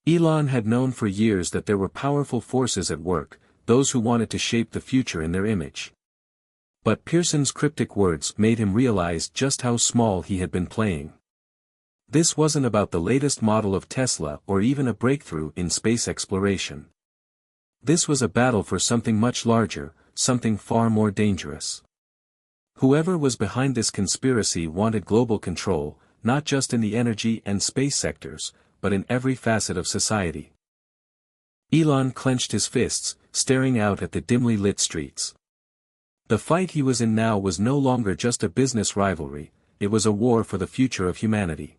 Elon had known for years that there were powerful forces at work, those who wanted to shape the future in their image. But Pearson's cryptic words made him realize just how small he had been playing. This wasn't about the latest model of Tesla or even a breakthrough in space exploration. This was a battle for something much larger, something far more dangerous. Whoever was behind this conspiracy wanted global control, not just in the energy and space sectors, but in every facet of society. Elon clenched his fists, staring out at the dimly lit streets. The fight he was in now was no longer just a business rivalry, it was a war for the future of humanity.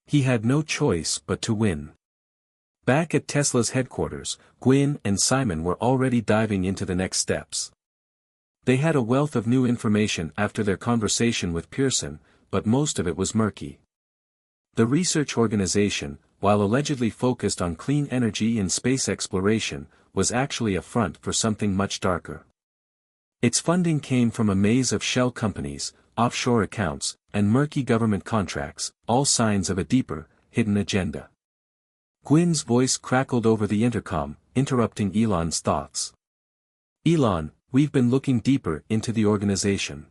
He had no choice but to win. Back at Tesla's headquarters, Gwynn and Simon were already diving into the next steps. They had a wealth of new information after their conversation with Pearson, but most of it was murky. The research organization, while allegedly focused on clean energy and space exploration, was actually a front for something much darker. Its funding came from a maze of shell companies, offshore accounts, and murky government contracts, all signs of a deeper, hidden agenda. Gwynn's voice crackled over the intercom, interrupting Elon's thoughts. Elon, we've been looking deeper into the organization.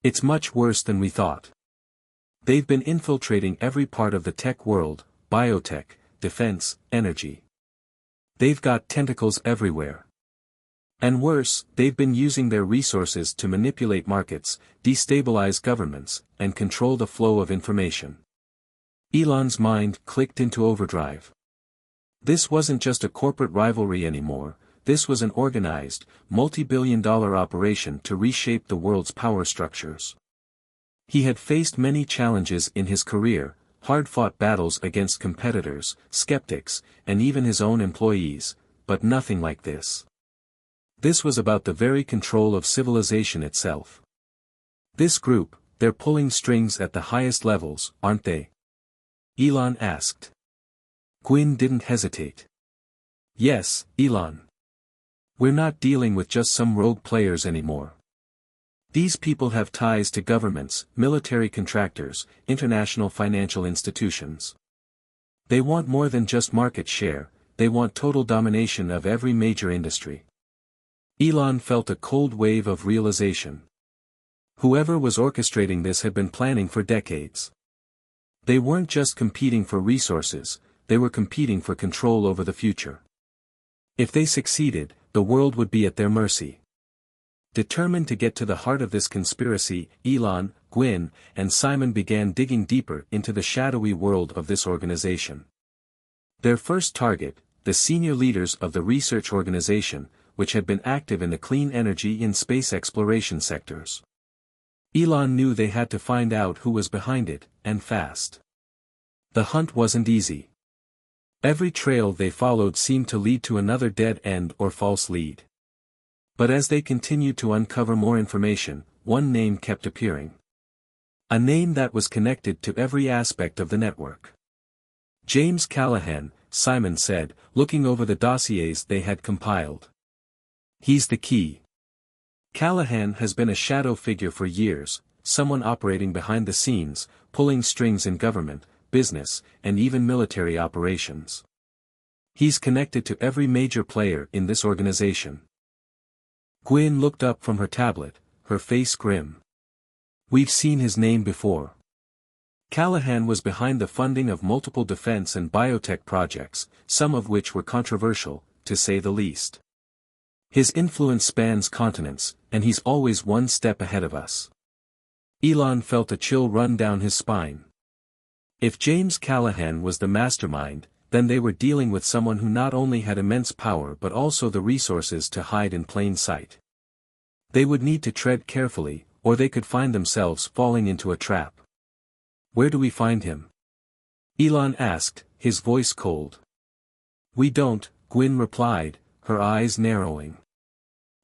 It's much worse than we thought. They've been infiltrating every part of the tech world, biotech, defense, energy. They've got tentacles everywhere. And worse, they've been using their resources to manipulate markets, destabilize governments, and control the flow of information. Elon's mind clicked into overdrive. This wasn't just a corporate rivalry anymore, this was an organized, multi-billion-dollar operation to reshape the world's power structures. He had faced many challenges in his career, hard-fought battles against competitors, skeptics, and even his own employees, but nothing like this. This was about the very control of civilization itself. This group, they're pulling strings at the highest levels, aren't they? Elon asked. Gwynn didn't hesitate. Yes, Elon. We're not dealing with just some rogue players anymore. These people have ties to governments, military contractors, international financial institutions. They want more than just market share, they want total domination of every major industry. Elon felt a cold wave of realization. Whoever was orchestrating this had been planning for decades. They weren't just competing for resources, they were competing for control over the future. If they succeeded, the world would be at their mercy. Determined to get to the heart of this conspiracy, Elon, Gwynn, and Simon began digging deeper into the shadowy world of this organization. Their first target, the senior leaders of the research organization, which had been active in the clean energy and space exploration sectors. Elon knew they had to find out who was behind it, and fast. The hunt wasn't easy. Every trail they followed seemed to lead to another dead end or false lead. But as they continued to uncover more information, one name kept appearing. A name that was connected to every aspect of the network. James Callahan, Simon said, looking over the dossiers they had compiled. He's the key. Callahan has been a shadow figure for years, someone operating behind the scenes, pulling strings in government, business, and even military operations. He's connected to every major player in this organization. Gwynn looked up from her tablet, her face grim. We've seen his name before. Callahan was behind the funding of multiple defense and biotech projects, some of which were controversial, to say the least. His influence spans continents, and he's always one step ahead of us. Elon felt a chill run down his spine. If James Callahan was the mastermind, then they were dealing with someone who not only had immense power but also the resources to hide in plain sight. They would need to tread carefully, or they could find themselves falling into a trap. Where do we find him? Elon asked, his voice cold. We don't, Gwyn replied, her eyes narrowing.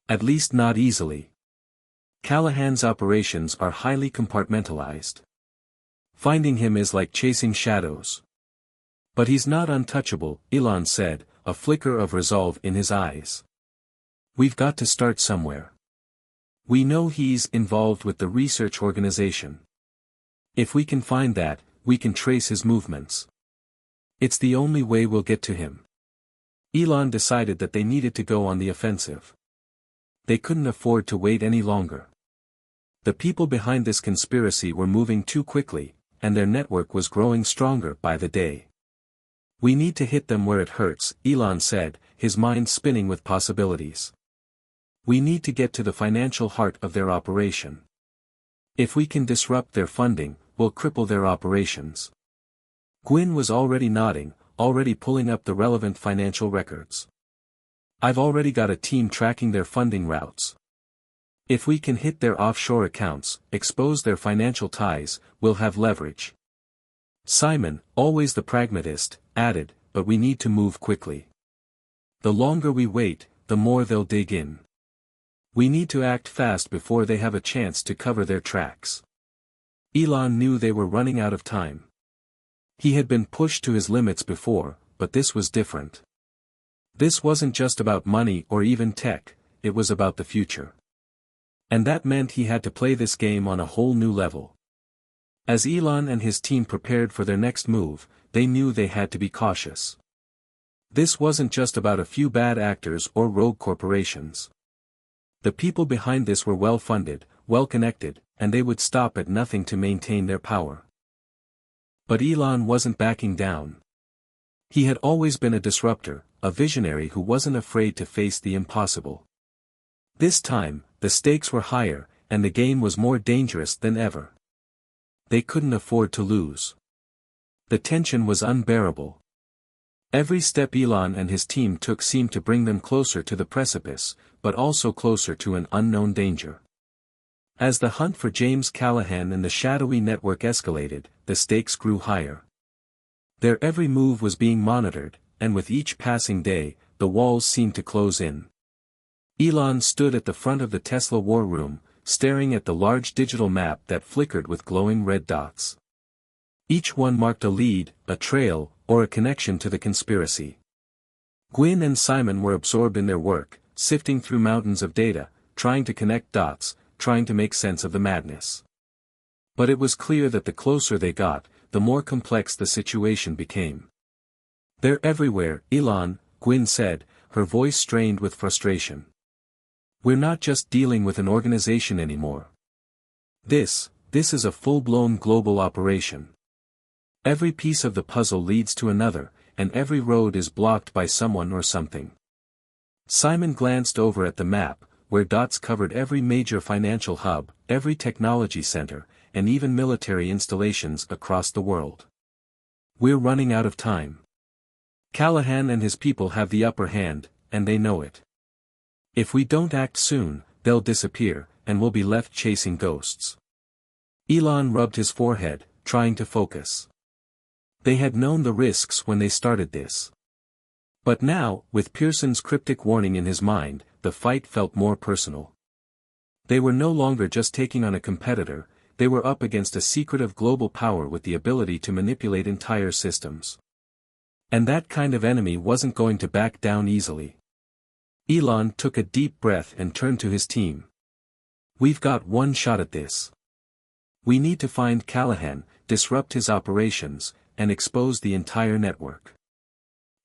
At least not easily. Callahan's operations are highly compartmentalized. Finding him is like chasing shadows. But he's not untouchable, Elon said, a flicker of resolve in his eyes. We've got to start somewhere. We know he's involved with the research organization. If we can find that, we can trace his movements. It's the only way we'll get to him. Elon decided that they needed to go on the offensive. They couldn't afford to wait any longer. The people behind this conspiracy were moving too quickly, and their network was growing stronger by the day. We need to hit them where it hurts, Elon said, his mind spinning with possibilities. We need to get to the financial heart of their operation. If we can disrupt their funding, we'll cripple their operations. Gwyn was already nodding, already pulling up the relevant financial records. I've already got a team tracking their funding routes. If we can hit their offshore accounts, expose their financial ties, we'll have leverage. Simon, always the pragmatist, added, but we need to move quickly. The longer we wait, the more they'll dig in. We need to act fast before they have a chance to cover their tracks. Elon knew they were running out of time. He had been pushed to his limits before, but this was different. This wasn't just about money or even tech, it was about the future. And that meant he had to play this game on a whole new level. As Elon and his team prepared for their next move, they knew they had to be cautious. This wasn't just about a few bad actors or rogue corporations. The people behind this were well-funded, well-connected, and they would stop at nothing to maintain their power. But Elon wasn't backing down. He had always been a disruptor, a visionary who wasn't afraid to face the impossible. This time, the stakes were higher, and the game was more dangerous than ever. They couldn't afford to lose. The tension was unbearable. Every step Elon and his team took seemed to bring them closer to the precipice, but also closer to an unknown danger. As the hunt for James Callahan and the shadowy network escalated, the stakes grew higher. Their every move was being monitored, and with each passing day, the walls seemed to close in. Elon stood at the front of the Tesla war room, staring at the large digital map that flickered with glowing red dots. Each one marked a lead, a trail, or a connection to the conspiracy. Gwyn and Simon were absorbed in their work, sifting through mountains of data, trying to connect dots, trying to make sense of the madness. But it was clear that the closer they got, the more complex the situation became. They're everywhere, Elon, Gwyn said, her voice strained with frustration. We're not just dealing with an organization anymore. This is a full-blown global operation. Every piece of the puzzle leads to another, and every road is blocked by someone or something. Simon glanced over at the map, where dots covered every major financial hub, every technology center, and even military installations across the world. We're running out of time. Callahan and his people have the upper hand, and they know it. If we don't act soon, they'll disappear, and we'll be left chasing ghosts. Elon rubbed his forehead, trying to focus. They had known the risks when they started this. But now, with Pearson's cryptic warning in his mind, the fight felt more personal. They were no longer just taking on a competitor, they were up against a secretive global power with the ability to manipulate entire systems. And that kind of enemy wasn't going to back down easily. Elon took a deep breath and turned to his team. We've got one shot at this. We need to find Callahan, disrupt his operations, and expose the entire network.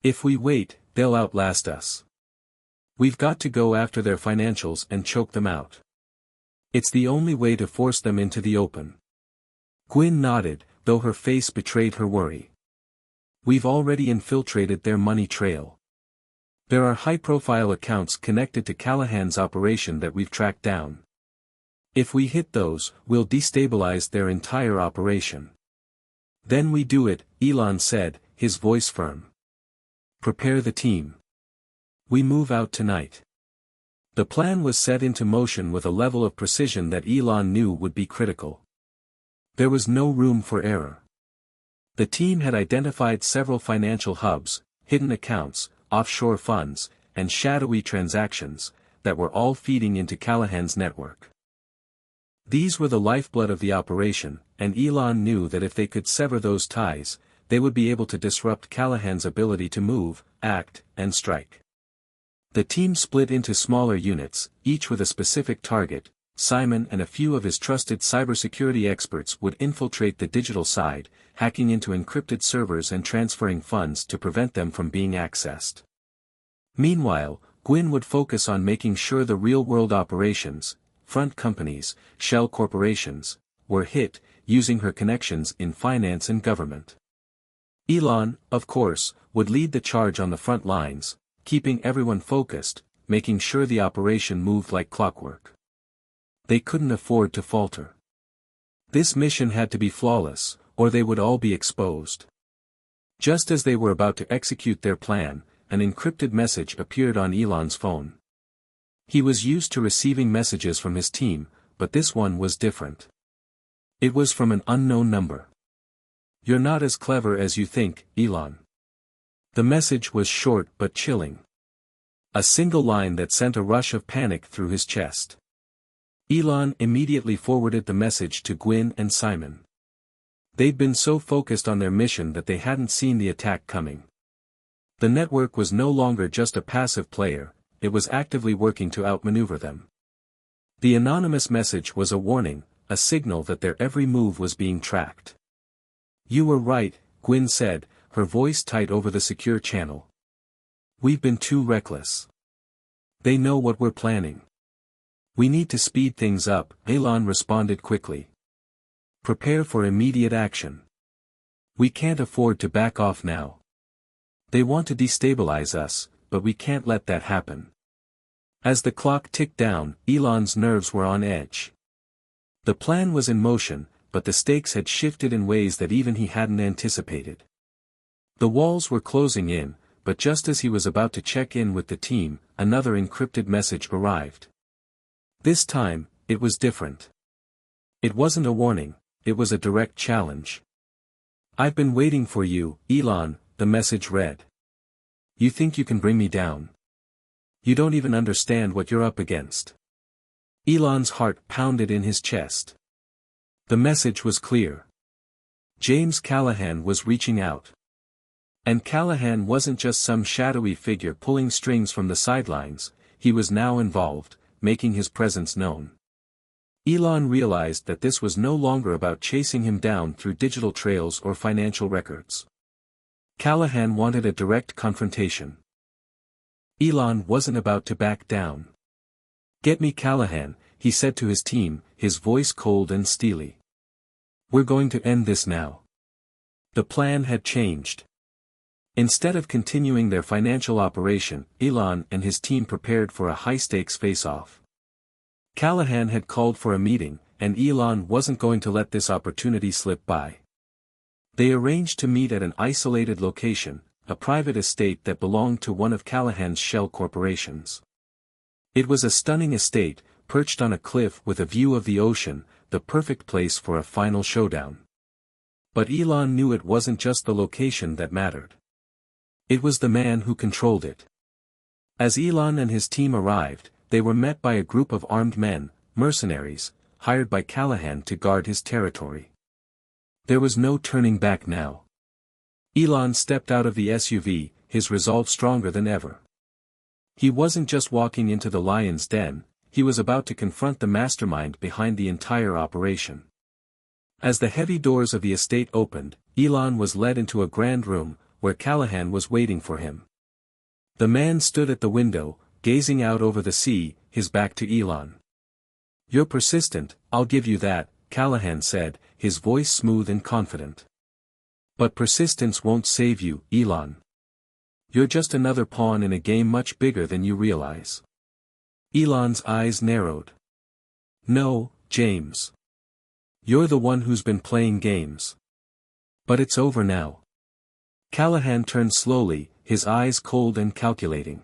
If we wait, they'll outlast us. We've got to go after their financials and choke them out. It's the only way to force them into the open. Gwyn nodded, though her face betrayed her worry. We've already infiltrated their money trail. There are high-profile accounts connected to Callahan's operation that we've tracked down. If we hit those, we'll destabilize their entire operation. Then we do it, Elon said, his voice firm. Prepare the team. We move out tonight. The plan was set into motion with a level of precision that Elon knew would be critical. There was no room for error. The team had identified several financial hubs, hidden accounts, offshore funds, and shadowy transactions, that were all feeding into Callahan's network. These were the lifeblood of the operation, and Elon knew that if they could sever those ties, they would be able to disrupt Callahan's ability to move, act, and strike. The team split into smaller units, each with a specific target. Simon and a few of his trusted cybersecurity experts would infiltrate the digital side, hacking into encrypted servers and transferring funds to prevent them from being accessed. Meanwhile, Gwyn would focus on making sure the real-world operations, front companies, shell corporations, were hit, using her connections in finance and government. Elon, of course, would lead the charge on the front lines, keeping everyone focused, making sure the operation moved like clockwork. They couldn't afford to falter. This mission had to be flawless, or they would all be exposed. Just as they were about to execute their plan, an encrypted message appeared on Elon's phone. He was used to receiving messages from his team, but this one was different. It was from an unknown number. "You're not as clever as you think, Elon." The message was short but chilling. A single line that sent a rush of panic through his chest. Elon immediately forwarded the message to Gwyn and Simon. They'd been so focused on their mission that they hadn't seen the attack coming. The network was no longer just a passive player, it was actively working to outmaneuver them. The anonymous message was a warning, a signal that their every move was being tracked. "You were right," Gwyn said, her voice tight over the secure channel. "We've been too reckless. They know what we're planning. We need to speed things up," Elon responded quickly. "Prepare for immediate action. We can't afford to back off now. They want to destabilize us, but we can't let that happen." As the clock ticked down, Elon's nerves were on edge. The plan was in motion, but the stakes had shifted in ways that even he hadn't anticipated. The walls were closing in, but just as he was about to check in with the team, another encrypted message arrived. This time, it was different. It wasn't a warning, it was a direct challenge. "I've been waiting for you, Elon," the message read. "You think you can bring me down? You don't even understand what you're up against." Elon's heart pounded in his chest. The message was clear. James Callahan was reaching out. And Callahan wasn't just some shadowy figure pulling strings from the sidelines, he was now involved, making his presence known. Elon realized that this was no longer about chasing him down through digital trails or financial records. Callahan wanted a direct confrontation. Elon wasn't about to back down. "Get me Callahan," he said to his team, his voice cold and steely. "We're going to end this now." The plan had changed. Instead of continuing their financial operation, Elon and his team prepared for a high-stakes face-off. Callahan had called for a meeting, and Elon wasn't going to let this opportunity slip by. They arranged to meet at an isolated location, a private estate that belonged to one of Callahan's shell corporations. It was a stunning estate, perched on a cliff with a view of the ocean, the perfect place for a final showdown. But Elon knew it wasn't just the location that mattered. It was the man who controlled it. As Elon and his team arrived, they were met by a group of armed men, mercenaries, hired by Callahan to guard his territory. There was no turning back now. Elon stepped out of the SUV, his resolve stronger than ever. He wasn't just walking into the lion's den, he was about to confront the mastermind behind the entire operation. As the heavy doors of the estate opened, Elon was led into a grand room, where Callahan was waiting for him. The man stood at the window, gazing out over the sea, his back to Elon. "You're persistent, I'll give you that," Callahan said, his voice smooth and confident. "But persistence won't save you, Elon. You're just another pawn in a game much bigger than you realize." Elon's eyes narrowed. "No, James. You're the one who's been playing games. But it's over now." Callahan turned slowly, his eyes cold and calculating.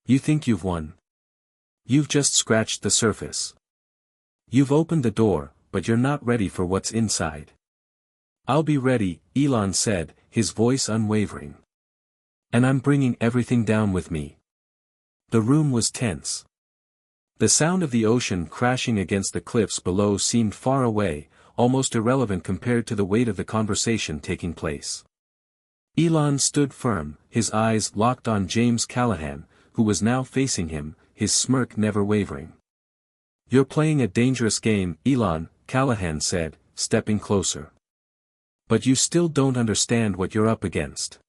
"You think you've won? You've just scratched the surface. You've opened the door, but you're not ready for what's inside. I'll be ready, Elon said, his voice unwavering. And I'm bringing everything down with me. The room was tense. The sound of the ocean crashing against the cliffs below seemed far away, almost irrelevant compared to the weight of the conversation taking place. Elon stood firm, his eyes locked on James Callahan, who was now facing him, his smirk never wavering. You're playing a dangerous game, Elon, Callahan said, stepping closer. But you still don't understand what you're up against.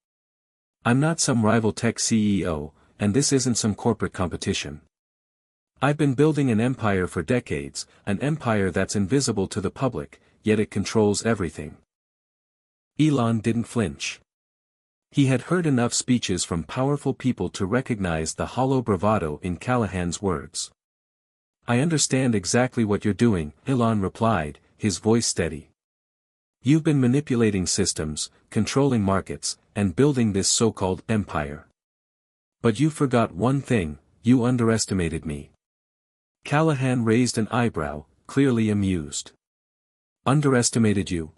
I'm not some rival tech CEO, and this isn't some corporate competition. I've been building an empire for decades, an empire that's invisible to the public, yet it controls everything. Elon didn't flinch. He had heard enough speeches from powerful people to recognize the hollow bravado in Callahan's words. I understand exactly what you're doing, Elon replied, his voice steady. You've been manipulating systems, controlling markets, and building this so-called empire. But you forgot one thing, you underestimated me. Callahan raised an eyebrow, clearly amused. Underestimated you?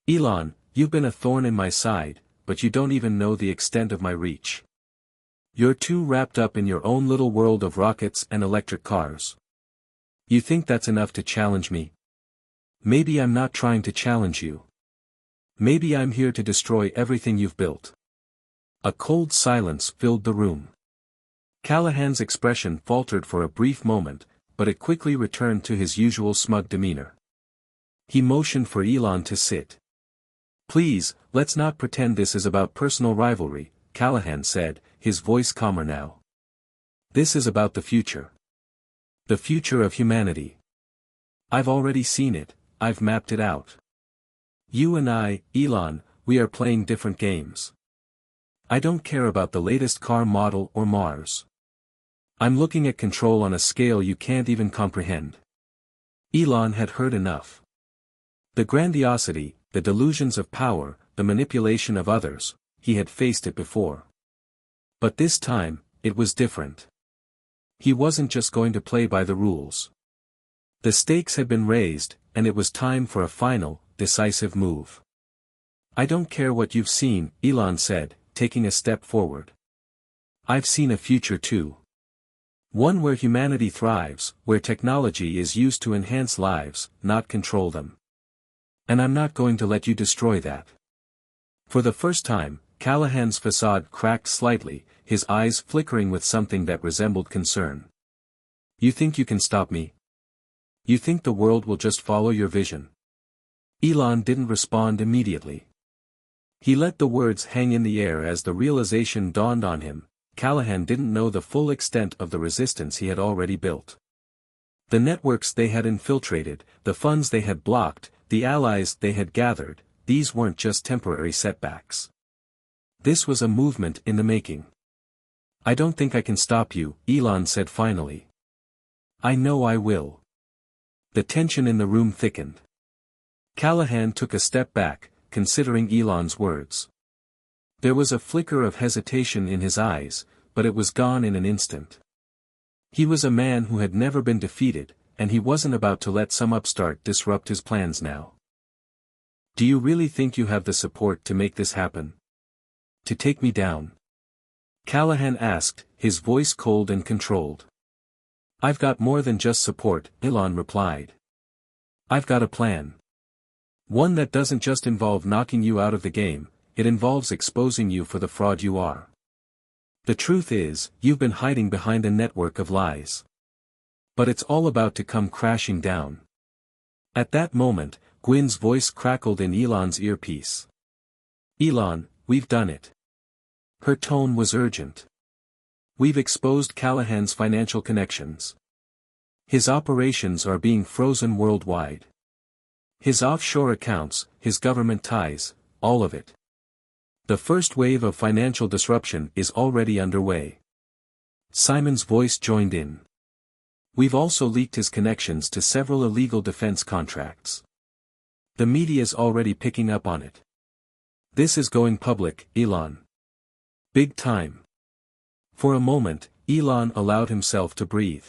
Elon, you've been a thorn in my side, but you don't even know the extent of my reach. You're too wrapped up in your own little world of rockets and electric cars. You think that's enough to challenge me? Maybe I'm not trying to challenge you. Maybe I'm here to destroy everything you've built. A cold silence filled the room. Callahan's expression faltered for a brief moment, but it quickly returned to his usual smug demeanor. He motioned for Elon to sit. Please, let's not pretend this is about personal rivalry, Callahan said, his voice calmer now. This is about the future. The future of humanity. I've already seen it, I've mapped it out. You and I, Elon, we are playing different games. I don't care about the latest car model or Mars. I'm looking at control on a scale you can't even comprehend. Elon had heard enough. The grandiosity, the delusions of power, the manipulation of others, he had faced it before. But this time, it was different. He wasn't just going to play by the rules. The stakes had been raised, and it was time for a final, decisive move. I don't care what you've seen, Elon said, taking a step forward. I've seen a future too. One where humanity thrives, where technology is used to enhance lives, not control them. And I'm not going to let you destroy that. For the first time, Callahan's facade cracked slightly, his eyes flickering with something that resembled concern. You think you can stop me? You think the world will just follow your vision? Elon didn't respond immediately. He let the words hang in the air as the realization dawned on him. Callahan didn't know the full extent of the resistance he had already built. The networks they had infiltrated, the funds they had blocked, the allies they had gathered, these weren't just temporary setbacks. This was a movement in the making. I don't think I can stop you, Elon said finally. I know I will. The tension in the room thickened. Callahan took a step back, considering Elon's words. There was a flicker of hesitation in his eyes, but it was gone in an instant. He was a man who had never been defeated, and he wasn't about to let some upstart disrupt his plans now. Do you really think you have the support to make this happen? To take me down? Callahan asked, his voice cold and controlled. I've got more than just support, Elon replied. I've got a plan. One that doesn't just involve knocking you out of the game, it involves exposing you for the fraud you are. The truth is, you've been hiding behind a network of lies. But it's all about to come crashing down. At that moment, Gwyn's voice crackled in Elon's earpiece. Elon, we've done it. Her tone was urgent. We've exposed Callahan's financial connections. His operations are being frozen worldwide. His offshore accounts, his government ties, all of it. The first wave of financial disruption is already underway. Simon's voice joined in. We've also leaked his connections to several illegal defense contracts. The media's already picking up on it. This is going public, Elon. Big time. For a moment, Elon allowed himself to breathe.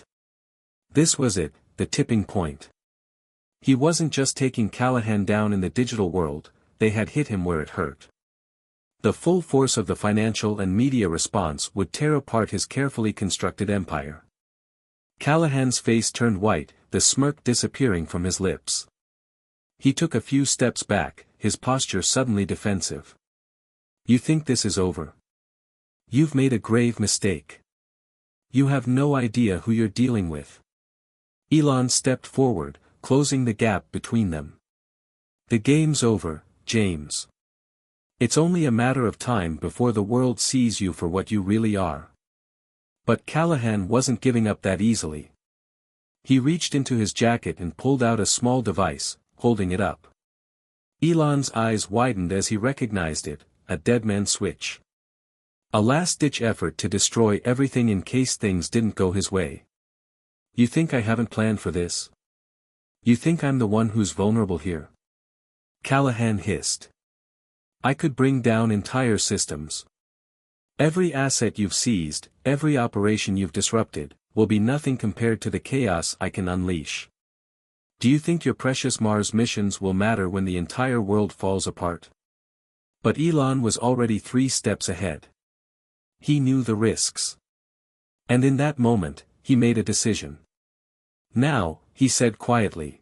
This was it, the tipping point. He wasn't just taking Callahan down in the digital world, they had hit him where it hurt. The full force of the financial and media response would tear apart his carefully constructed empire. Callahan's face turned white, the smirk disappearing from his lips. He took a few steps back, his posture suddenly defensive. "You think this is over? You've made a grave mistake. You have no idea who you're dealing with." Elon stepped forward, closing the gap between them. "The game's over, James. It's only a matter of time before the world sees you for what you really are." But Callahan wasn't giving up that easily. He reached into his jacket and pulled out a small device, holding it up. Elon's eyes widened as he recognized it, a deadman switch. A last-ditch effort to destroy everything in case things didn't go his way. "You think I haven't planned for this? You think I'm the one who's vulnerable here?" Callahan hissed. "I could bring down entire systems. Every asset you've seized, every operation you've disrupted, will be nothing compared to the chaos I can unleash. Do you think your precious Mars missions will matter when the entire world falls apart?" But Elon was already 3 steps ahead. He knew the risks. And in that moment, he made a decision. "Now," he said quietly.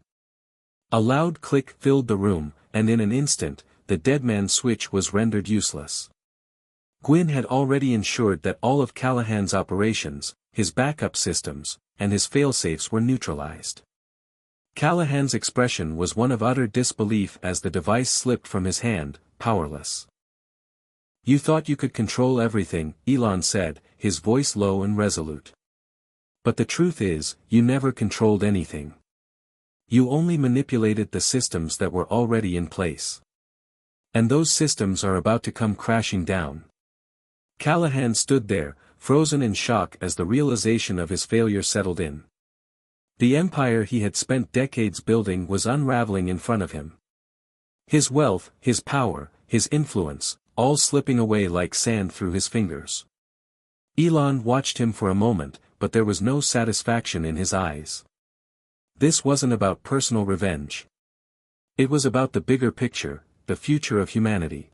A loud click filled the room, and in an instant, the deadman switch was rendered useless. Gwyn had already ensured that all of Callahan's operations, his backup systems, and his failsafes were neutralized. Callahan's expression was one of utter disbelief as the device slipped from his hand, powerless. "You thought you could control everything," Elon said, his voice low and resolute. "But the truth is, you never controlled anything. You only manipulated the systems that were already in place. And those systems are about to come crashing down." Callahan stood there, frozen in shock as the realization of his failure settled in. The empire he had spent decades building was unraveling in front of him. His wealth, his power, his influence, all slipping away like sand through his fingers. Elon watched him for a moment, but there was no satisfaction in his eyes. This wasn't about personal revenge. It was about the bigger picture, the future of humanity.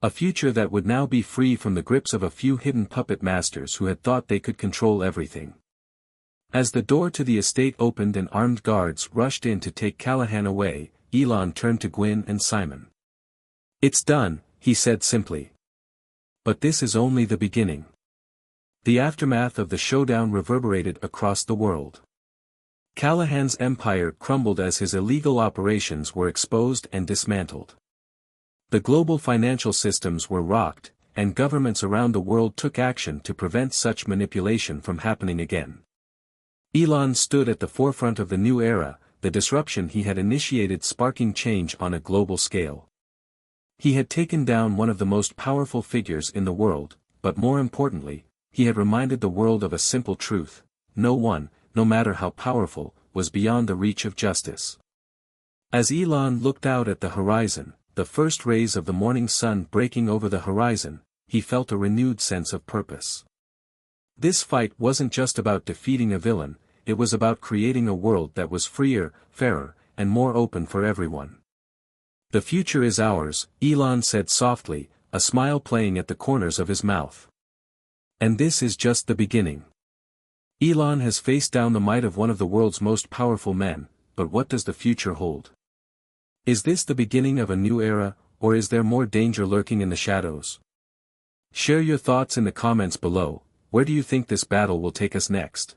A future that would now be free from the grips of a few hidden puppet masters who had thought they could control everything. As the door to the estate opened and armed guards rushed in to take Callahan away, Elon turned to Gwyn and Simon. "It's done," he said simply. "But this is only the beginning." The aftermath of the showdown reverberated across the world. Callahan's empire crumbled as his illegal operations were exposed and dismantled. The global financial systems were rocked, and governments around the world took action to prevent such manipulation from happening again. Elon stood at the forefront of the new era, the disruption he had initiated sparking change on a global scale. He had taken down one of the most powerful figures in the world, but more importantly, he had reminded the world of a simple truth: no one, no matter how powerful, was beyond the reach of justice. As Elon looked out at the horizon, the first rays of the morning sun breaking over the horizon, he felt a renewed sense of purpose. This fight wasn't just about defeating a villain, it was about creating a world that was freer, fairer, and more open for everyone. "The future is ours," Elon said softly, a smile playing at the corners of his mouth. "And this is just the beginning." Elon has faced down the might of one of the world's most powerful men, but what does the future hold? Is this the beginning of a new era, or is there more danger lurking in the shadows? Share your thoughts in the comments below. Where do you think this battle will take us next?